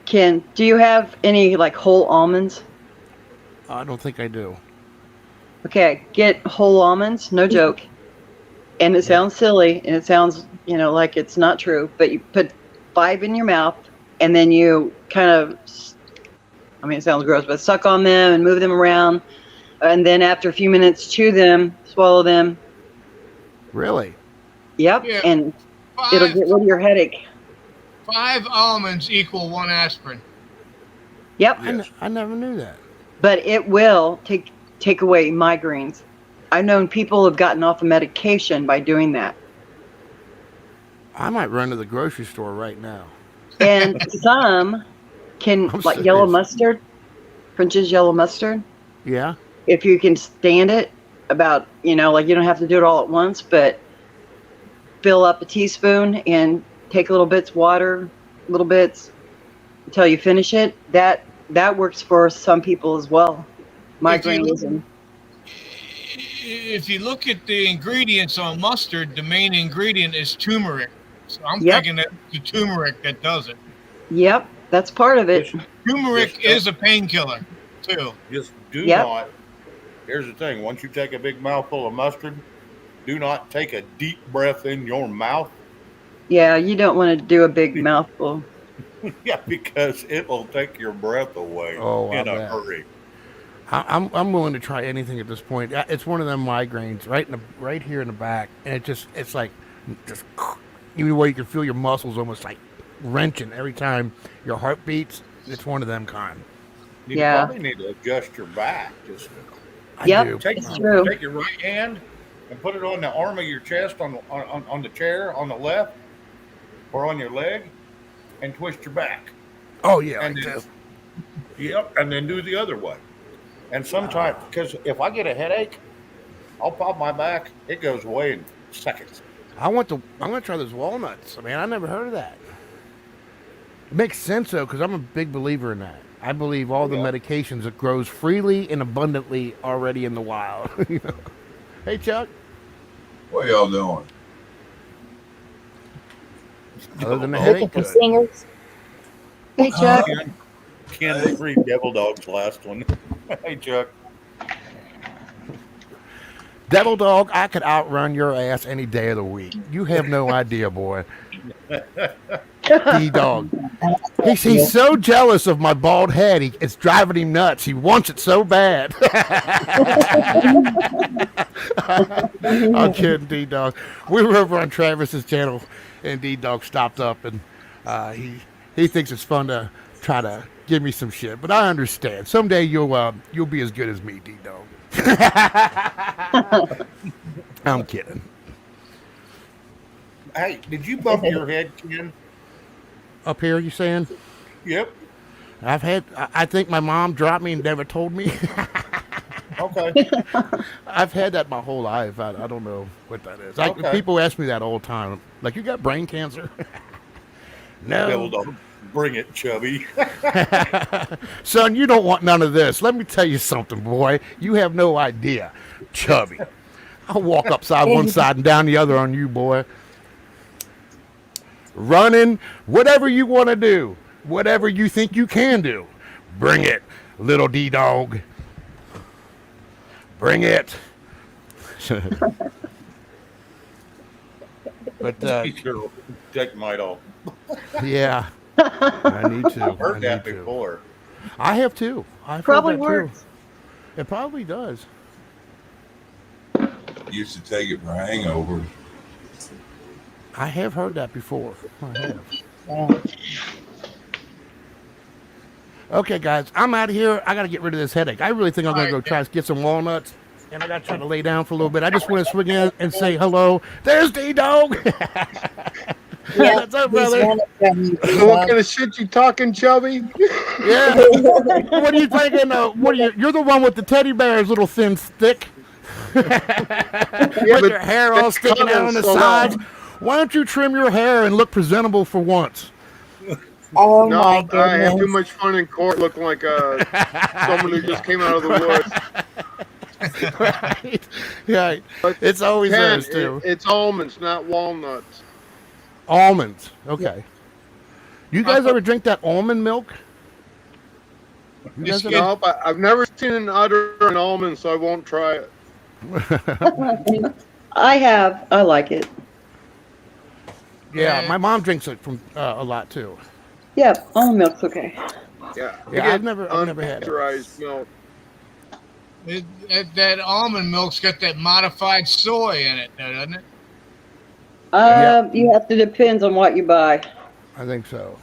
Ken, do you have any like whole almonds? I don't think I do. Okay, get whole almonds, no joke. And it sounds silly and it sounds, like it's not true, but you put 5 in your mouth and then you kind of, it sounds gross, but suck on them and move them around. And then after a few minutes, chew them, swallow them. Really? Yep. Yeah. And it'll get rid of your headache. 5 almonds equal 1 aspirin. Yep. Yes. I never knew that. But it will take away migraines. I've known people have gotten off of medication by doing that. I might run to the grocery store right now. And some can, I'm like yellow serious. mustard, French's yellow mustard. Yeah. If you can stand it, about, like you don't have to do it all at once, but fill up a teaspoon and take little bits water, little bits until you finish it. That works for some people as well. Migraines and If you look at the ingredients on mustard, the main ingredient is turmeric. So I'm Yep. thinking that it's the turmeric that does it. yep, that's part of it. Turmeric is a painkiller, too. Just do Yep. not. Here's the thing: once you take a big mouthful of mustard, do not take a deep breath in your mouth. Yeah, you don't want to do a big mouthful. Yeah, because it will take your breath away Oh, I in a bet. hurry. I'm willing to try anything at this point. It's one of them migraines right here in the back, and it's like just even where you can feel your muscles almost like wrenching every time your heart beats. It's one of them kind. You Yeah. probably need to adjust your back. Just I Yep. do. It's true. take your right hand and put it on the arm of your chest on the chair on the left, or on your leg, and twist your back. Oh yeah. And Like then- this. Yep, and then do the other way. And sometimes, because if I get a headache, I'll pop my back. It goes away in seconds. I'm gonna try those walnuts. I mean, I never heard of that. It makes sense though, because I'm a big believer in that. I believe all the Yeah. medications that grows freely and abundantly already in the wild. You know? Hey Chuck. What y'all doing? Other than the Looking headache, for good. singers. Hey, Chuck. Ken read Devil Dog's last one. Hey, Chuck. Devil dog, I could outrun your ass any day of the week. You have no idea, boy. D dog. He's so jealous of my bald head. It's driving him nuts. He wants it so bad. I'm kidding, D dog. We were over on Travis's channel, and D dog stopped up, and he thinks it's fun to try to give me some shit. But I understand. Someday you'll be as good as me, D dog. I'm kidding. Hey, did you bump your head, Ken? Up here, you saying? Yep. I think my mom dropped me and never told me. Okay. I've had that my whole life. I don't know what that is. Okay. People ask me that all the time. Like, you got brain cancer? No. Devil dog, bring it, chubby. Son, you don't want none of this. Let me tell you something, boy. You have no idea. Chubby. I'll walk upside one side and down the other on you, boy. Running, whatever you want to do, whatever you think you can do, bring it, little D dog. Bring it. But take might off. Yeah, I need to. I've heard that before. I have too. I've probably heard that works. Too. It probably does. Used to take it for hangover. I have heard that before. I have. Yeah. Okay, guys, I'm out of here. I got to get rid of this headache. I really think I'm going to go try to get some walnuts, and I got to try to lay down for a little bit. I just want to swing in and say hello. There's D-Dog. Yeah, what's up, brother? What kind of shit you talking, Chubby? Yeah. What are you thinking? You're the one with the teddy bear's little thin stick. With your hair all sticking out on the sides. Why don't you trim your hair and look presentable for once? Oh no, my goodness. I have too much fun in court looking like someone who just came out of the woods. Right. Right. It's always those too. It's almonds, not walnuts. Almonds. Okay. You guys ever drink that almond milk? Nope, I've never seen an udder an almond, so I won't try it. I have. I like it. Yeah, my mom drinks it from a lot too. Yeah, almond milk's okay. Yeah, I've never had it. Unpasteurized milk. That almond milk's got that modified soy in it, doesn't it? You have to depends on what you buy. I think so.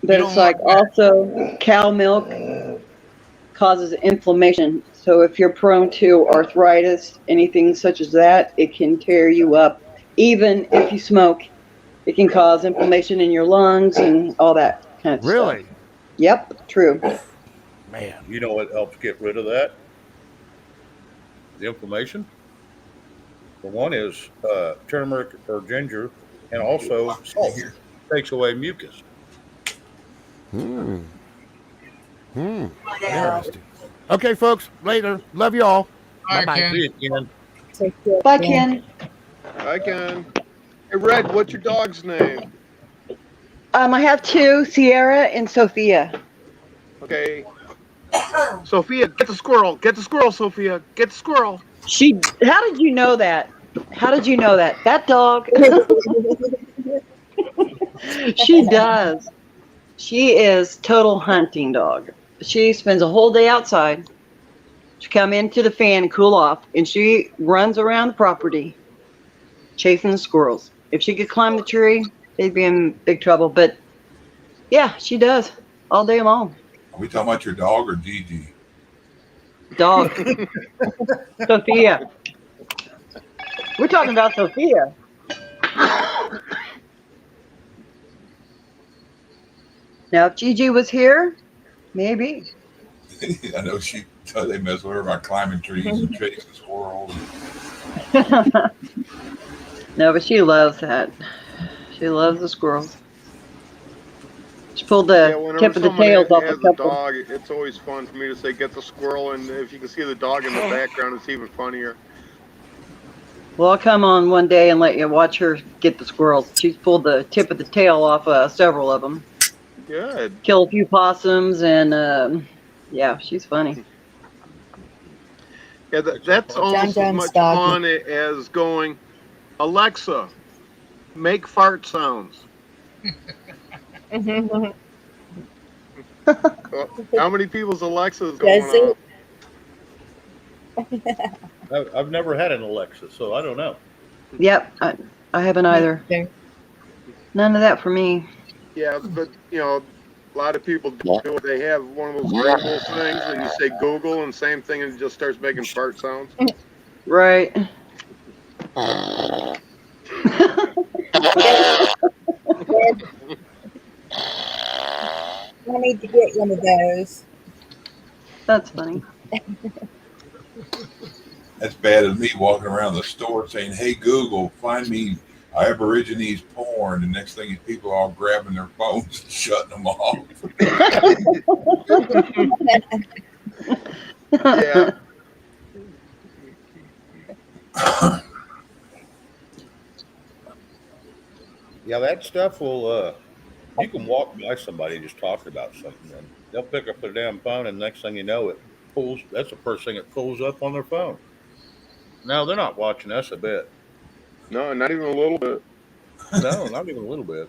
But it's like also cow milk causes inflammation. So if you're prone to arthritis, anything such as that, it can tear you up. Even if you smoke, it can cause inflammation in your lungs and all that kind of stuff. Really? Yep, true. Man. You know what helps get rid of that? The inflammation? For one is turmeric or ginger, and also salt. Takes away mucus. Interesting. Okay, folks. Later. Love you all. Bye-bye. See you, Ken. Bye, Ken. I can. Hey, Red, what's your dog's name? I have two, Sierra and Sophia. Okay. Sophia, get the squirrel. Get the squirrel, Sophia. Get the squirrel. How did you know that? How did you know that? That dog. She does. She is total hunting dog. She spends a whole day outside. She come into the fan and cool off, and she runs around the property chasing the squirrels. If she could climb the tree, they'd be in big trouble. But yeah, she does all day long. Are we talking about your dog or Gigi? Dog. Sophia. We're talking about Sophia. Now, if Gigi was here, maybe. I know they mess with her by climbing trees and chasing squirrels. No, but she loves that. She loves the squirrels. She pulled the tip of the tails off a couple. Dog, it's always fun for me to say get the squirrel, and if you can see the dog in the background, it's even funnier. Well, I'll come on one day and let you watch her get the squirrels. She's pulled the tip of the tail off several of them. Good. Killed a few possums, and yeah, she's funny. Yeah, that's almost as John much Stockton. fun as going, Alexa, make fart sounds. Well, how many people's Alexas going Does off? it? I've never had an Alexa, so I don't know. Yep, I haven't Me either. either. None of that for me. Yeah, but a lot of people do it. They have one of those Google things, and you say Google, and same thing, and it just starts making fart sounds. Right. Dad, I need to get one of those. That's funny. That's bad as me walking around the store saying, "Hey Google, find me Aborigines porn." The next thing is people are all grabbing their phones and shutting them off. Yeah. Yeah, that stuff will. You can walk by somebody just talking about something, and they'll pick up their damn phone, and next thing you know, it pulls. That's the first thing it pulls up on their phone. No, they're not watching us a bit. No, not even a little bit. No, not even a little bit.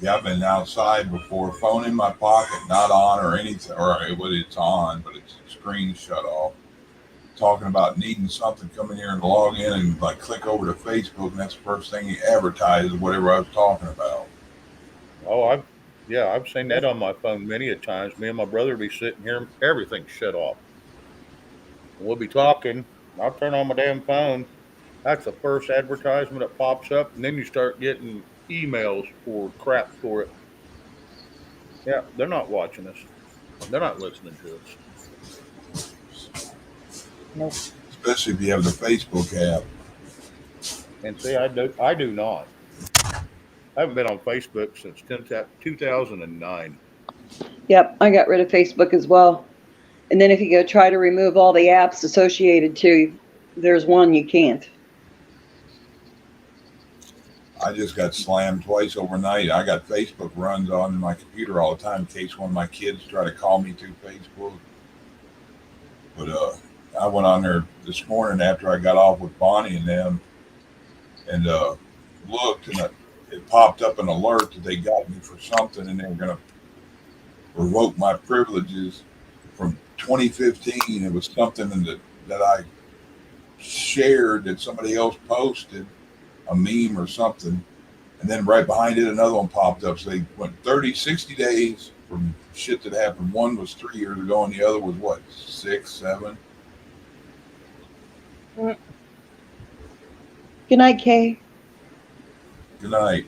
Yeah, I've been outside before, phone in my pocket, not on or anything, or it's on, but its screen shut off. Talking about needing something, come in here and log in and like click over to Facebook, and that's the first thing you advertise is whatever I was talking about. Oh, I've seen that on my phone many a times. Me and my brother be sitting here, everything's shut off. We'll be talking. I'll turn on my damn phone. That's the first advertisement that pops up, and then you start getting emails for crap for it. Yeah, they're not watching us. They're not listening to us. Nope. Especially if you have the Facebook app. And see, I do not. I haven't been on Facebook since 2009. Yep, I got rid of Facebook as well. And then if you go try to remove all the apps associated to, there's one you can't. I just got slammed twice overnight. I got Facebook runs on my computer all the time in case one of my kids try to call me through Facebook. But I went on there this morning after I got off with Bonnie and them, and looked, and it popped up an alert that they got me for something, and they were going to revoke my privileges from 2015. It was something that I shared that somebody else posted, a meme or something. And then right behind it, another one popped up. So they went 30, 60 days from shit that happened. One was 3 years ago, and the other was what, 6, 7? Good night, Kay. Good night.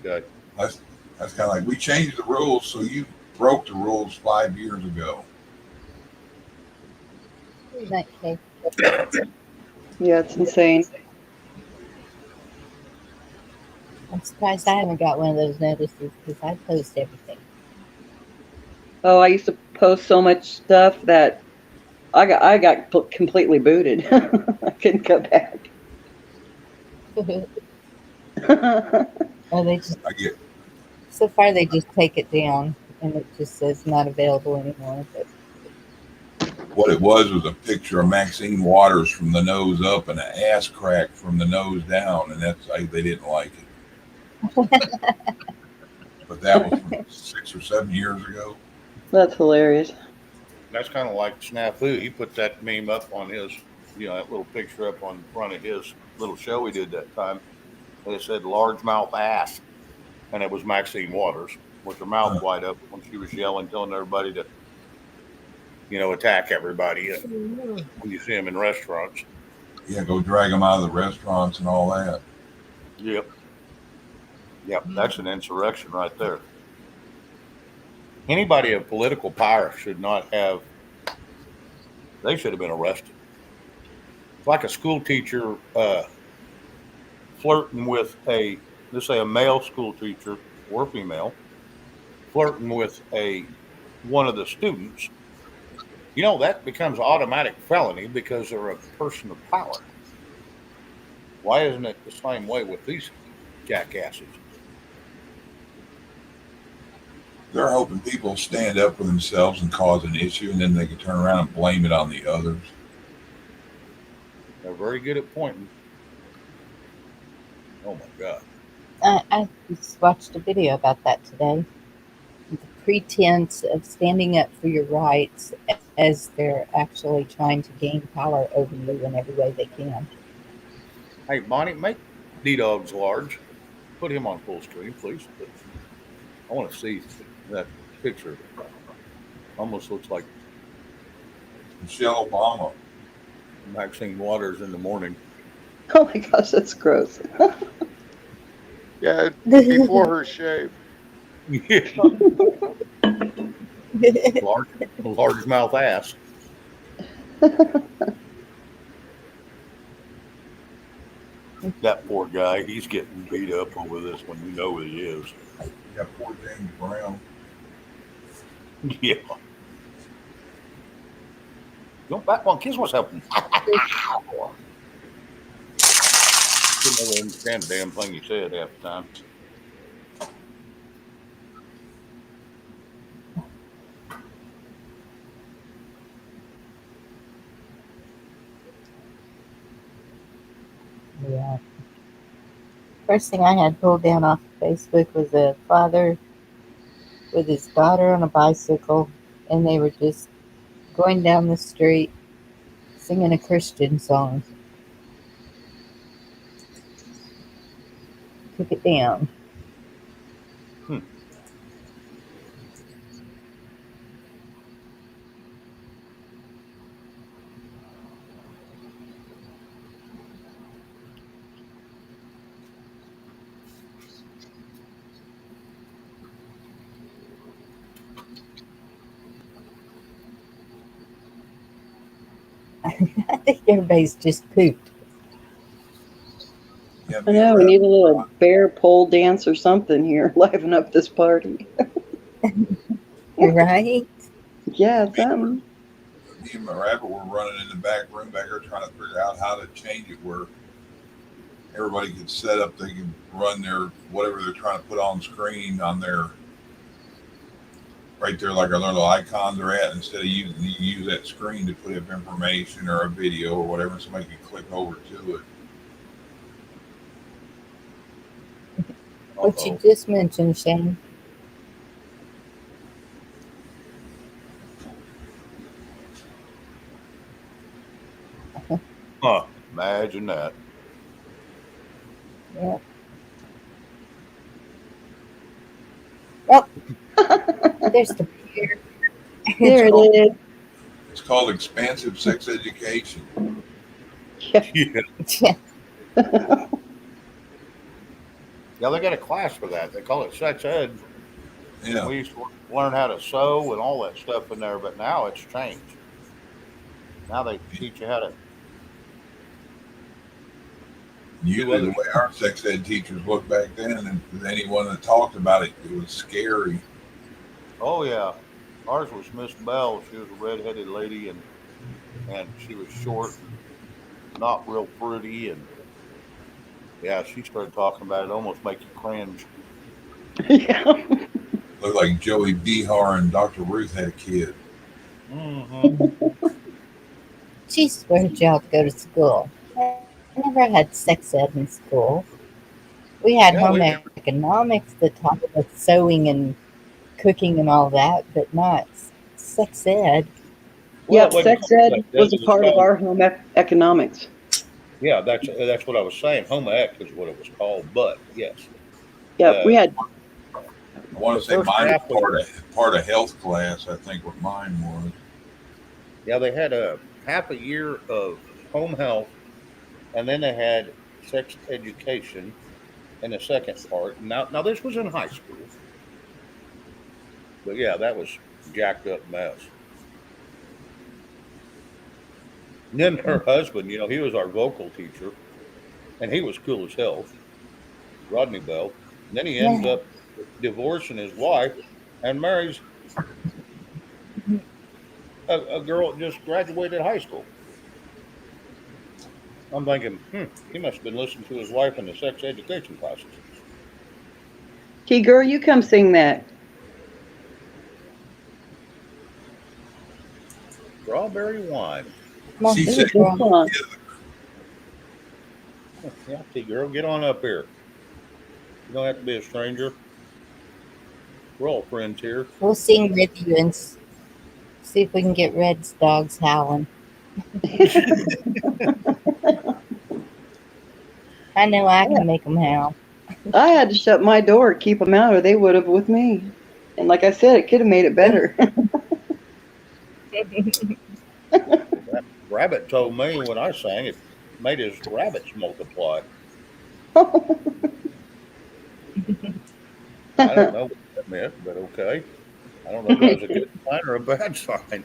Good. That's kind of like, we changed the rules, so you broke the rules 5 years ago. Good night, Kay. Yeah, it's insane. I'm surprised I haven't got one of those notices because I post everything. Oh, I used to post so much stuff that I got completely booted. I couldn't go back. Oh, they just I get so far they just take it down and it just says not available anymore. But what it was a picture of Maxine Waters from the nose up and an ass crack from the nose down, and they didn't like it. But that was from 6 or 7 years ago. That's hilarious. That's kind of like Snafu. He put that meme up on his, that little picture up on front of his little show he did that time. And it said largemouth ass. And it was Maxine Waters with her mouth wide open when she was yelling, telling everybody to, attack everybody when you see them in restaurants. Yeah, go drag them out of the restaurants and all that. Yep. That's an insurrection right there. Anybody of political power should not have, they should have been arrested. It's like a school teacher flirting with let's say a male school teacher or female, flirting with one of the students. That becomes automatic felony because they're a person of power. Why isn't it the same way with these jackasses. They're hoping people stand up for themselves and cause an issue, and then they can turn around and blame it on the others. They're very good at pointing. Oh my God. I just watched a video about that today. The pretense of standing up for your rights as they're actually trying to gain power over you in every way they can. Hey, Bonnie, make D-Dog's large. Put him on full screen, please. I want to see that picture. Almost looks like Michelle Obama. Maxine Waters in the morning. Oh my gosh, that's gross. Yeah, before her shave. Yeah. large mouth ass. That poor guy, he's getting beat up over this one. You know he is. Yeah, poor James Brown. Yeah. Don't back one. Kids, what's happening? Couldn't really understand a damn thing you said half the time. Yeah. First thing I had pulled down off Facebook was a father with his daughter on a bicycle, and they were just going down the street singing a Christian song. Took it down. I think everybody's just pooped. Yeah, I know, we need a little bear pole dance or something here, liven up this party. Right? Yeah, something. Me and my rabbit were running in the back room back there trying to figure out how to change it where everybody could set up, they could run their whatever they're trying to put on screen on their right there, like our little icons are at. Instead of using, you use that screen to put up information or a video or whatever, and somebody can click over to it. What you just mentioned, Shane. Huh. Imagine that. Yeah. Well, there's the beer. There it is. It's called expansive sex education. Yeah. Yeah. Yeah, they got a class for that. They call it sex ed. Yeah. We used to learn how to sew and all that stuff in there, but now it's changed. Now they teach you how to. Usually, the way our sex ed teachers looked back then, and anyone that talked about it, it was scary. Oh yeah, ours was Miss Bell. She was a redheaded lady, and she was short and not real pretty, and yeah, she started talking about it. Almost make you cringe. Yeah. Looked like Joey Behar and Dr. Ruth had a kid. Mm-hmm. Geez, where'd y'all go to school? I never had sex ed in school. We had home economics that taught us sewing and cooking and all that, but not sex ed. Yep, sex ed was a part of our home economics. Yeah, that's what I was saying. Home ec is what it was called, but yes. Yeah, we had. I want to say mine was part of health class. I think what mine was. Yeah, they had a half a year of home health, and then they had sex education in the second part. Now this was in high school, but yeah, that was jacked up mess. And then her husband, he was our vocal teacher, and he was cool as hell, Rodney Bell. And then he ends up divorcing his wife and marries a girl that just graduated high school. I'm thinking, he must have been listening to his wife in the sex education classes. Key girl, you come sing that. Strawberry wine. She It's a said, good song. Yeah, T girl, get on up here. You don't have to be a stranger. We're all friends here. We'll sing with you and see if we can get Red's dogs howling. I know I can make them howl. I had to shut my door to keep them out, or they would have with me. And like I said, it could have made it better. That rabbit told me when I sang it made his rabbits multiply. I don't know what that meant, but okay. I don't know if that was a good sign or a bad sign.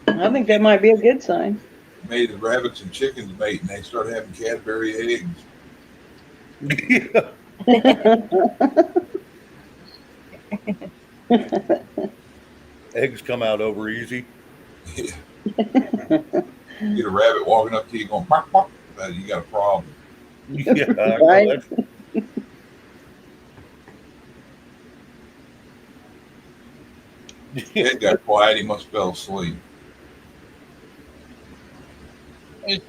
I think that might be a good sign. made the rabbits and chickens mate, and they started having Cadbury eggs. Eggs come out over easy. Get a rabbit walking up to you going, "Bark, bark," you got a problem. Yeah, I know Right? that's Ed got quiet. He must fell asleep. I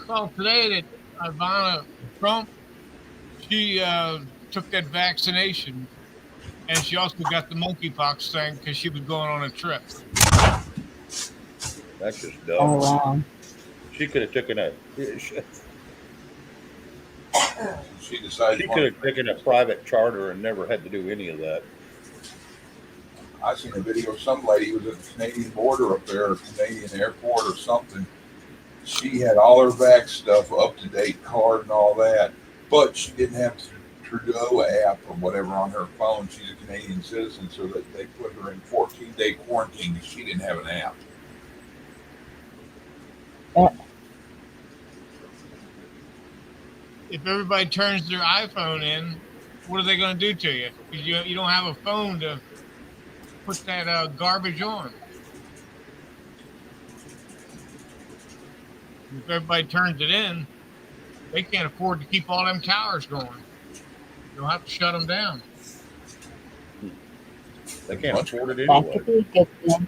saw today that Ivana Trump, she took that vaccination, and she also got the monkeypox thing because she was going on a trip. that's just dumb. Oh, wow. She could have taken a She decided. she could have taken a private charter and never had to do any of that. I seen a video of some lady who was at the Canadian border up there, or Canadian airport or something. She had all her vac stuff, up to date card and all that, but she didn't have the Trudeau app or whatever on her phone. She's a Canadian citizen, so that they put her in 14-day quarantine because she didn't have an app. If everybody turns their iPhone in, what are they going to do to you? 'Cause you don't have a phone to put that garbage on. If everybody turns it in, they can't afford to keep all them towers going. They'll have to shut them down. They can't afford it That anyway. could be a good thing.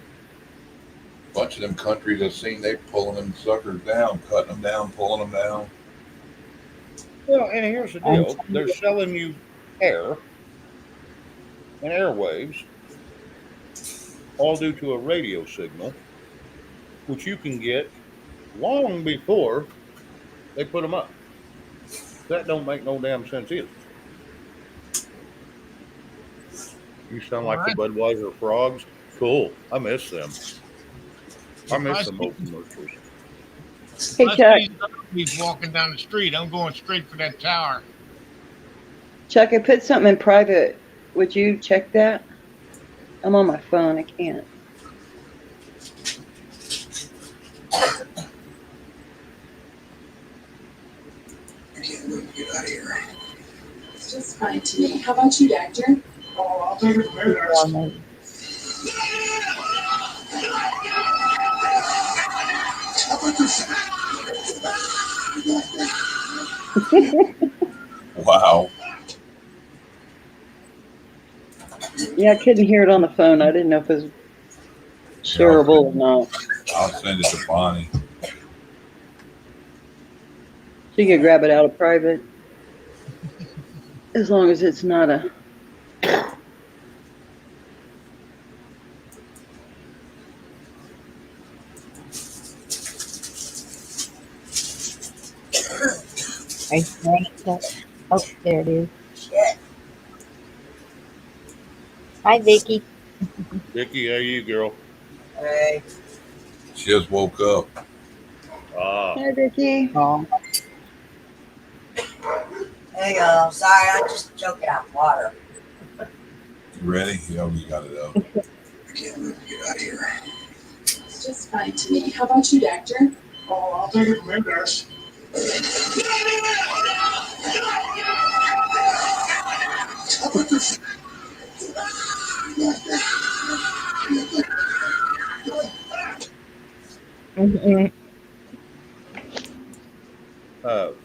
Bunch of them countries I've seen, they pulling them suckers down, cutting them down, pulling them down. Well, and here's the deal: they're selling you air and airwaves, all due to a radio signal, which you can get long before they put them up. That don't make no damn sense either. You sound like the Budweiser frogs. Cool. I miss them. I miss them old commercials. Hey, Chuck. He's walking down the street. I'm going straight for that tower. Chuck, I put something in private. Would you check that? I'm on my phone. I can't. I can't wait to get out of here. It's just fine to me. How about you, Doctor? Oh, I'll take it from there, nurse. Wow. Yeah, I couldn't hear it on the phone. I didn't know if it was shareable or not. I'll send it to Bonnie. She could grab it out of private. As long as it's not a... Are you trying it, Chuck? Oh, there it is. Hi, Vicky. Vicky, how you, girl? Hey. She just woke up. Ah. Hi, Vicky. Oh. Hey, sorry, I'm just choking out water. You ready? Yeah, we got it up. I can't wait to get out of here. It's just fine to me. How about you, Doctor? Oh, I'll take it from there, nurse.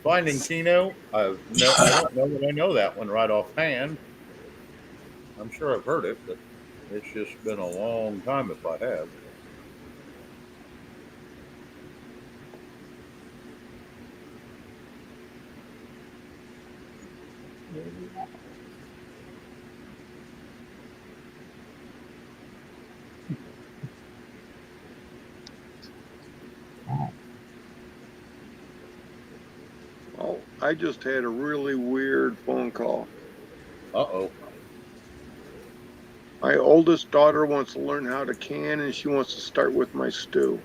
Finding Tino. I don't know that I know that one right offhand. I'm sure I've heard it, but it's just been a long time if I have. Oh, I just had a really weird phone call. Uh-oh. My oldest daughter wants to learn how to can, and she wants to start with my stew.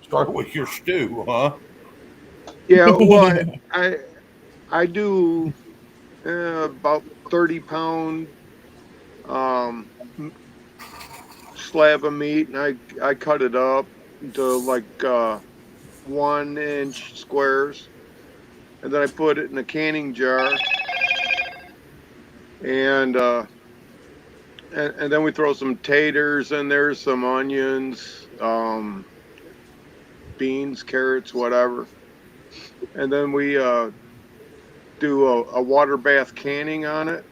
Start with your stew, huh? Yeah, well, I do about 30-pound um, slab of meat, and I cut it up into like 1 inch squares, and then I put it in a canning jar, and and then we throw some taters in there, some onions, beans, carrots, whatever, and then we do a water bath canning on it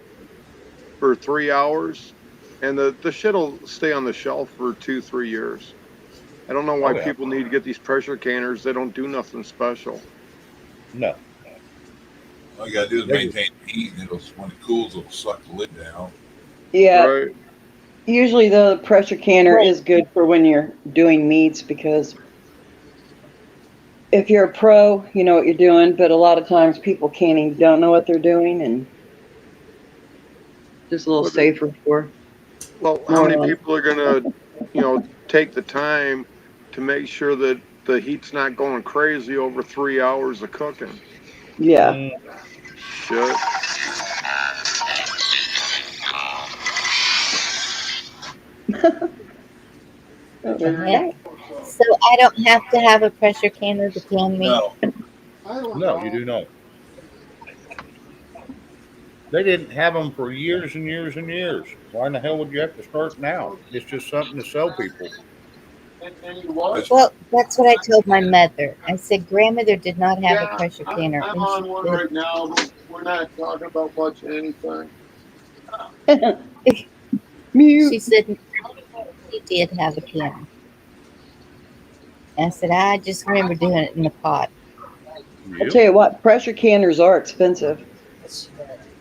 for 3 hours, and the shit'll stay on the shelf for 2-3 years. I don't know why Oh yeah. people need to get these pressure canners. They don't do nothing special. No. All you gotta do is They just maintain the heat, and it'll when it cools, it'll suck the lid down. Yeah, Right. usually the pressure canner Well, is good for when you're doing meats because if you're a pro, you know what you're doing, but a lot of times people canning don't know what they're doing and just a little Well, safer for well, how many morons. people are gonna, take the time to make sure that the heat's not going crazy over 3 hours of cooking? Yeah. mm, Shit. What the was heck? that? So I don't have to have a pressure canner to can meat? No, no, you do not. They didn't have them for years and years and years. Why in the hell would you have to start now? It's just something to sell people. that's Well, that's what I told my mother. I said, grandmother did not have a Yeah, pressure I'm canner, I'm and she on one said, right now, but we're not talking about much of anything. Mute. she said she did have a canner. I said, I just remember doing it in the pot. I'll Yep. tell you what, pressure canners are expensive.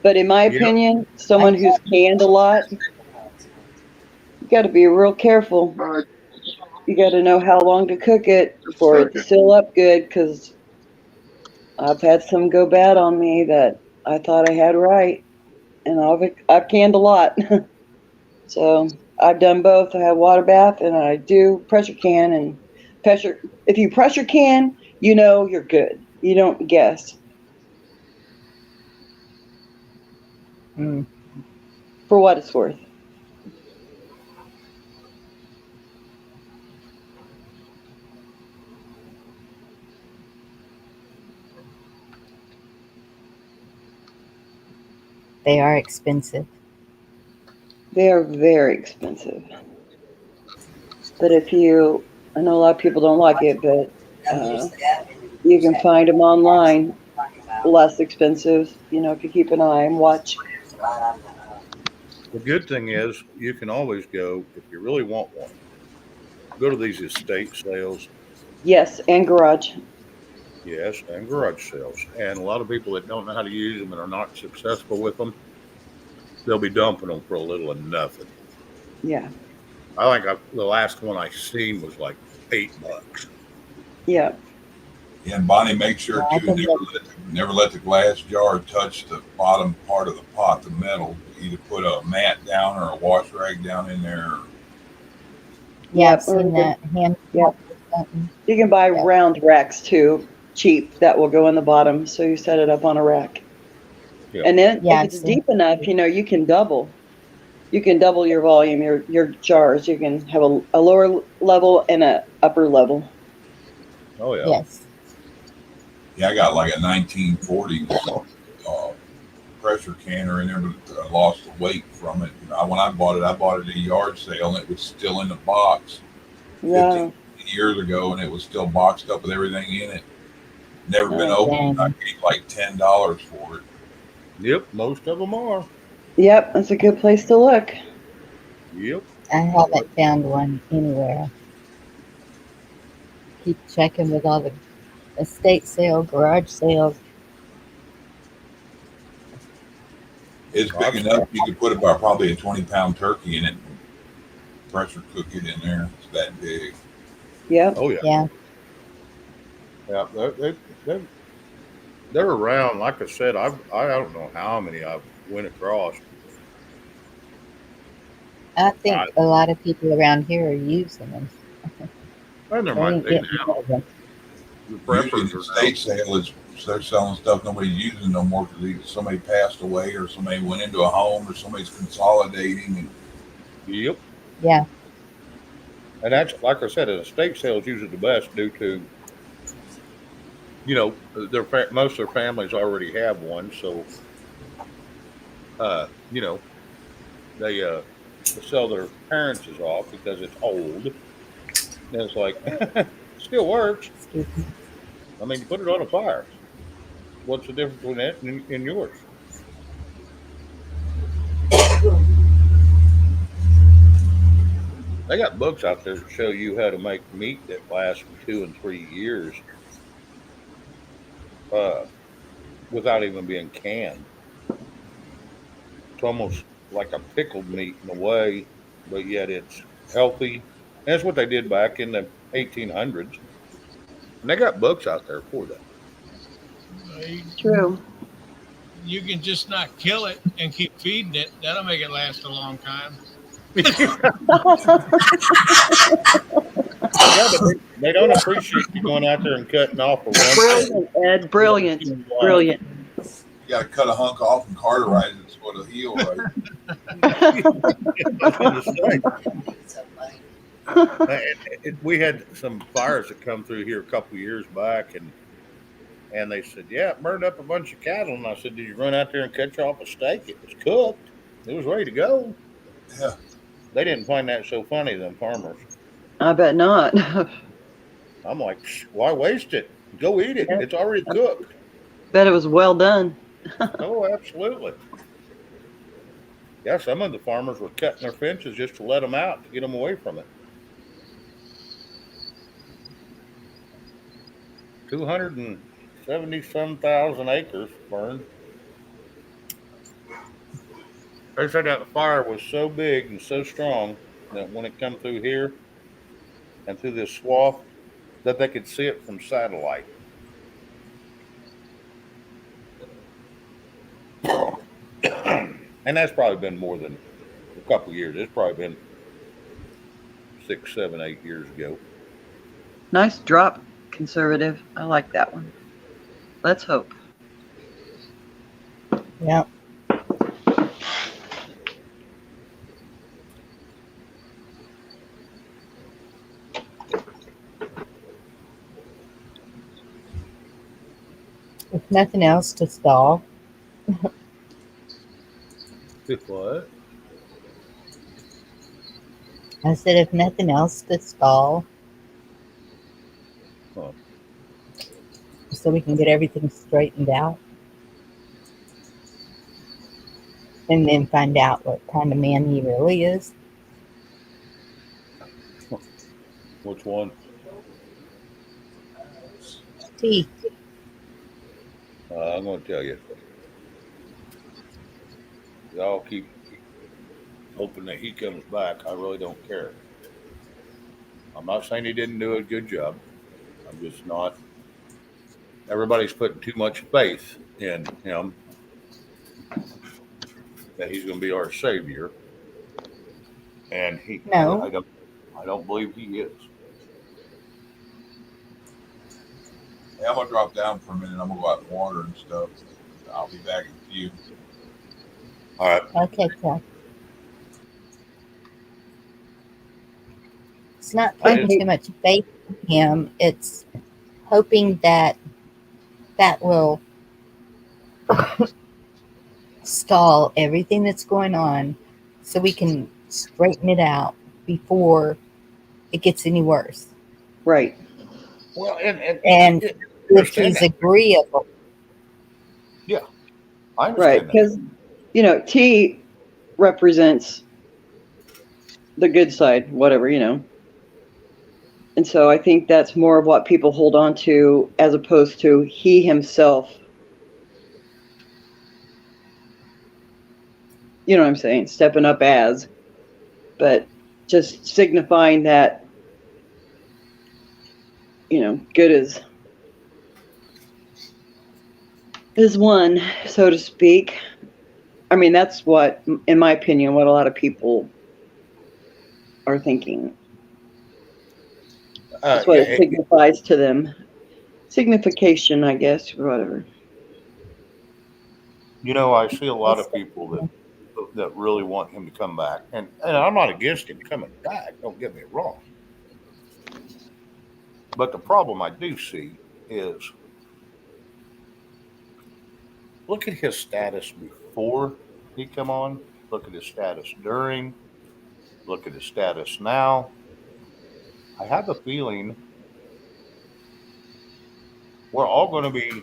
But in my Yep. opinion, I someone who's canned a lot, you got to be real careful. All right, You got to know how long to cook it just for a it to second. seal up good because I've had some go bad on me that I thought I had right. And I've canned a lot. So I've done both. I have water bath and I do pressure can and pressure. If you pressure can, you know you're good. You don't guess mm, for what it's worth. they are expensive. They are very expensive. But if you, I know a lot of people don't like it, but you can find them online less expensive. You know, if you keep an eye and watch. The good thing is you can always go if you really want one. Go to these estate sales, Yes, and garage. yes, and garage sales. And a lot of people that don't know how to use them and are not successful with them, they'll be dumping them for a little of nothing. Yeah, I think the last one I seen was like $8. yeah. Yeah, and Bonnie, make sure Yeah, I too, think that, never let the glass jar touch the bottom part of the pot, the metal. Either put a mat down or a wash rag down in there. yeah, I've Yep. Or seen that. Hand yep. something. You can buy Yeah. round racks too, cheap, that will go in the bottom. So you set it up on a rack. Yeah. And then Yeah, if I've it's seen deep enough, you know, you can double. You can double your volume, your jars. You can have a lower level and a upper level. Oh yeah. yes. Yeah, I got like a 1940s pressure canner in there, but I lost the weight from it. When I bought it at a yard sale, and it was still in the box 15 Yeah. years ago, and it was still boxed up with everything in it. Never been Oh, opened. I Dang. paid like $10 for it. Yep. Most of them are. Yep, that's a good place to look. Yep. I haven't found one anywhere. Keep checking with all the estate sale, garage sales. It's big enough you could put about probably a 20-pound turkey in it and pressure cook it in there. It's that big. Yep. Oh yeah. Yeah. Yeah. They're around. Like I said, I don't know how many I've went across. I I, think a lot of people around here are using them. and there They might ain't be getting rid now. of them. The Usually, preppers the are now. estate sale is they're selling stuff nobody's using no more because either somebody passed away or somebody went into a home or somebody's consolidating. And Yep. Yeah. And that's like I said, an estate sale is usually the best due to most of their families already have one, so you know they sell their parents' off because it's old. And it's like still works. Excuse me. I mean, you put it on a fire. What's the difference between that and yours? They got books out there that show you how to make meat that lasts for 2 and 3 years uh, without even being canned. It's almost like a pickled meat in a way, but yet it's healthy. And that's what they did back in the 1800s. And they got books out there for that. True. You can just not kill it and keep feeding it. That'll make it last a long time. Yeah, but they don't appreciate you going out there and cutting off a rump. Brilliant, Ed. Brilliant. Brilliant. you got to cut a hunk off and cauterize it so it'll heal right. We had some fires that come through here a couple of years back, and they said, "Yeah, it burned up a bunch of cattle." And I said, "Did you run out there and cut off a steak? It was cooked. It was ready to go." Yeah. They didn't find that so funny, them farmers. I bet not. I'm like, why waste it? Go eat it. Yeah. It's already cooked. Bet it was well done. Oh, absolutely. Yeah, some of the farmers were cutting their fences just to let them out to get them away from it. 270-some thousand acres burned. They said that the fire was so big and so strong that when it come through here and through this swath, that they could see it from satellite. And that's probably been more than a couple of years. It's probably been 6, 7, 8 years ago. Nice drop, conservative. I like that one. Let's hope. Yep. If nothing else to stall. If what? I said, if nothing else to stall. Huh. So we can get everything straightened out. And then find out what kind of man he really is. Which one? T. I'm going to tell you. Y'all keep hoping that he comes back. I really don't care. I'm not saying he didn't do a good job. I'm just not. Everybody's putting too much faith in him that he's going to be our savior, and No. I don't believe he is. Hey, I'm gonna drop down for a minute. I'm gonna go out and water and stuff. I'll be back in a few. All right. Okay, Chuck. It's not putting too much faith in him. It's hoping that that will stall everything that's going on so we can straighten it out before it gets any worse. Right. Well, and if he's agreeable. Yeah, I understand right, that. because T, represents the good side, whatever, And so I think that's more of what people hold on to as opposed to he himself. You know what I'm saying? Stepping up as, but just signifying that, good is one, so to speak. I mean, that's what, in my opinion, what a lot of people are thinking. That's what it signifies to them. Signification, I guess, or whatever. I see a lot of people that really want him to come back, and I'm not against him coming back. Don't get me wrong, but the problem I do see is look at his status before he come on. Look at his status during. Look at his status now. I have a feeling we're all going to be.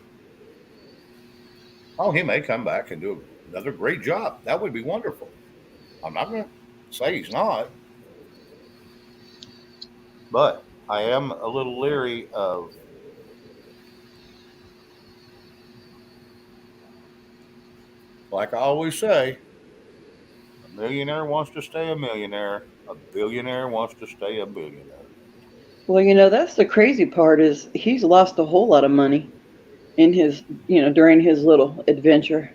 Oh, he may come back and do another great job. That would be wonderful. I'm not going to say he's not, but I am a little leery of, like I always say, a millionaire wants to stay a millionaire. A billionaire wants to stay a billionaire. Well, that's the crazy part is he's lost a whole lot of money in his, during his little adventure.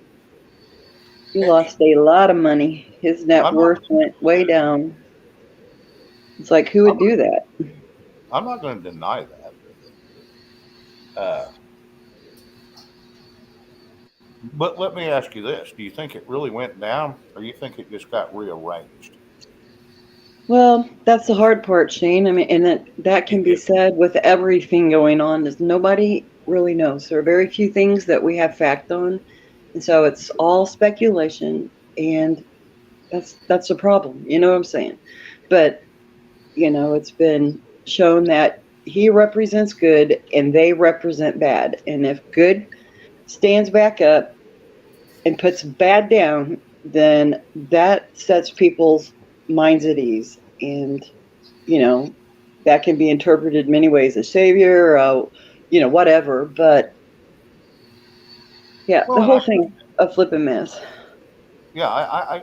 He lost a lot of money. His net worth went way down. It's like, who would do that? I'm not going to deny that. But let me ask you this. Do you think it really went down or do you think it just got rearranged? Well, that's the hard part, Shane. I mean, and that can be said with everything going on, is nobody really knows. There are very few things that we have fact on. And so it's all speculation, and that's a problem. You know what I'm saying? But, it's been shown that he represents good and they represent bad. And if good stands back up and puts bad down, then that sets people's minds at ease. And, that can be interpreted many ways, a savior, whatever. But yeah, the whole thing a flipping mess. Yeah, I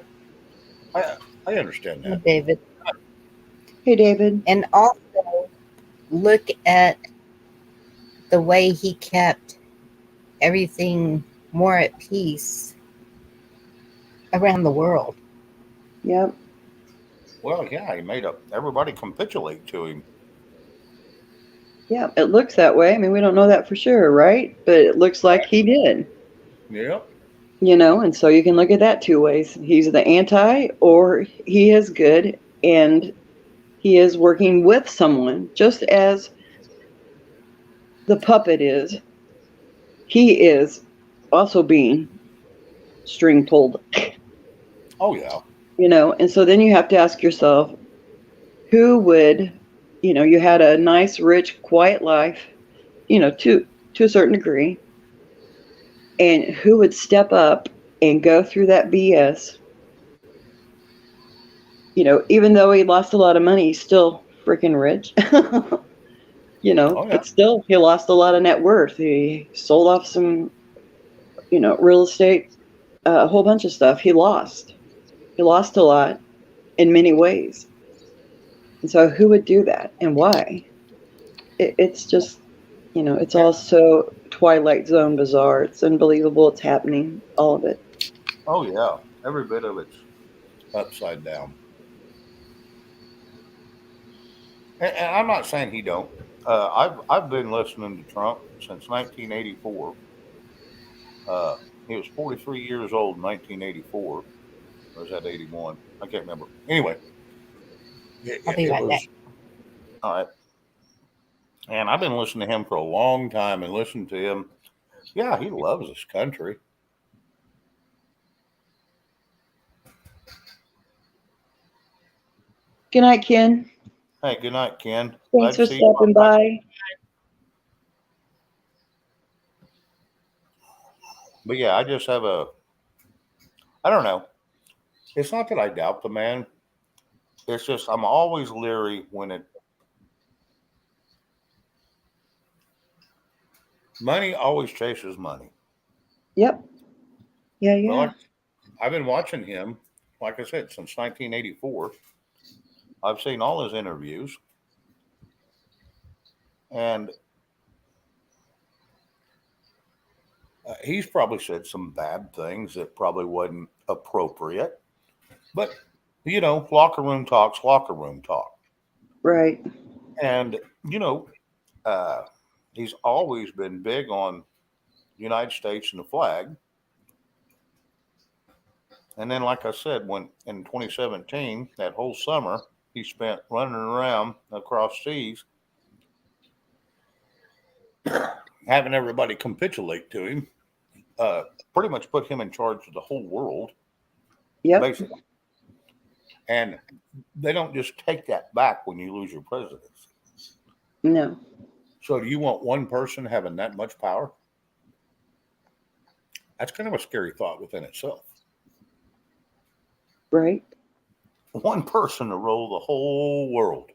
understand that. David. Hey, David. And also look at the way he kept everything more at peace around the world. Yep. Well, yeah, he made everybody capitulate to him. Yeah, it looks that way. I mean, we don't know that for sure, right? But it looks like he did. Yep. And so you can look at that two ways. He's the anti, or he is good, and he is working with someone, just as the puppet is. He is also being string pulled. Oh, yeah. And so then you have to ask yourself, who would, you had a nice, rich, quiet life, to a certain degree, and who would step up and go through that BS? Even though he lost a lot of money, he's still freaking rich. But still, he lost a lot of net worth. He sold off some, real estate, a whole bunch of stuff. He lost a lot in many ways. And so who would do that and why? It's just, it's all so Twilight Zone bizarre. It's unbelievable. It's happening. All of it. Oh, yeah. Every bit of it's upside down. And I'm not saying he don't. I've been listening to Trump since 1984. He was 43 years old in 1984. Or was that 81? I can't remember. Anyway. I'll be right back. All right. And I've been listening to him for a long time and listening to him. Yeah, he loves this country. Good night, Ken. Hey, good night, Ken. Thanks for stopping by. But yeah, I just have I don't know. It's not that I doubt the man. It's just I'm always leery when money always chases money. Yep. Yeah, But yeah. like I've been watching him, like I said, since 1984. I've seen all his interviews, and he's probably said some bad things that probably wasn't appropriate. But locker room talks, locker room talk, Right. and you know, uh, he's always been big on the United States and the flag. And then, like I said, when in 2017, that whole summer, he spent running around across seas, having everybody capitulate to him, pretty much put him in charge of the whole world, Yep. basically. And they don't just take that back when you lose your presidency. No. So, do you want one person having that much power? That's kind of a scary thought within itself. Right. One person to rule the whole world,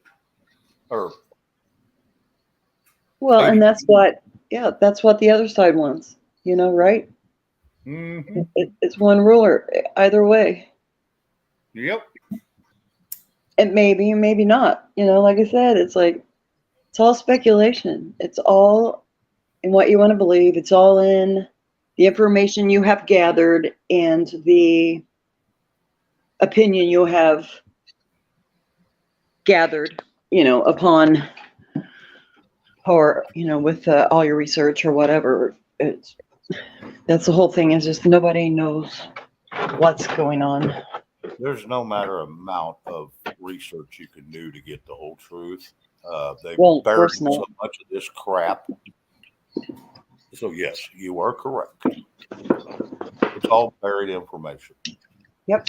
or Well, 80. and that's what the other side wants, right? Mm-hmm. It's one ruler either way. Yep. And maybe not. Like I said, it's all speculation. It's all in what you want to believe. It's all in the information you have gathered and the opinion you have gathered, upon or with all your research or whatever. That's the whole thing. Is just nobody knows what's going on. There's no matter amount of research you can do to get the whole truth. They've Well, of buried course not. so much of this crap. So yes, you are correct. It's all buried information. Yep.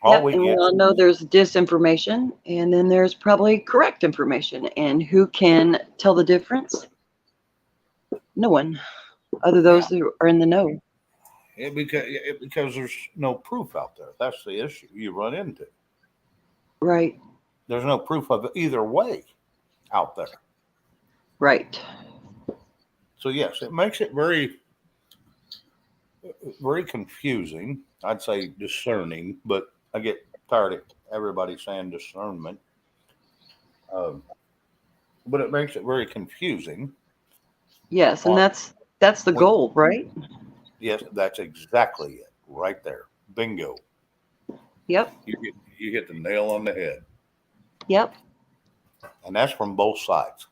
All we And we get, all know there's disinformation, and then there's probably correct information. And who can tell the difference? No one, other those who are in the know. because there's no proof out there. That's the issue you run into. Right. There's no proof of either way out there. Right. So yes, it makes it very, very confusing. I'd say discerning, but I get tired of everybody saying discernment. But it makes it very confusing. Yes, and that's the goal, right? Yes, that's exactly it, right there. Bingo. Yep. You hit the nail on the head, Yep. and that's from both sides.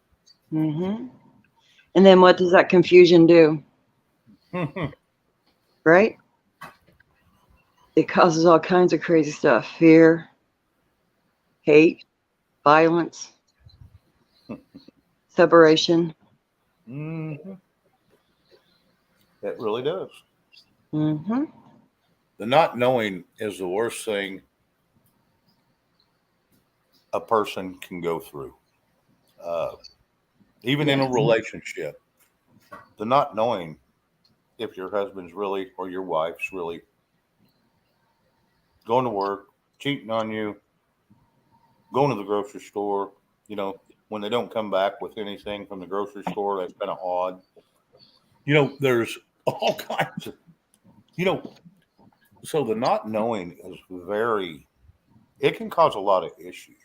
Mm-hmm. And then what does that confusion do? Right? It causes all kinds of crazy stuff: fear, hate, violence, separation. Mm-hmm. It really does. Mm-hmm. The not knowing is the worst thing a person can go through. Even in a relationship, the not knowing if your husband's really or your wife's really going to work, cheating on you, going to the grocery store, when they don't come back with anything from the grocery store, that's kind of odd. There's all kinds of, so the not knowing is it can cause a lot of issues.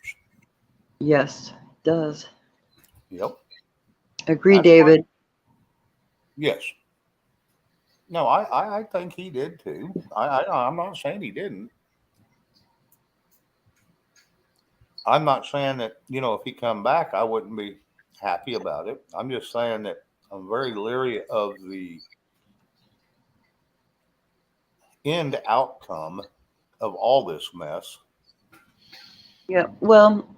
Yes, it does. Yep. Agree, That's David. Yes. No, I think he did too. I'm not saying he didn't. I'm not saying that, if he come back, I wouldn't be happy about it. I'm just saying that I'm very leery of the end outcome of all this mess. Yeah. Well,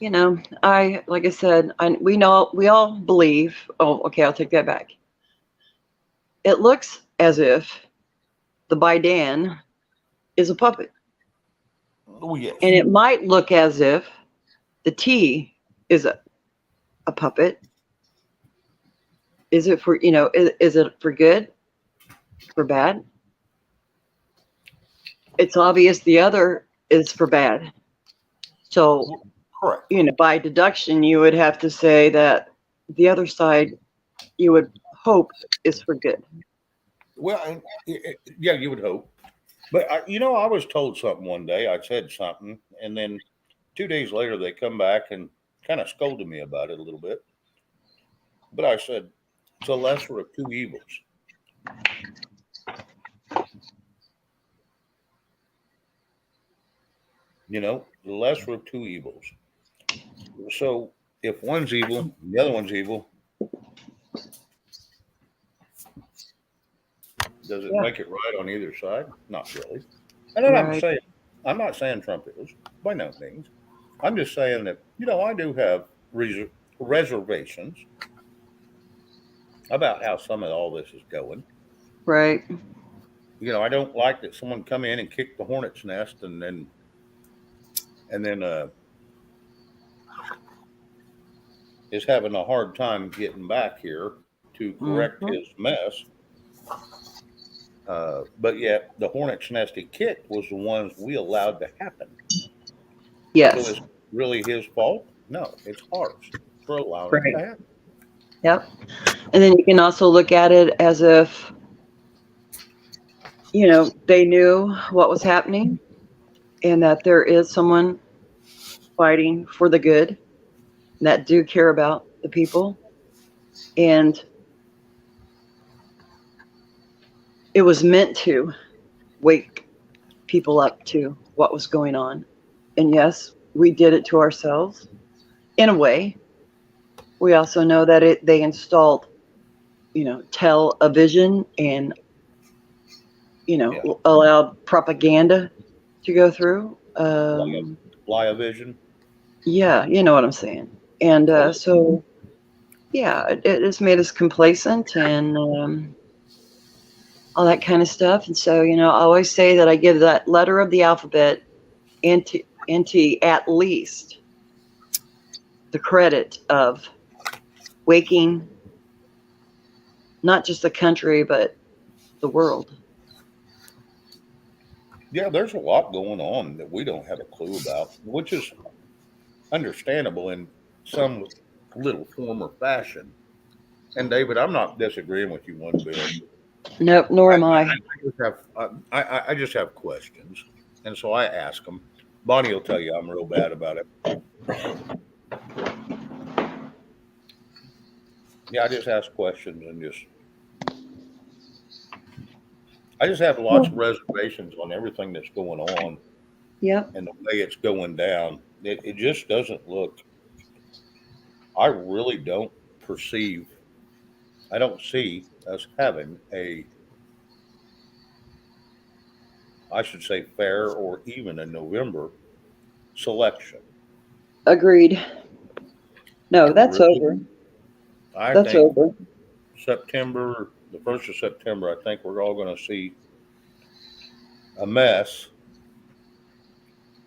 like I said, we all believe. Oh, okay. I'll take that back. It looks as if the Biden is a puppet. Oh, yes. And it might look as if the T is a puppet. Is it for, is it for good, for bad? it's obvious the other is for bad. So, Correct. By deduction, you would have to say that the other side, you would hope, is for good. Well, yeah, you would hope. But I was told something one day. I said something, and then 2 days later they come back and kind of scolded me about it a little bit. But I said it's a lesser of two evils. The lesser of two evils. So if one's evil, the other one's evil. Does it Yeah. make it right on either side? Not really. And Right. I'm not saying Trump is by no means. I'm just saying that I do have reservations about how some of all this is going. Right. I don't like that someone come in and kick the hornet's nest and then is having a hard time getting back here to correct Mhm. his mess. But yet the hornet's nest he kicked was the ones we allowed to happen. So Yes. is it really his fault? No, it's ours for allowing it Right. to happen. Yep. And then you can also look at it as if, they knew what was happening and that there is someone fighting for the good that do care about the people. And it was meant to wake people up to what was going on. And yes, we did it to ourselves in a way. We also know that they installed, television and, Yeah. allowed propaganda to go through. Lie of vision. Yeah, you know what I'm saying. And so, yeah, it has made us complacent and all that kind of stuff. And so, I always say that I give that letter of the alphabet into at least the credit of waking not just the country, but the world. Yeah, there's a lot going on that we don't have a clue about, which is understandable in some little form or fashion. And David, I'm not disagreeing with you one bit. Nope, nor am I. I just have questions, and so I ask them. Bonnie will tell you I'm real bad about it. Yeah, I just ask questions and I just have lots of reservations on everything that's going on. Yep. And the way it's going down. It just doesn't look. I really don't perceive. I don't see us having I should say, fair or even a November selection. Agreed. No, that's Really, over. I That's think over. September, the 1st of September, I think we're all going to see a mess.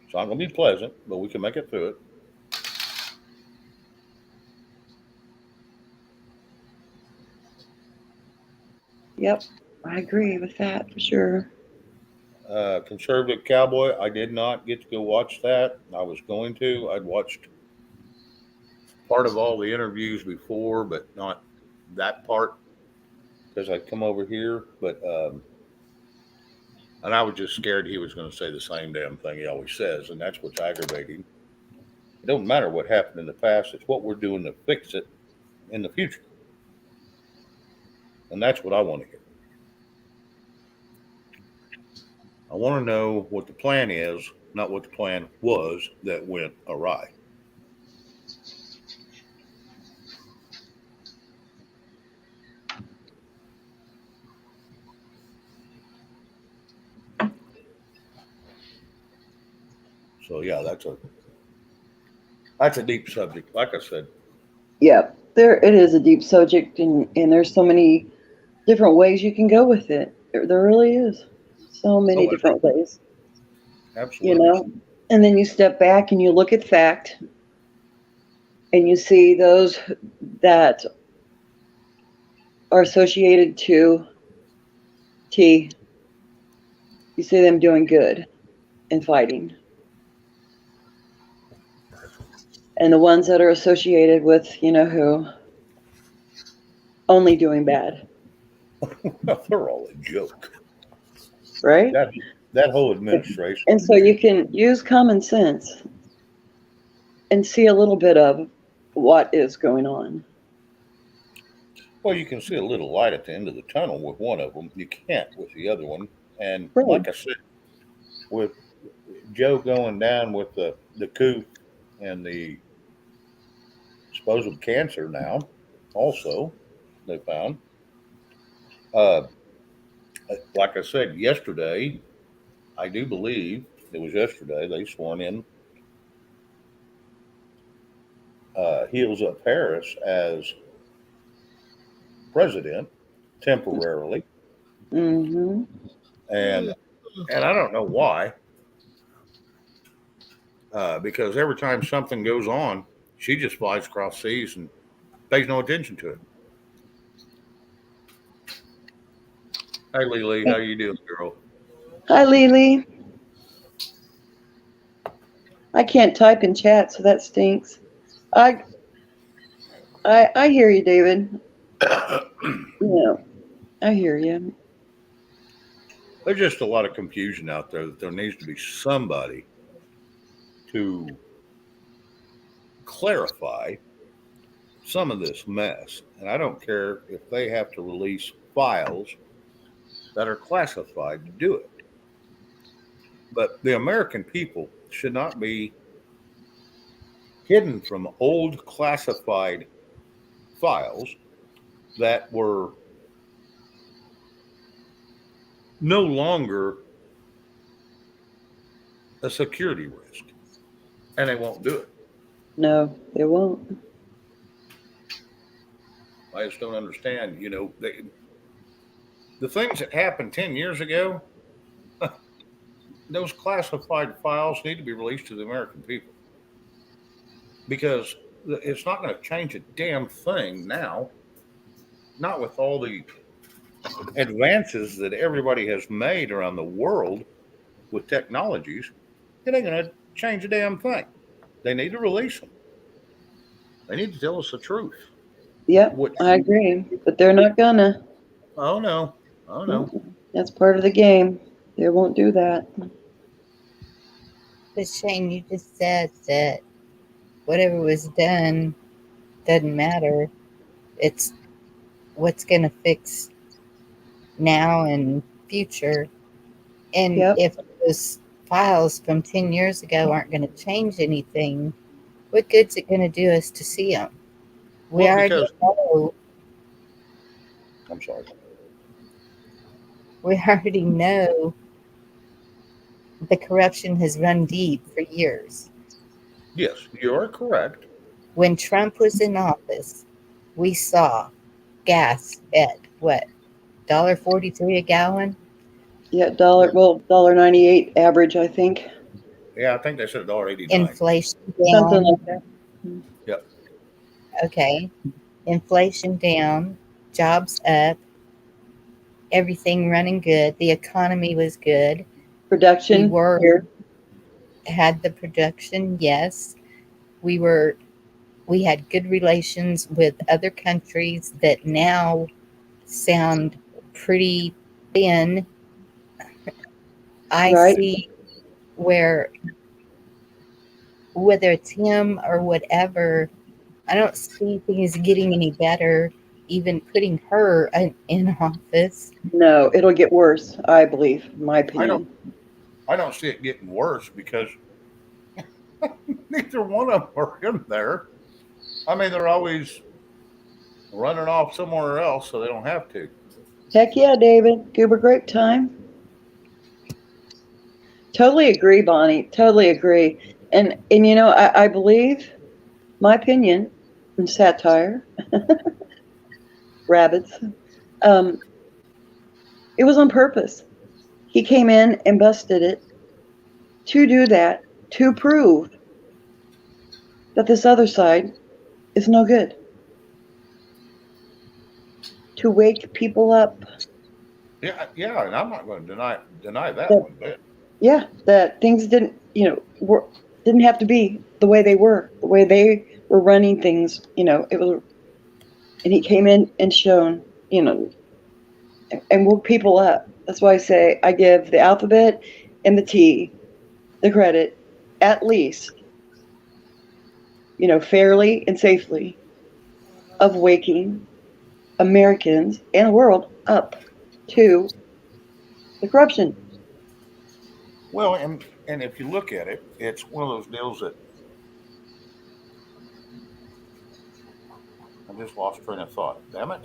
It's not going to be pleasant, but we can make it through it. Yep. I agree with that for sure. Conservative Cowboy, I did not get to go watch that. I was going to. I'd watched part of all the interviews before, but not that part because I'd come over here. And I was just scared he was going to say the same damn thing he always says, and that's what's aggravating. It don't matter what happened in the past; it's what we're doing to fix it in the future, and that's what I want to hear. I want to know what the plan is, not what the plan was that went awry. So yeah, that's a deep subject. Like I said, Yeah. It is a deep subject and there's so many different ways you can go with it. There really is. So many oh, different ways. absolutely. And then you step back and you look at fact and you see those that are associated to T You see them doing good and fighting. And the ones that are associated with, you know who, only doing bad, Well, they're all a joke. right? That whole administration. And so you can use common sense and see a little bit of what is going on. Well, you can see a little light at the end of the tunnel with one of them. You can't with the other one. And Right. like I said, with Joe going down with the coup and the supposed cancer now, also they found. Uh, like I said yesterday, I do believe it was yesterday they sworn in Heels Up Harris as president temporarily, Mm-hmm. and I don't know why, because every time something goes on, she just flies across seas and pays no attention to it. Hey, Lily, how you doing, girl? Hi, Lily. I can't type in chat, so that stinks. I I hear you, David. Yeah, I hear you. There's just a lot of confusion out there that there needs to be somebody to clarify some of this mess. And I don't care if they have to release files that are classified to do it. But the American people should not be hidden from old classified files that were no longer a security risk. And they won't do it. No, they won't. I just don't understand. The things that happened 10 years ago, those classified files need to be released to the American people because it's not going to change a damn thing now. Not with all the advances that everybody has made around the world with technologies. It ain't going to change a damn thing. They need to release them. They need to tell us the truth. Yep, Which, I agree, but they're not gonna. oh no, oh no. That's part of the game. They won't do that. But Shane, you just said that whatever was done doesn't matter. It's what's going to fix now and future. And Yep. if those files from 10 years ago aren't going to change anything, what good's it going to do us to see them? We Well, already because know. I'm sorry. We already know the corruption has run deep for years. Yes, you are correct. When Trump was in office, we saw gas at what, $1.43 a gallon? Yeah, $1.98 average, I think. Yeah, I think they said $1.89. Inflation Something down. like that. Yep. Okay. Inflation down, jobs up, everything running good. The economy was good. Production here. Had the production, yes. We had good relations with other countries that now sound pretty thin. I Right. see where, whether it's him or whatever, I don't see things getting any better, even putting her in office. No, it'll get worse, I believe, in my opinion. I don't see it getting worse because neither one of them are in there. I mean, they're always running off somewhere else so they don't have to. Heck yeah, David. Goober grape time. Totally agree, Bonnie. Totally agree. And you know, I believe my opinion in satire, rabbits, it was on purpose. He came in and busted it to do that, to prove that this other side is no good. To wake people up Yeah, and I'm not going to deny that That one bit. yeah, that things didn't, didn't have to be the way they were, the way they were running things. It was, and he came in and shown, and woke people up. That's why I say I give the alphabet and the T the credit, at least, fairly and safely, of waking Americans and the world up to the corruption. Well, and if you look at it, it's one of those deals that I just lost train of thought. Damn it!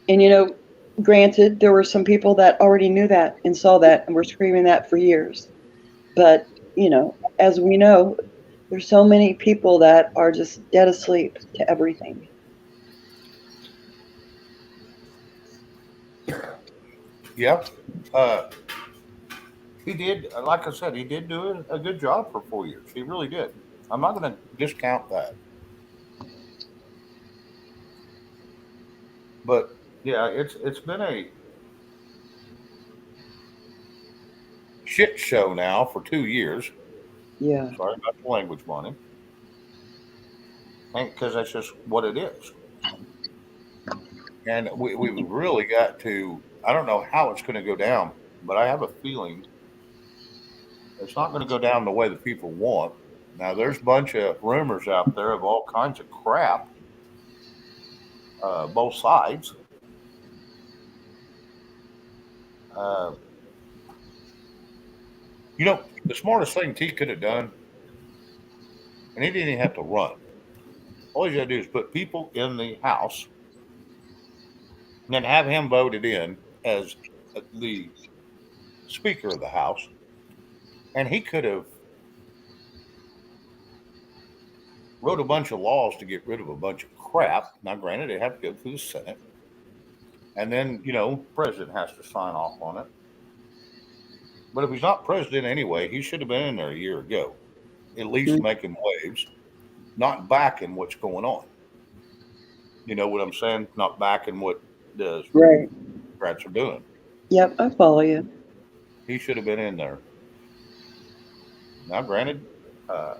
And granted, there were some people that already knew that and saw that and were screaming that for years. But, as we know, there's so many people that are just dead asleep to everything. Yep. Uh, he did, like I said, he did do a good job for 4 years. He really did. I'm not going to discount that. But yeah, it's been a shit show now for 2 years. Yeah. Sorry about the language, Bonnie. Because that's just what it is. And we've really got to. I don't know how it's going to go down, but I have a feeling it's not going to go down the way the people want. Now, there's a bunch of rumors out there of all kinds of crap, both sides. Uh, the smartest thing T could have done, and he didn't even have to run. All you got to do is put people in the House and then have him voted in as the Speaker of the House, and he could have wrote a bunch of laws to get rid of a bunch of crap. Now, granted, they have to go through the Senate, and then president has to sign off on it. But if he's not president anyway, he should have been in there a year ago, at least making waves, not backing what's going on. You know what I'm saying? Not backing what the Right. Democrats are doing. Yep, I follow you. He should have been in there. Now, granted, uh,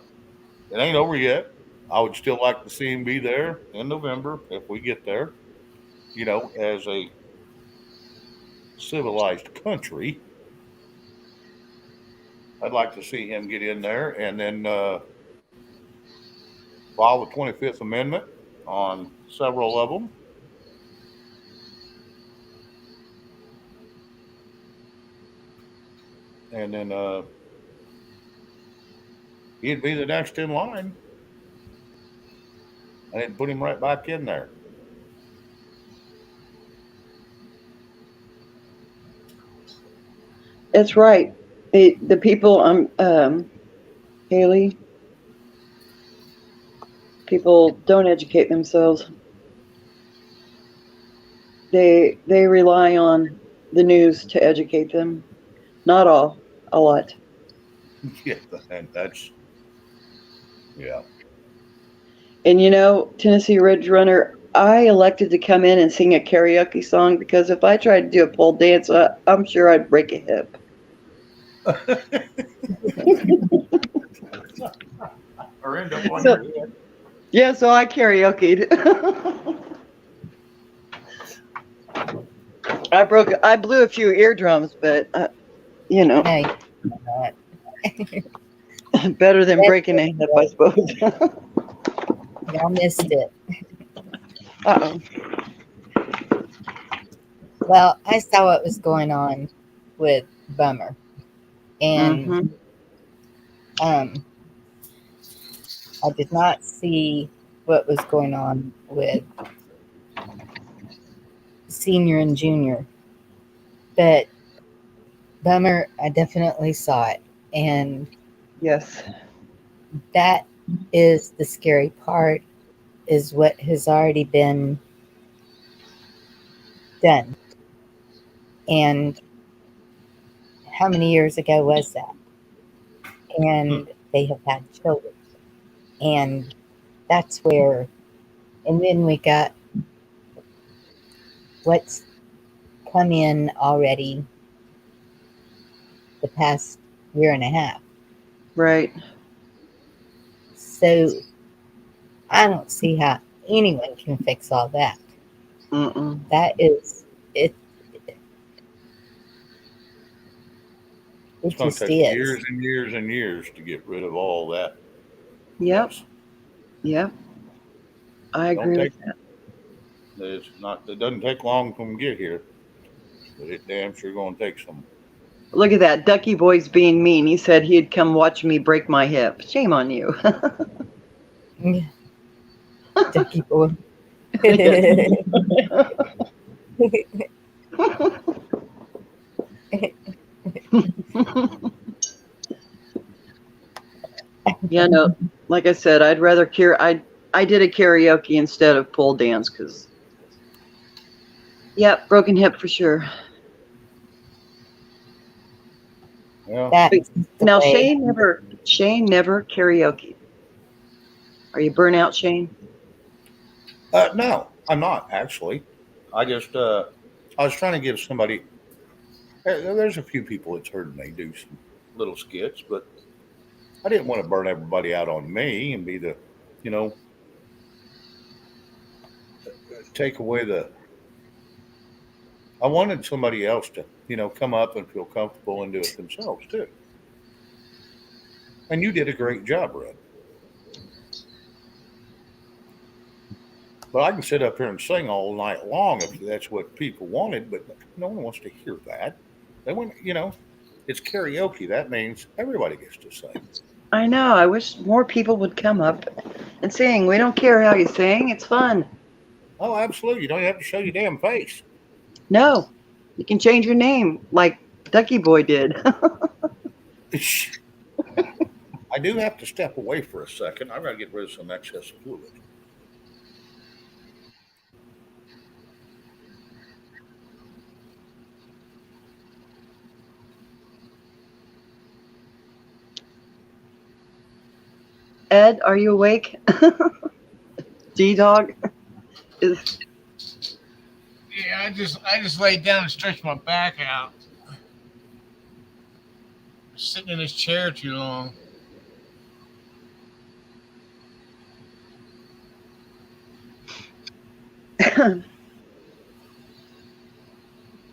it ain't over yet. I would still like to see him be there in November if we get there. As a civilized country, I'd like to see him get in there and then file the 25th Amendment on several of them. And then he'd be the next in line. And they'd put him right back in there. That's right. The people, Haley, people don't educate themselves. They rely on the news to educate them. Not all, a lot. Yeah, and that's, yeah. And Tennessee Ridge Runner, I elected to come in and sing a karaoke song because if I tried to do a pole dance, I'm sure I'd break a hip. Or end up on your head. Yeah, so I karaoke'd. I blew a few eardrums, but Hey, better than breaking a hip, I suppose. y'all missed it. Uh-oh. Well, I saw what was going on with Bummer, and I did not see what was going on with Senior and Junior, but Bummer, I definitely saw it, and yes, that is the scary part, is what has already been done. And how many years ago was that? And they have had children, and that's where, and then we got what's come in already the past year and a half. Right. So I don't see how anyone can fix all that. Mm-mm. That is it. It's It going to just take is. years and years and years to get rid of all that Yep. mess. Yep. I Don't agree with take that. it's not. It doesn't take long to get here, but it damn sure going to take some. Look at that. Ducky Boy's being mean. He said he'd come watch me break my hip. Shame on you. Ducky boy. Yeah, no. Like I said, I'd rather I did a karaoke instead of pole dance because, yep, broken hip for sure. Well, That's the Now way. Shane never karaoke. Are you burnt out, Shane? no, I'm not actually. I just I was trying to give somebody. There's a few people that's heard me do some little skits, but I didn't want to burn everybody out on me and be the, you know, take away the. I wanted somebody else to, come up and feel comfortable and do it themselves too. And you did a great job, Red. But I can sit up here and sing all night long if that's what people wanted, but no one wants to hear that. They want, it's karaoke. That means everybody gets to sing. I know. I wish more people would come up and sing. We don't care how you sing. It's fun. Oh, absolutely. You don't have to show your damn face. No, you can change your name like Ducky Boy did. I do have to step away for a second. I've got to get rid of some excess fluid. Ed, are you awake? D-Dog is. Yeah, I just laid down and stretched my back out. Sitting in this chair too long.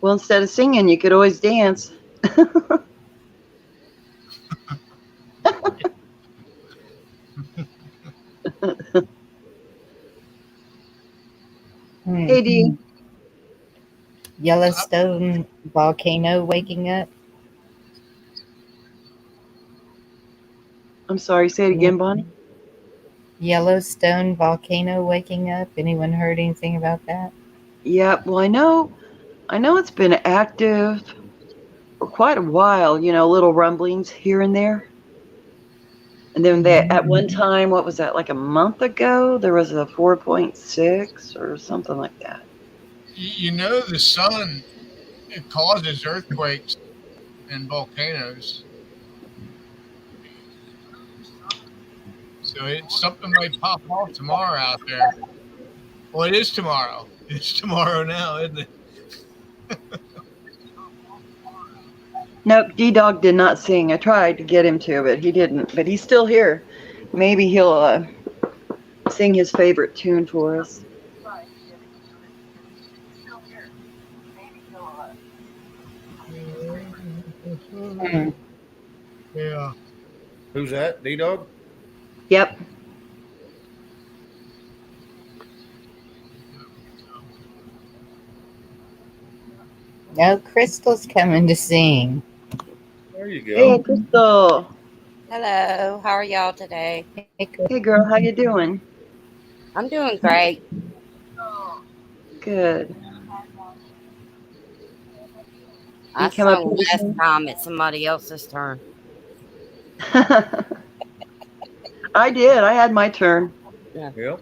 Well, instead of singing, you could always dance. Hey, D. Yellowstone volcano waking up. I'm sorry, say it again, Bonnie. Yellowstone volcano waking up. Anyone heard anything about that? Yeah, well, I know it's been active for quite a while, little rumblings here and there. And then at one time, what was that, like a month ago, there was a 4.6 or something like that. You know, the sun, it causes earthquakes and volcanoes. So something might pop off tomorrow out there. Well, it is tomorrow. It's tomorrow now, isn't it? Nope, D-Dog did not sing. I tried to get him to, but he didn't. But he's still here. Maybe he'll sing his favorite tune for us. Yeah. Who's that? D-Dog? Yep. No, Crystal's coming to sing. There you go. Hey, Crystal. Hello, how are y'all today? Hey, girl, how you doing? I'm doing great. Good. I come up sung with last anything? time. It's somebody else's turn. I did. I had my turn. Yeah. Yep.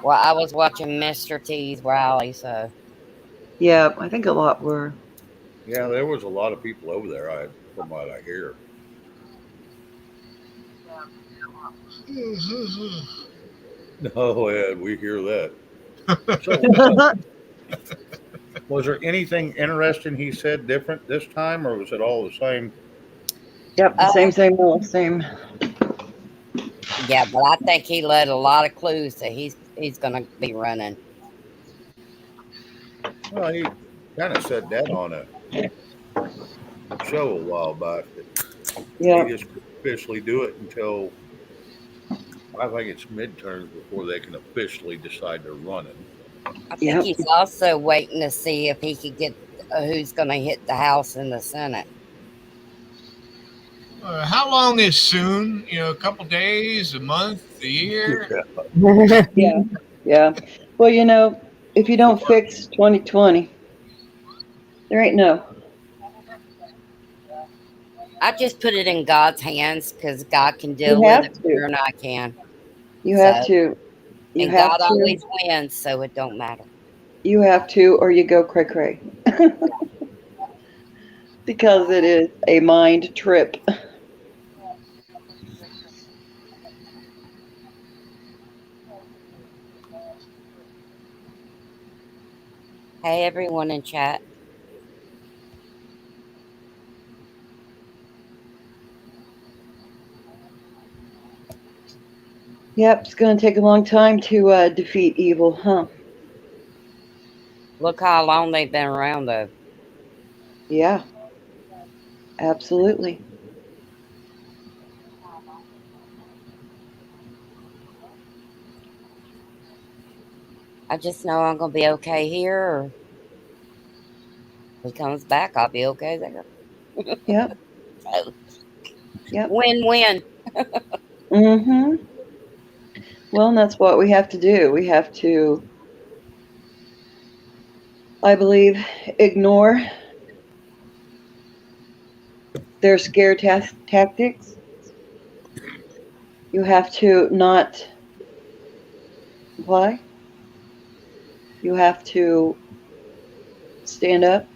Well, I was watching Mr. T's rally, so. Yeah, I think a lot were. Yeah, there was a lot of people over there, from what I hear. No, Ed, we hear that. So, was there anything interesting he said different this time, or was it all the same? Yep, the Uh, same old, same. yeah, but I think he let a lot of clues that he's gonna be running. Well, he kind of said that on a show a while back that he Yep, just couldn't officially do it until I think it's midterms before they can officially decide they're running. I think yep. he's also waiting to see if he could get who's gonna hit the House and the Senate. How long is soon? A couple days, a month, a year? Yeah, yeah. Well, if you don't fix 2020, there ain't no. I just put it in God's hands because God can You deal with have it to. better than I can. You So, have to. You and have God to. always wins, so it don't matter. You have to, or you go cray cray. Because it is a mind trip. Hey, everyone in chat. Yep, it's going to take a long time to defeat evil, huh? Look how long they've been around, though. Yeah, absolutely. I just know I'm gonna be okay here, or if he comes back, I'll be okay there. Yep, So, yep. win-win. Mm-hmm. Well, and that's what we have to do. We have to, I believe, ignore their scare tactics. You have to not comply. You have to stand up.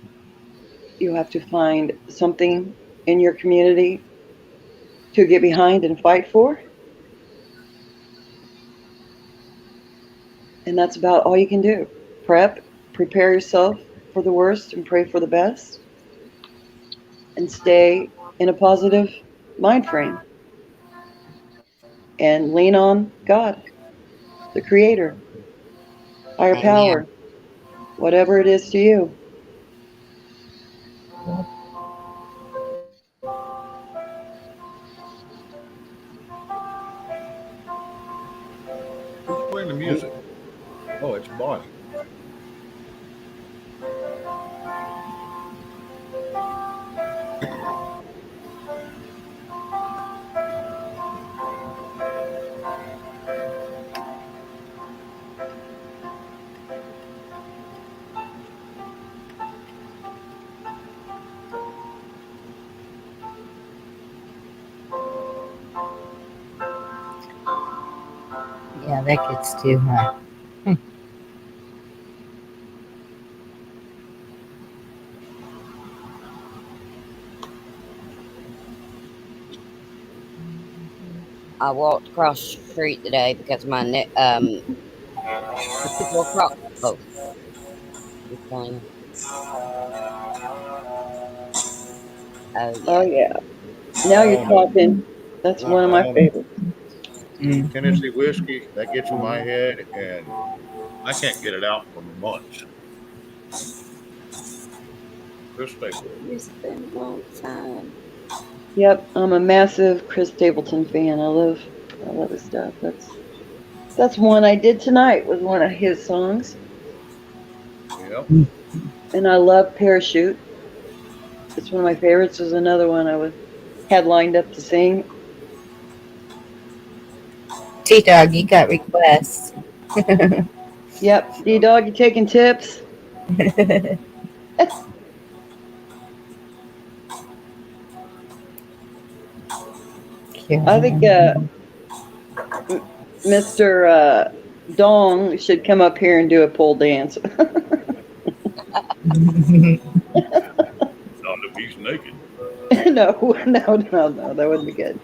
You have to find something in your community to get behind and fight for. And that's about all you can do. Prepare yourself for the worst and pray for the best, and stay in a positive mind frame and lean on God, the creator, higher Amen. power, whatever it is to you. Who's playing the music? Oh, it's Bonnie. Yeah, that gets too high. I walked across the street today because the people across. Oh, he's playing. Oh Oh, yeah. yeah. Now you're Oh no, talking. That's one of my oh no. favorites. Tennessee whiskey that gets in my head, and I can't get it out for months. Chris Stapleton. It's been a long time. Yep, I'm a massive Chris Stapleton fan. I love his stuff. That's one I did tonight, was one of his songs. Yep. And I love Parachute. It's one of my favorites. Was another one had lined up to sing. T-Dog, you got requests. Yep, D-Dog, you taking tips? I think Mr. Dong should come up here and do a pole dance. Not if he's naked. No, that wouldn't be good.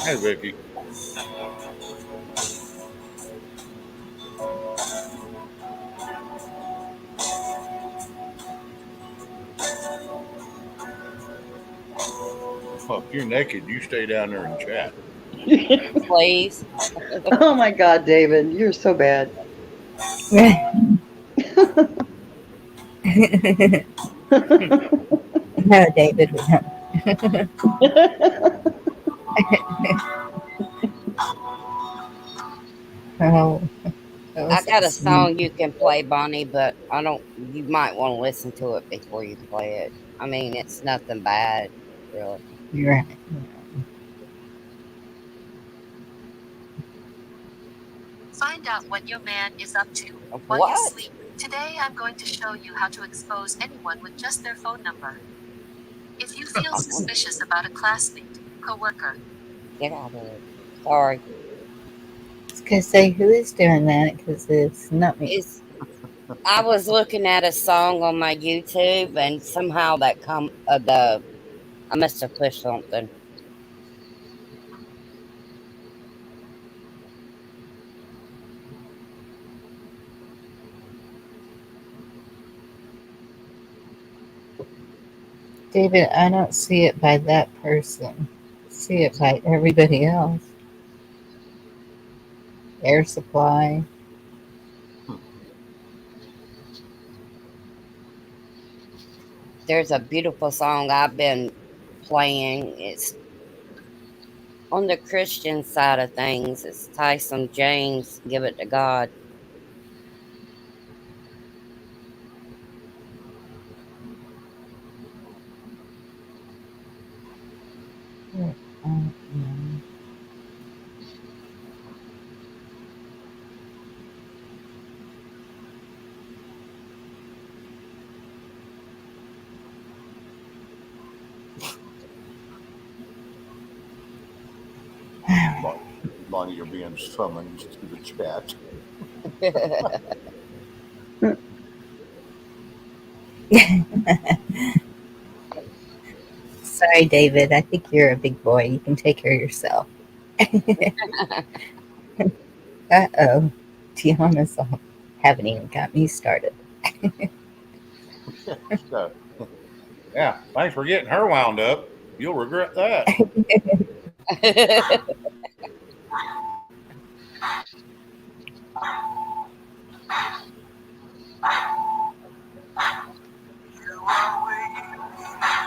Hey, Vicky. Oh, if you're naked, you stay down there and chat. Please. Oh my God, David, you're so bad. No, David, we don't. Oh, that I was got a awesome. song you can play, Bonnie, but I don't. You might want to listen to it before you play it. I mean, it's nothing bad, really. You're right. Find out what your man is up to while you What? sleep. Today I'm going to show you how to expose anyone with just their phone number. If you feel suspicious about a classmate, coworker, Get out of it. Sorry. I was gonna say, who is doing that? Because it's not me. It's. I was looking at a song on my YouTube, and somehow that the I must have pushed something. David, I don't see it by that person. I see it by everybody else. Air supply. There's a beautiful song I've been playing. It's on the Christian side of things. It's Tyson James, Give It to God. Mm. Bonnie, you're being summoned to the chat. Sorry, David. I think you're a big boy. You can take care of yourself. Uh-oh. Tiana's all haven't even got me started. So, yeah, thanks for getting her wound up. You'll regret that.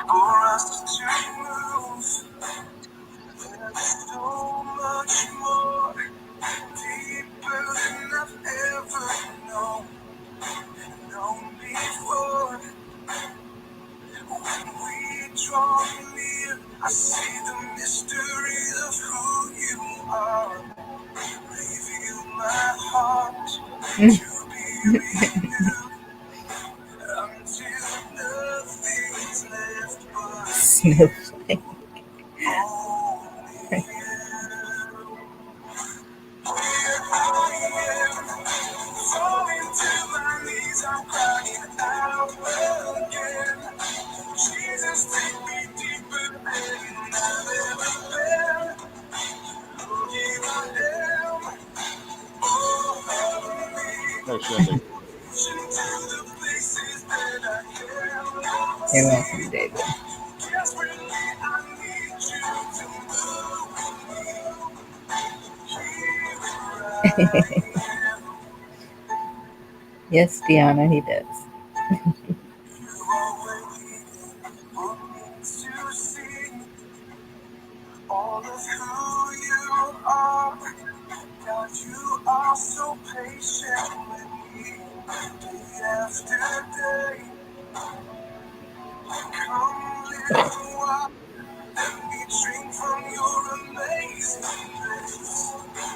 For us to move, there's so much more deeper than I've ever known before. When we draw near, I see the mystery of who you are. Reveal my heart to be renewed until nothing's left but Snowflake. only you. Here I am, falling to my knees, I'm crying out again. Jesus, take me deeper than I've ever been. Oh, here I am, oh, Hey, Cindy. reaching to the places that I cannot You're see. welcome, David. Desperately, I need you to move me. Here I am. Yes, Deanna, he does. You are waiting for me to see all of who you are. God, you are so patient with me. Day after day, come little while. Let me drink from your amazing grace.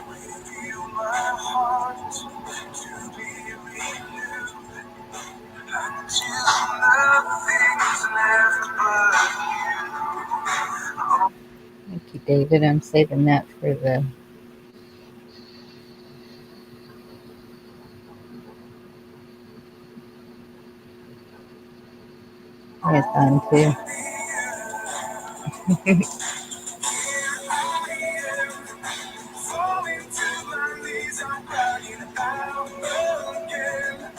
Reveal my heart to be renewed until nothing's left but you. Thank you, David. I'm saving that for the marathon, too. Falling to my knees, I'm crying out again.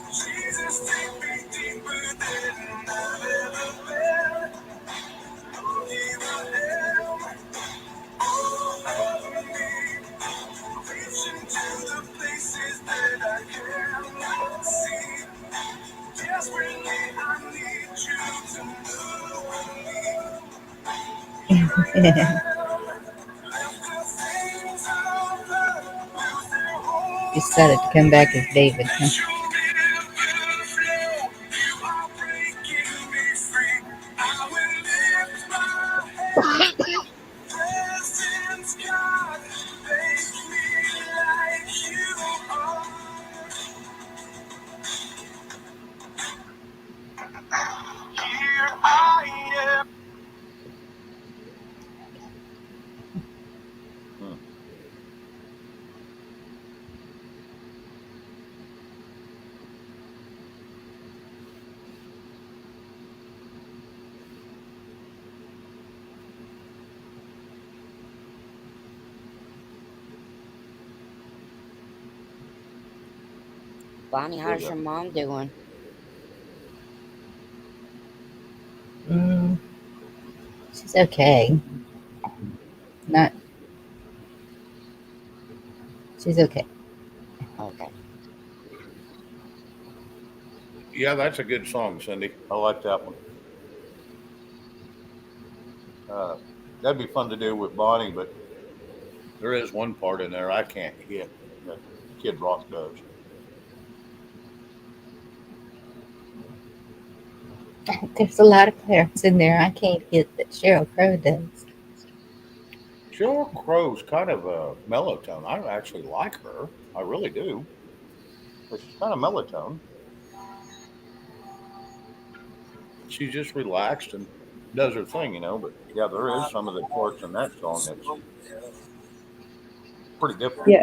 Jesus, take me deeper than I've ever been. Oh, here I am, all of me, reaching to the places that I cannot see. Desperately, I need you to move me. Here I am, left the things of love, lose their hold. Decided to come back as David. Huh? Bonnie, Good. how's your mom doing? She's okay. Not. She's okay. Okay. Yeah, that's a good song, Cindy. I like that one. That'd be fun to do with Bonnie, but there is one part in there I can't hit that Kid Rock does. There's a lot of parts in there I can't hit that Cheryl Crow does. Sheryl Crow's kind of a mellow tone. I actually like her. I really do. But she's kind of mellow tone. She's just relaxed and does her thing, you know. But yeah, there is some of the parts in that song that's pretty difficult. Yeah.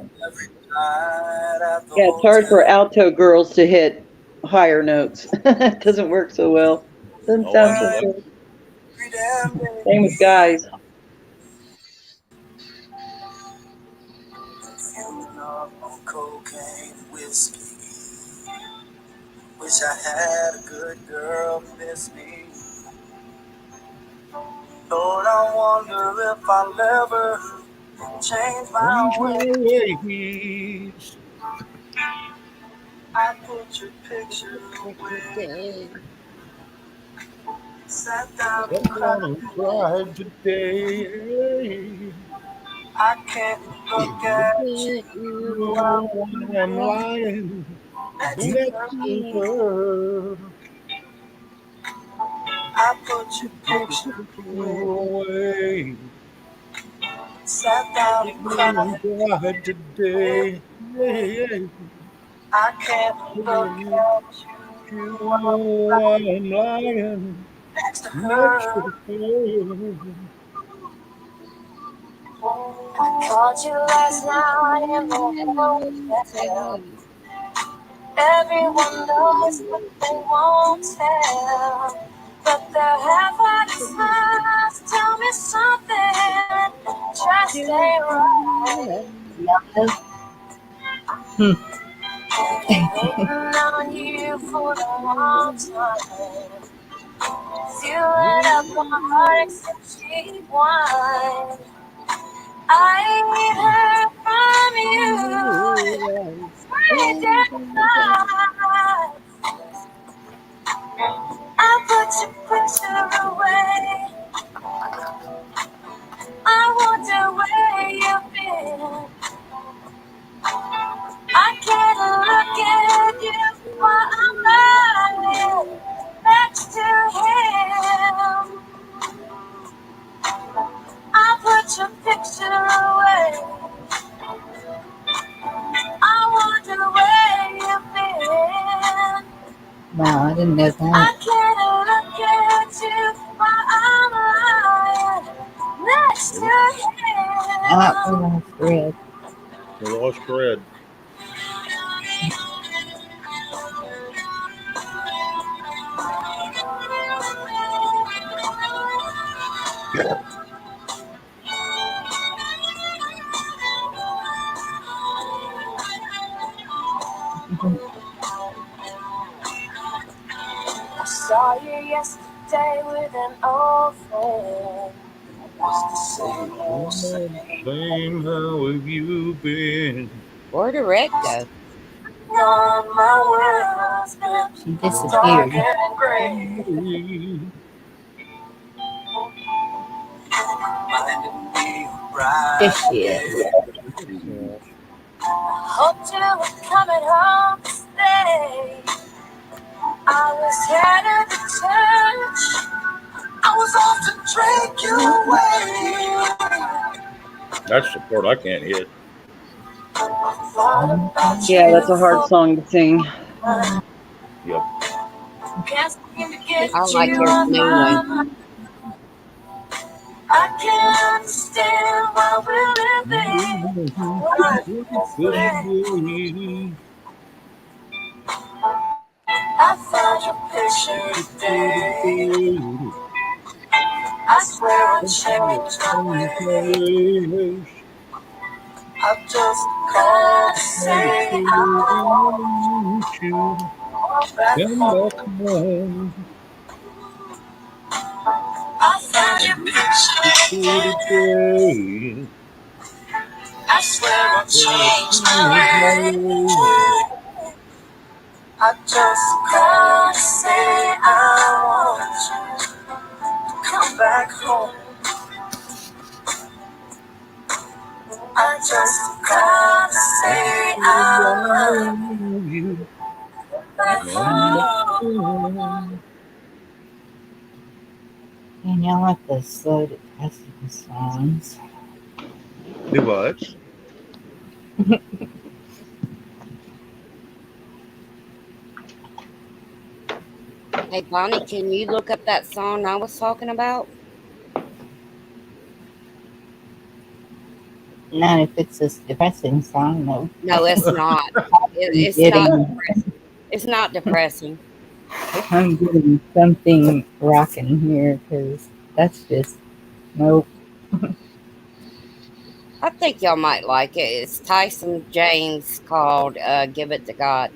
Yeah, it's hard for alto girls to hit higher notes. It doesn't work so well. Doesn't Oh, I sound know so that. good. Same with guys. Fueling up on cocaine and whiskey. Wish I had a good girl to miss me. Lord, I wonder if I'll ever change my Change my way. ways. I put your picture away. Sat down and Come down and cried. cry today. I can't look at you while I'm lying next to next her. to her. I put your Put the picture picture away. away. Sat down and Down and cried. cry today. I can't look at you while I'm lying next to next to her. her. I caught you last night in the hotel. Everyone knows, but they won't tell. But their half-hearted smiles tell me something just ain't right. Waiting on you for a long time. Fueling up my heart except cheap wine. I ain't heard from you in 3 days. I put your picture away. I wonder where you've been. I can't look at you while I'm lying next to him. I put your picture away. I wonder where you've been. Wow, I didn't know that. I can't look at you while I'm lying next to him. Ah, we lost Red. We lost Red. Saw you yesterday with an old friend. Was the same old same. Same, how have you been? Where'd Rick go? None my world's been She dark disappeared. and gray. Minding me There right she is. away. Hoped you were coming home to stay. I was headed to church. I was off to drink you away. That's the part I can't hit. Thought about Yeah, that's you a hard for song to sing. Yep. can't seem to I get like you his on new my one. mind. I can't understand why we're living right this way. I found your picture today. I swear I changed my ways. I just can't say I want back Come home. back home. I found your picture today. Today. I swear I changed Change my my ways. ways. I just can't say I want you to come back home. I just can't say I Love you. want back Come back home. home. And y'all like the slow, depressing songs. Do what? Hey, Bonnie, can you look up that song I was talking about? Not if it's a depressing song, no. No, it's not. I'm It's not. getting, It's not depressing. I'm getting something rocking here because that's just nope. I think y'all might like it. It's Tyson James called "Give It to God."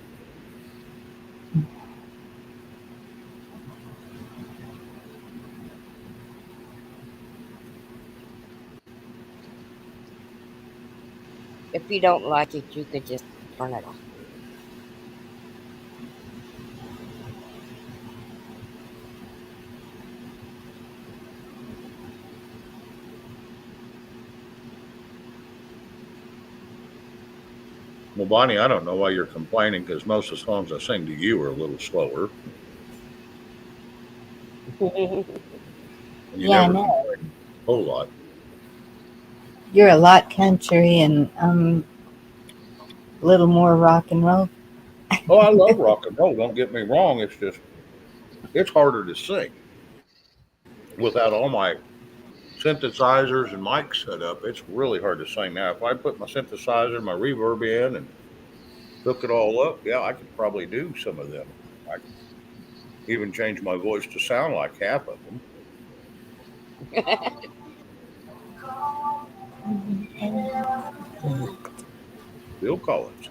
If you don't like it, you could just turn it off. Well, Bonnie, I don't know why you're complaining because most of the songs I sing to you are a little slower, and you Yeah, I never know. complain a whole lot. You're a lot country and a little more rock and roll. Oh, I love rock and roll. Don't get me wrong. It's just it's harder to sing without all my synthesizers and mics set up. It's really hard to sing now. If I put my synthesizer, my reverb in, and hook it all up, yeah, I could probably do some of them. I could even change my voice to sound like half of them. Bill Collins,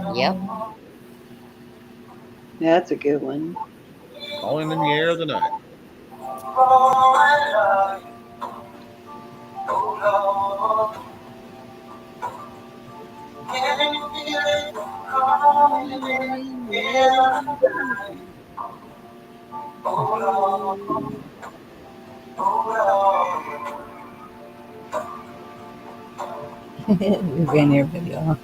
Yep. Yeah, that's a good one. calling in the air of the night. We ran everybody off.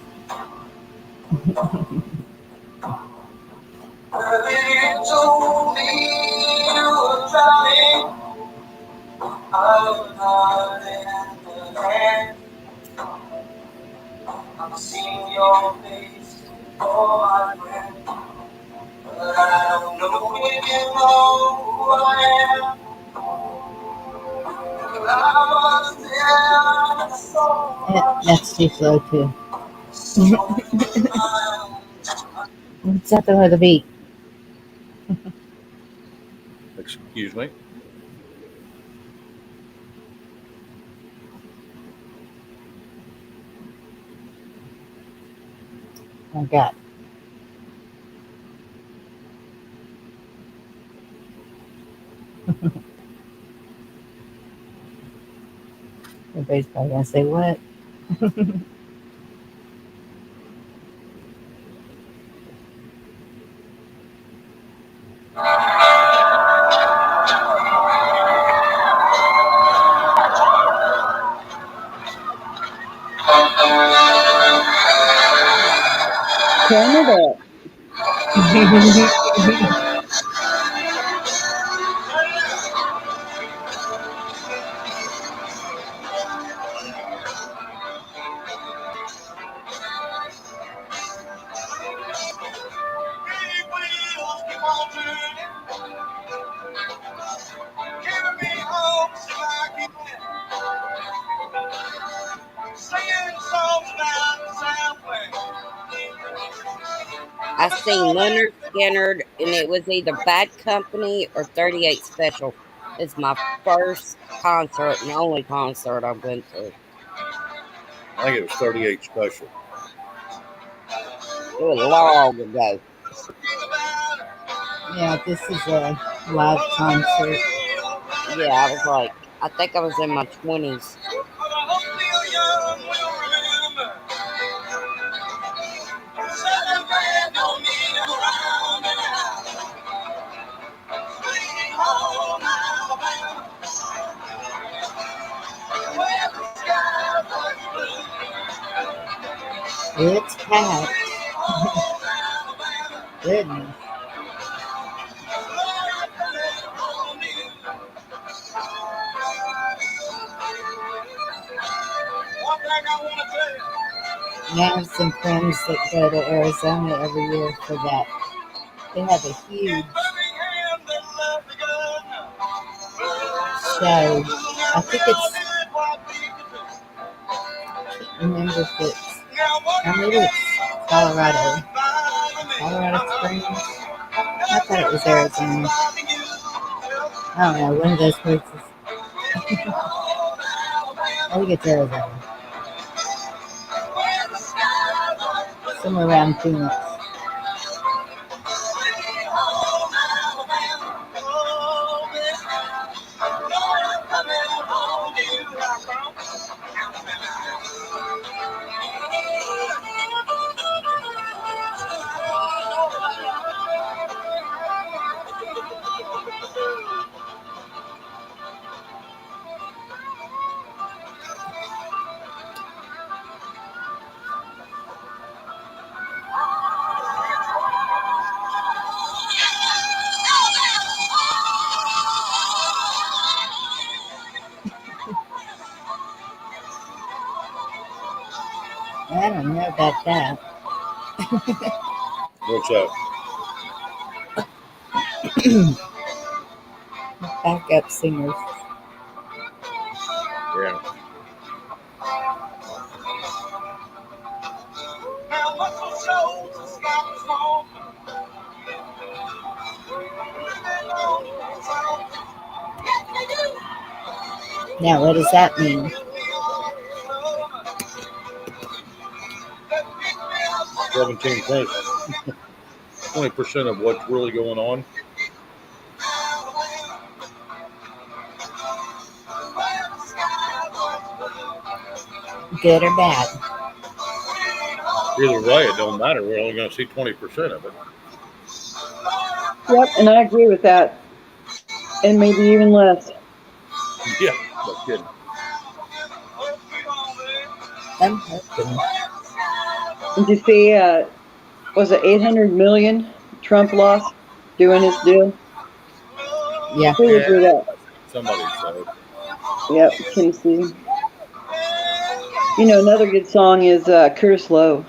I've seen your face before I went, but I don't know if you know who I am. But I was there, I saw That's too slow too. so It's something with a beat. Excuse me. I got Everybody's probably gonna say what? Tell me that. I seen Leonard Skinner, and it was either Bad Company or 38 Special. It's my first concert and only concert I've been to. I think it was 38 Special. It was long ago. Yeah, this is a live concert. Yeah, I was like, I think I was in my 20s. It's packed. Goodness. And I have some friends that go to Arizona every year for that. They have a huge show. I think it's, I can't remember if it's, or maybe it's Colorado. Colorado Springs. I thought it was Arizona. I don't know, one of those places. I think it's Arizona. Somewhere around Phoenix. I don't know about that. What's up? Backup singers. Yeah. Now, what does that mean? 17%. 20% of what's really going on. Good or bad? Either way, it don't matter. We're only going to see 20% of it. Yep, and I agree with that. And maybe even less. Yeah, no kidding. I'm hoping. Did you see, was it 800 million Trump lost doing his deal? Yeah. Who would Yeah, do that? somebody said. Yep, Tennessee. You know, another good song is Curtis Lowe.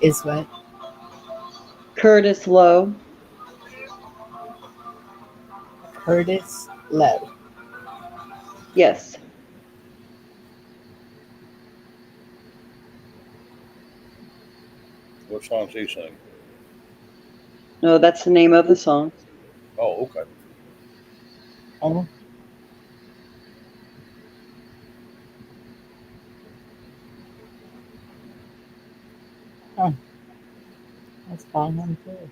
Is what? Curtis Lowe. Curtis Lowe. Yes. What songs he sing? No, that's the name of the song. Oh, okay. Oh. Huh. That's by him too.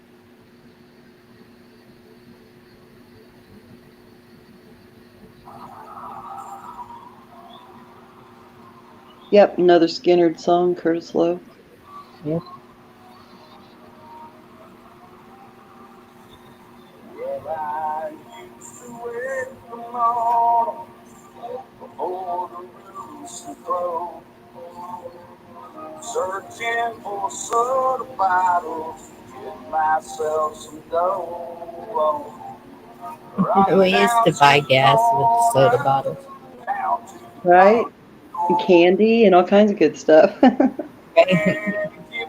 Yep, another Skinnerd song, Curtis Lowe. Yep. Well, I used to wait for morning before the rooster crow, searching for soda bottles to get myself some dough. We used to buy gas with soda bottles. Right? And candy and all kinds of good stuff. Give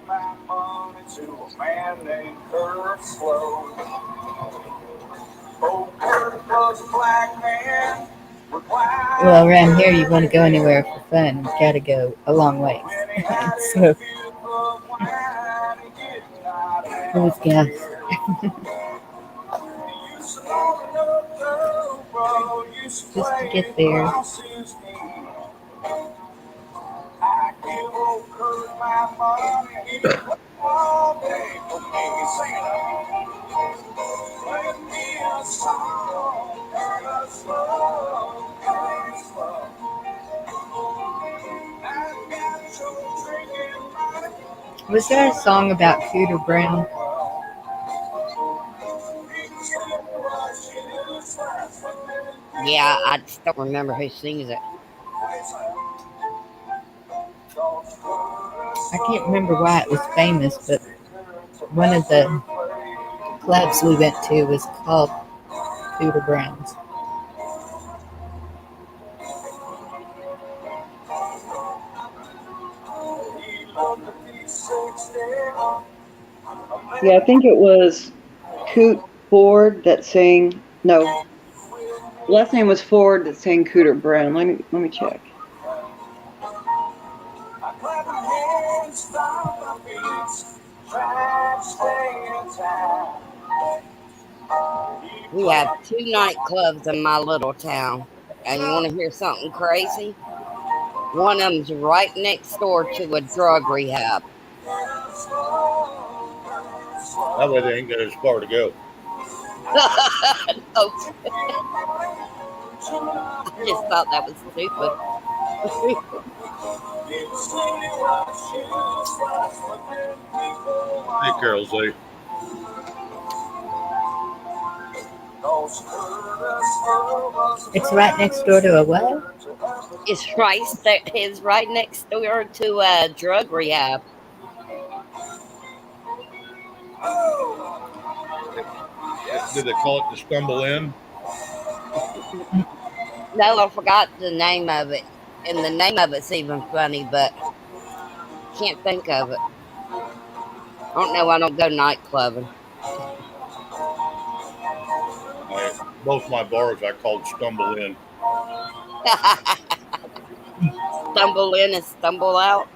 my money to a man named Kurt Slow. Oh, Kurt was a black man. Well, around here, you want to go anywhere for fun, you got to go a long ways. So, it was gas. Just to get there. I give old Kurt my money, he play all day for me. Sing it. Play me a song, Kurt Slow, Kurt Slow. I got your drinking money. Was there a song about Cooter Brown? Yeah, I just don't remember who sings it. I can't remember why it was famous, but one of the clubs we went to was called Cooter Brown's. Yeah, I think it was Coot Ford that sang. No, last name was Ford that sang Cooter Brown. Let me check. We have two nightclubs in my little town. And you want to hear something crazy? One of them's right next door to a drug rehab. That way they ain't got as far to go. No. I just thought that was stupid. Hey, Carol Z. It's right next door to a what? It's right next door to a drug rehab. Did they call it the Stumble Inn? No, I forgot the name of it. And the name of it's even funny, but can't think of it. I don't know. I don't go nightclubbing. Both my bars I called Stumble Inn. Stumble in and stumble out.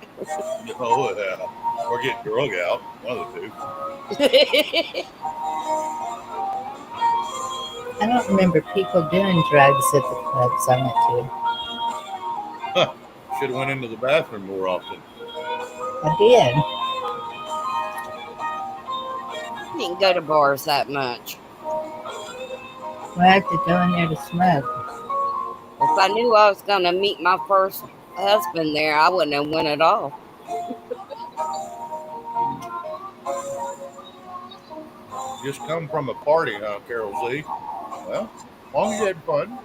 Oh, yeah. Or get drug out. One of the two. I don't remember people doing drugs at the clubs I went to. Huh. Should have went into the bathroom more often. I did. I didn't go to bars that much. Well, I had to go in there to smoke. If I knew I was going to meet my first husband there, I wouldn't have went at all. Just come from a party, huh, Carol Z? Well, as long as you had fun.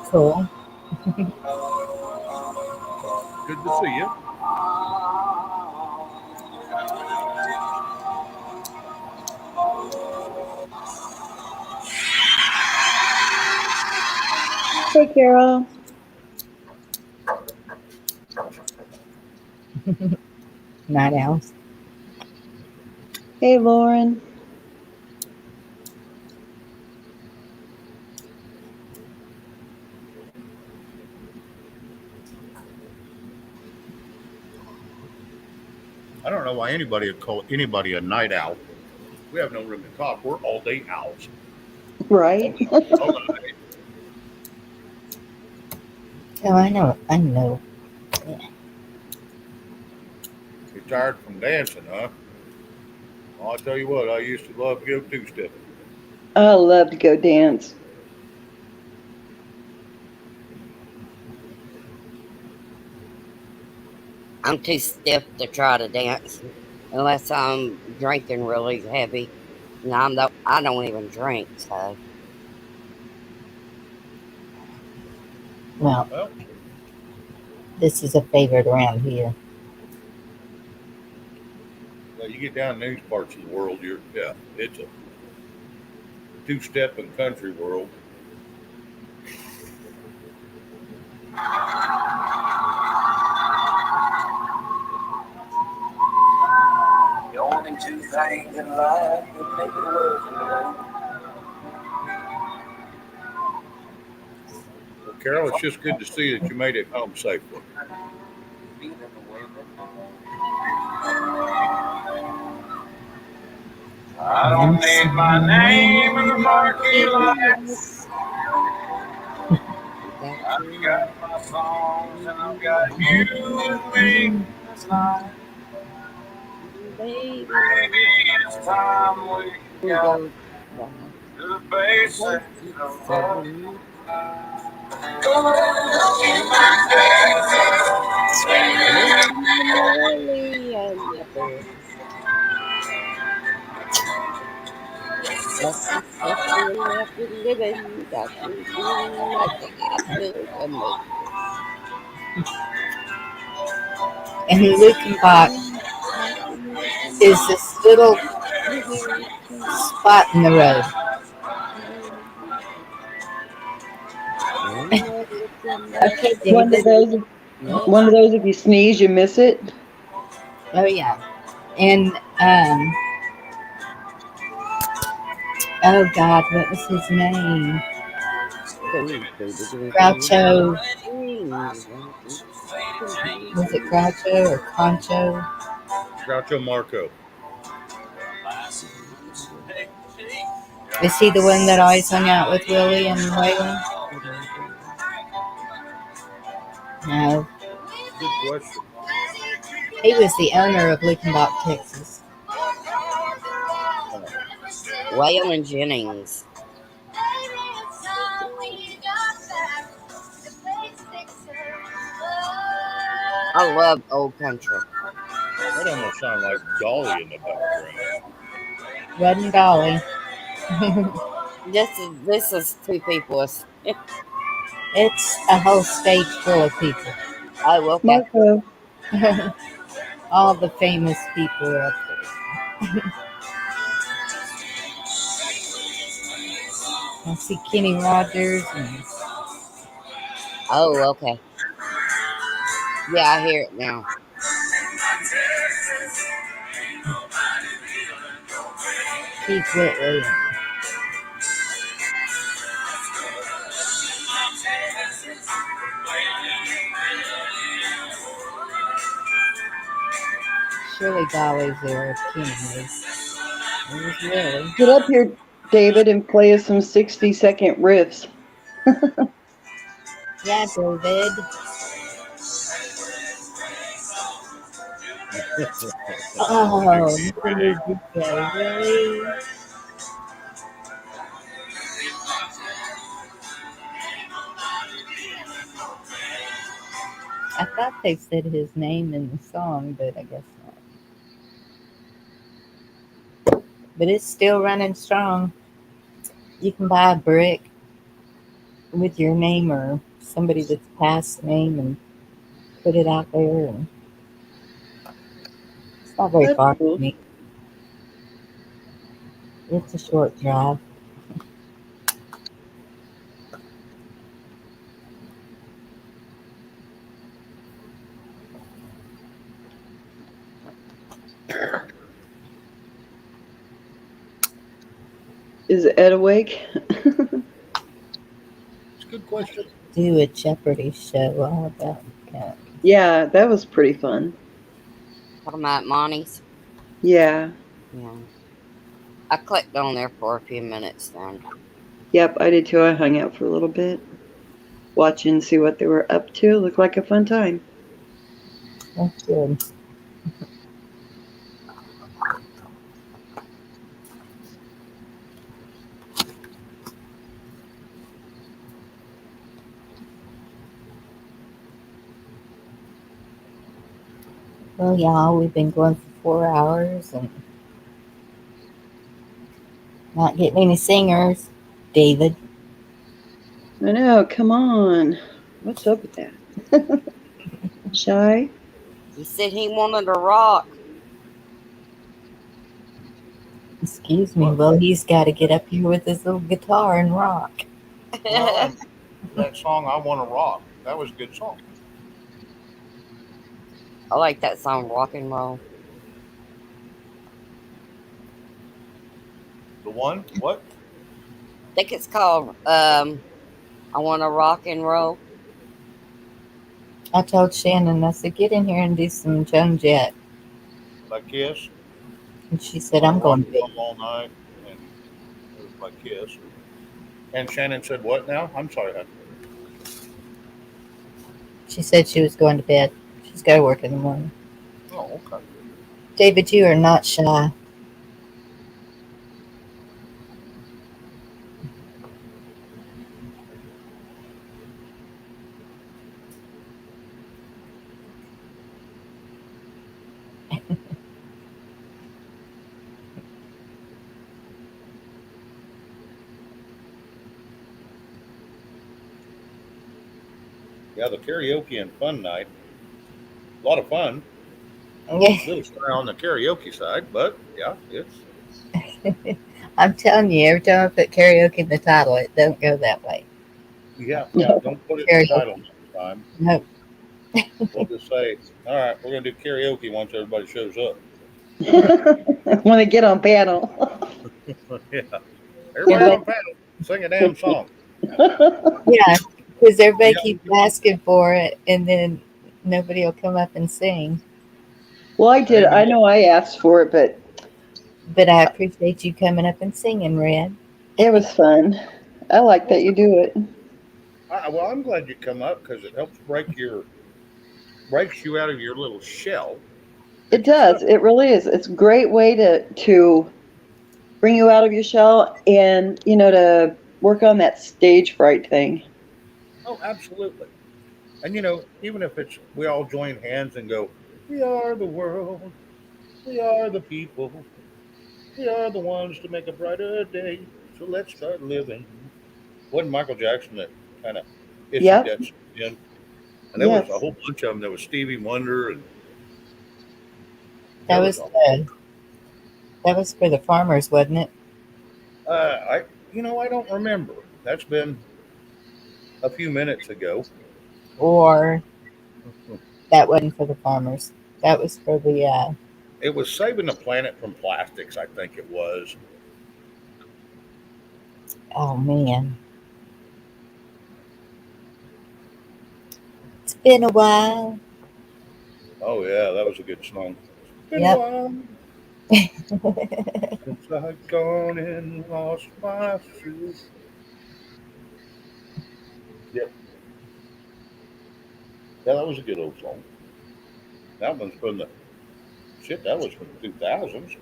Cool. Good to see you. Hey, Carol. Night owls. Hey, Lauren. I don't know why anybody would call anybody a night owl. We have no room to talk. We're all day owls. Right? Oh, I know. I know. Yeah. You're tired from dancing, huh? Well, I'll tell you what, I used to love to go two-stepping. I love to go dance. I'm too stiff to try to dance unless I'm drinking really heavy. And I don't even drink, so Well, Well, this is a favorite around here. yeah, you get down in these parts of the world, it's a two-step in country world. The only two things in life that make it worth living. Well, Carol, it's just good to see that you made it home safely. Feeling the women. I don't need my name in the marquee lights. I've got my songs and I've got you and me tonight. baby, Maybe it's time we we got go back to the to basics basics of of love. love. Go and look in my face, Looking really and my best. That's the stuff we're after living. Got me feeling like I feel the most. And Lukenbach is this little spot in the road. Okay, One of David. those. One of those. If you sneeze, you miss it. Oh yeah, and oh God, what was his name? Groucho. Was it Groucho or Concho? Groucho Marco. Was he the one that always hung out with Willie and Waylon? No, Good question. he was the owner of Luckenbach, Texas. Waylon Jennings. I love old country. That almost sounded like Dolly in the background. Wasn't Dolly. This is two people. It's a whole stage full of people. Oh, okay. Marco. All the famous people are up there. I see Kenny Rogers and Oh, okay. Yeah, I hear it now. Keith Whitley. Surely Dolly's there. Kenny is. There's Willie. Get up here, David, and play us some 60-second riffs. Yeah, David. Oh, another new DJ. Really? I thought they said his name in the song, but I guess not. But it's still running strong. You can buy a brick with your name or somebody that's past name and put it out there. And it's not very That's far from cool. me. It's a short drive. Is Ed awake? It's a good question. Do a Jeopardy show all about cats. Yeah, that was pretty fun. Talking about Monty's. Yeah. Yeah. I clicked on there for a few minutes then. Yep, I did too. I hung out for a little bit, watching, see what they were up to. Looked like a fun time. That's good. Well, y'all, we've been going for 4 hours and not getting any singers. David. I know. Come on. What's up with that? Shy? He said he wanted a rock. Excuse me. Well, he's got to get up here with his little guitar and rock. Well, that song "I Want to Rock" that was a good song. I like that song, Rock and Roll. The one what? I think it's called I Want to Rock and Roll. I told Shannon, I said, get in here and do some Joan Jett. By Kiss. And she said, Wanna I'm rock going to and bed. roll all night, and it was by Kiss. And Shannon said, "What now?" I'm sorry, hon. She said she was going to bed. She's got to work in the morning. Oh, okay. David, you are not shy. Yeah, the karaoke and fun night. A lot of fun. Yeah. A little shy on the karaoke side, but yeah, it's I'm telling you, every time I put karaoke in the title, it don't go that way. yeah. Don't put it in the Karaoke. title next time. Nope. We'll just say, "All right, we're gonna do karaoke once everybody shows up." When they get on panel. Yeah, everybody on panel, sing a damn song. Yeah, because everybody Yeah, keeps asking for it, and then nobody will come up and sing. Well, I and did. then you I get know I asked for it, but But I appreciate you coming up and singing, Red. it was fun. I like that you do it. well, I'm glad you come up because it helps breaks you out of your little shell It that you're does. stuck. It really is. It's a great way to bring you out of your shell and to work on that stage fright thing. Oh, absolutely. And even if it's we all join hands and go, "We are the world, we are the people, we are the ones to make a brighter day. So let's start living." Wasn't Michael Jackson that kind of issued Yep. that in? And there was a Yes. whole bunch of them. There was Stevie Wonder, and That there was was a. that was for the farmers, wasn't it? I don't remember. That's been a few minutes ago. Or that wasn't for the farmers. That was for the. It was saving the planet from plastics. I think it was. Oh man, it's been a while. Oh yeah, that was a good song. It's been a Yep. while since I've gone and lost my shoes. Yep. Yeah, that was a good old song. That one's from the shit. That was from the 2000s,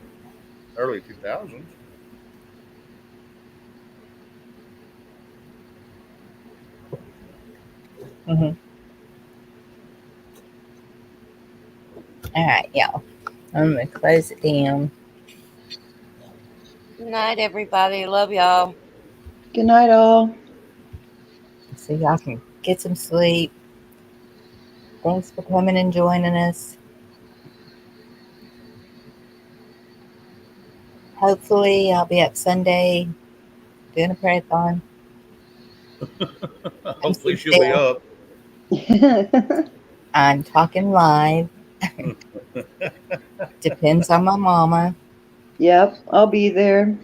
early 2000s. Hmm. All right, y'all. I'm gonna close it down. Good night, everybody. Love y'all. Good night, all. So y'all can get some sleep. Thanks for coming and joining us. Hopefully, I'll be up Sunday doing a prayer-thon. Hopefully, she'll be up. I'm talking live. Depends on my mama. Yep, I'll be there.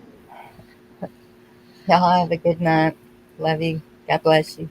Y'all have a good night. Love you. God bless you.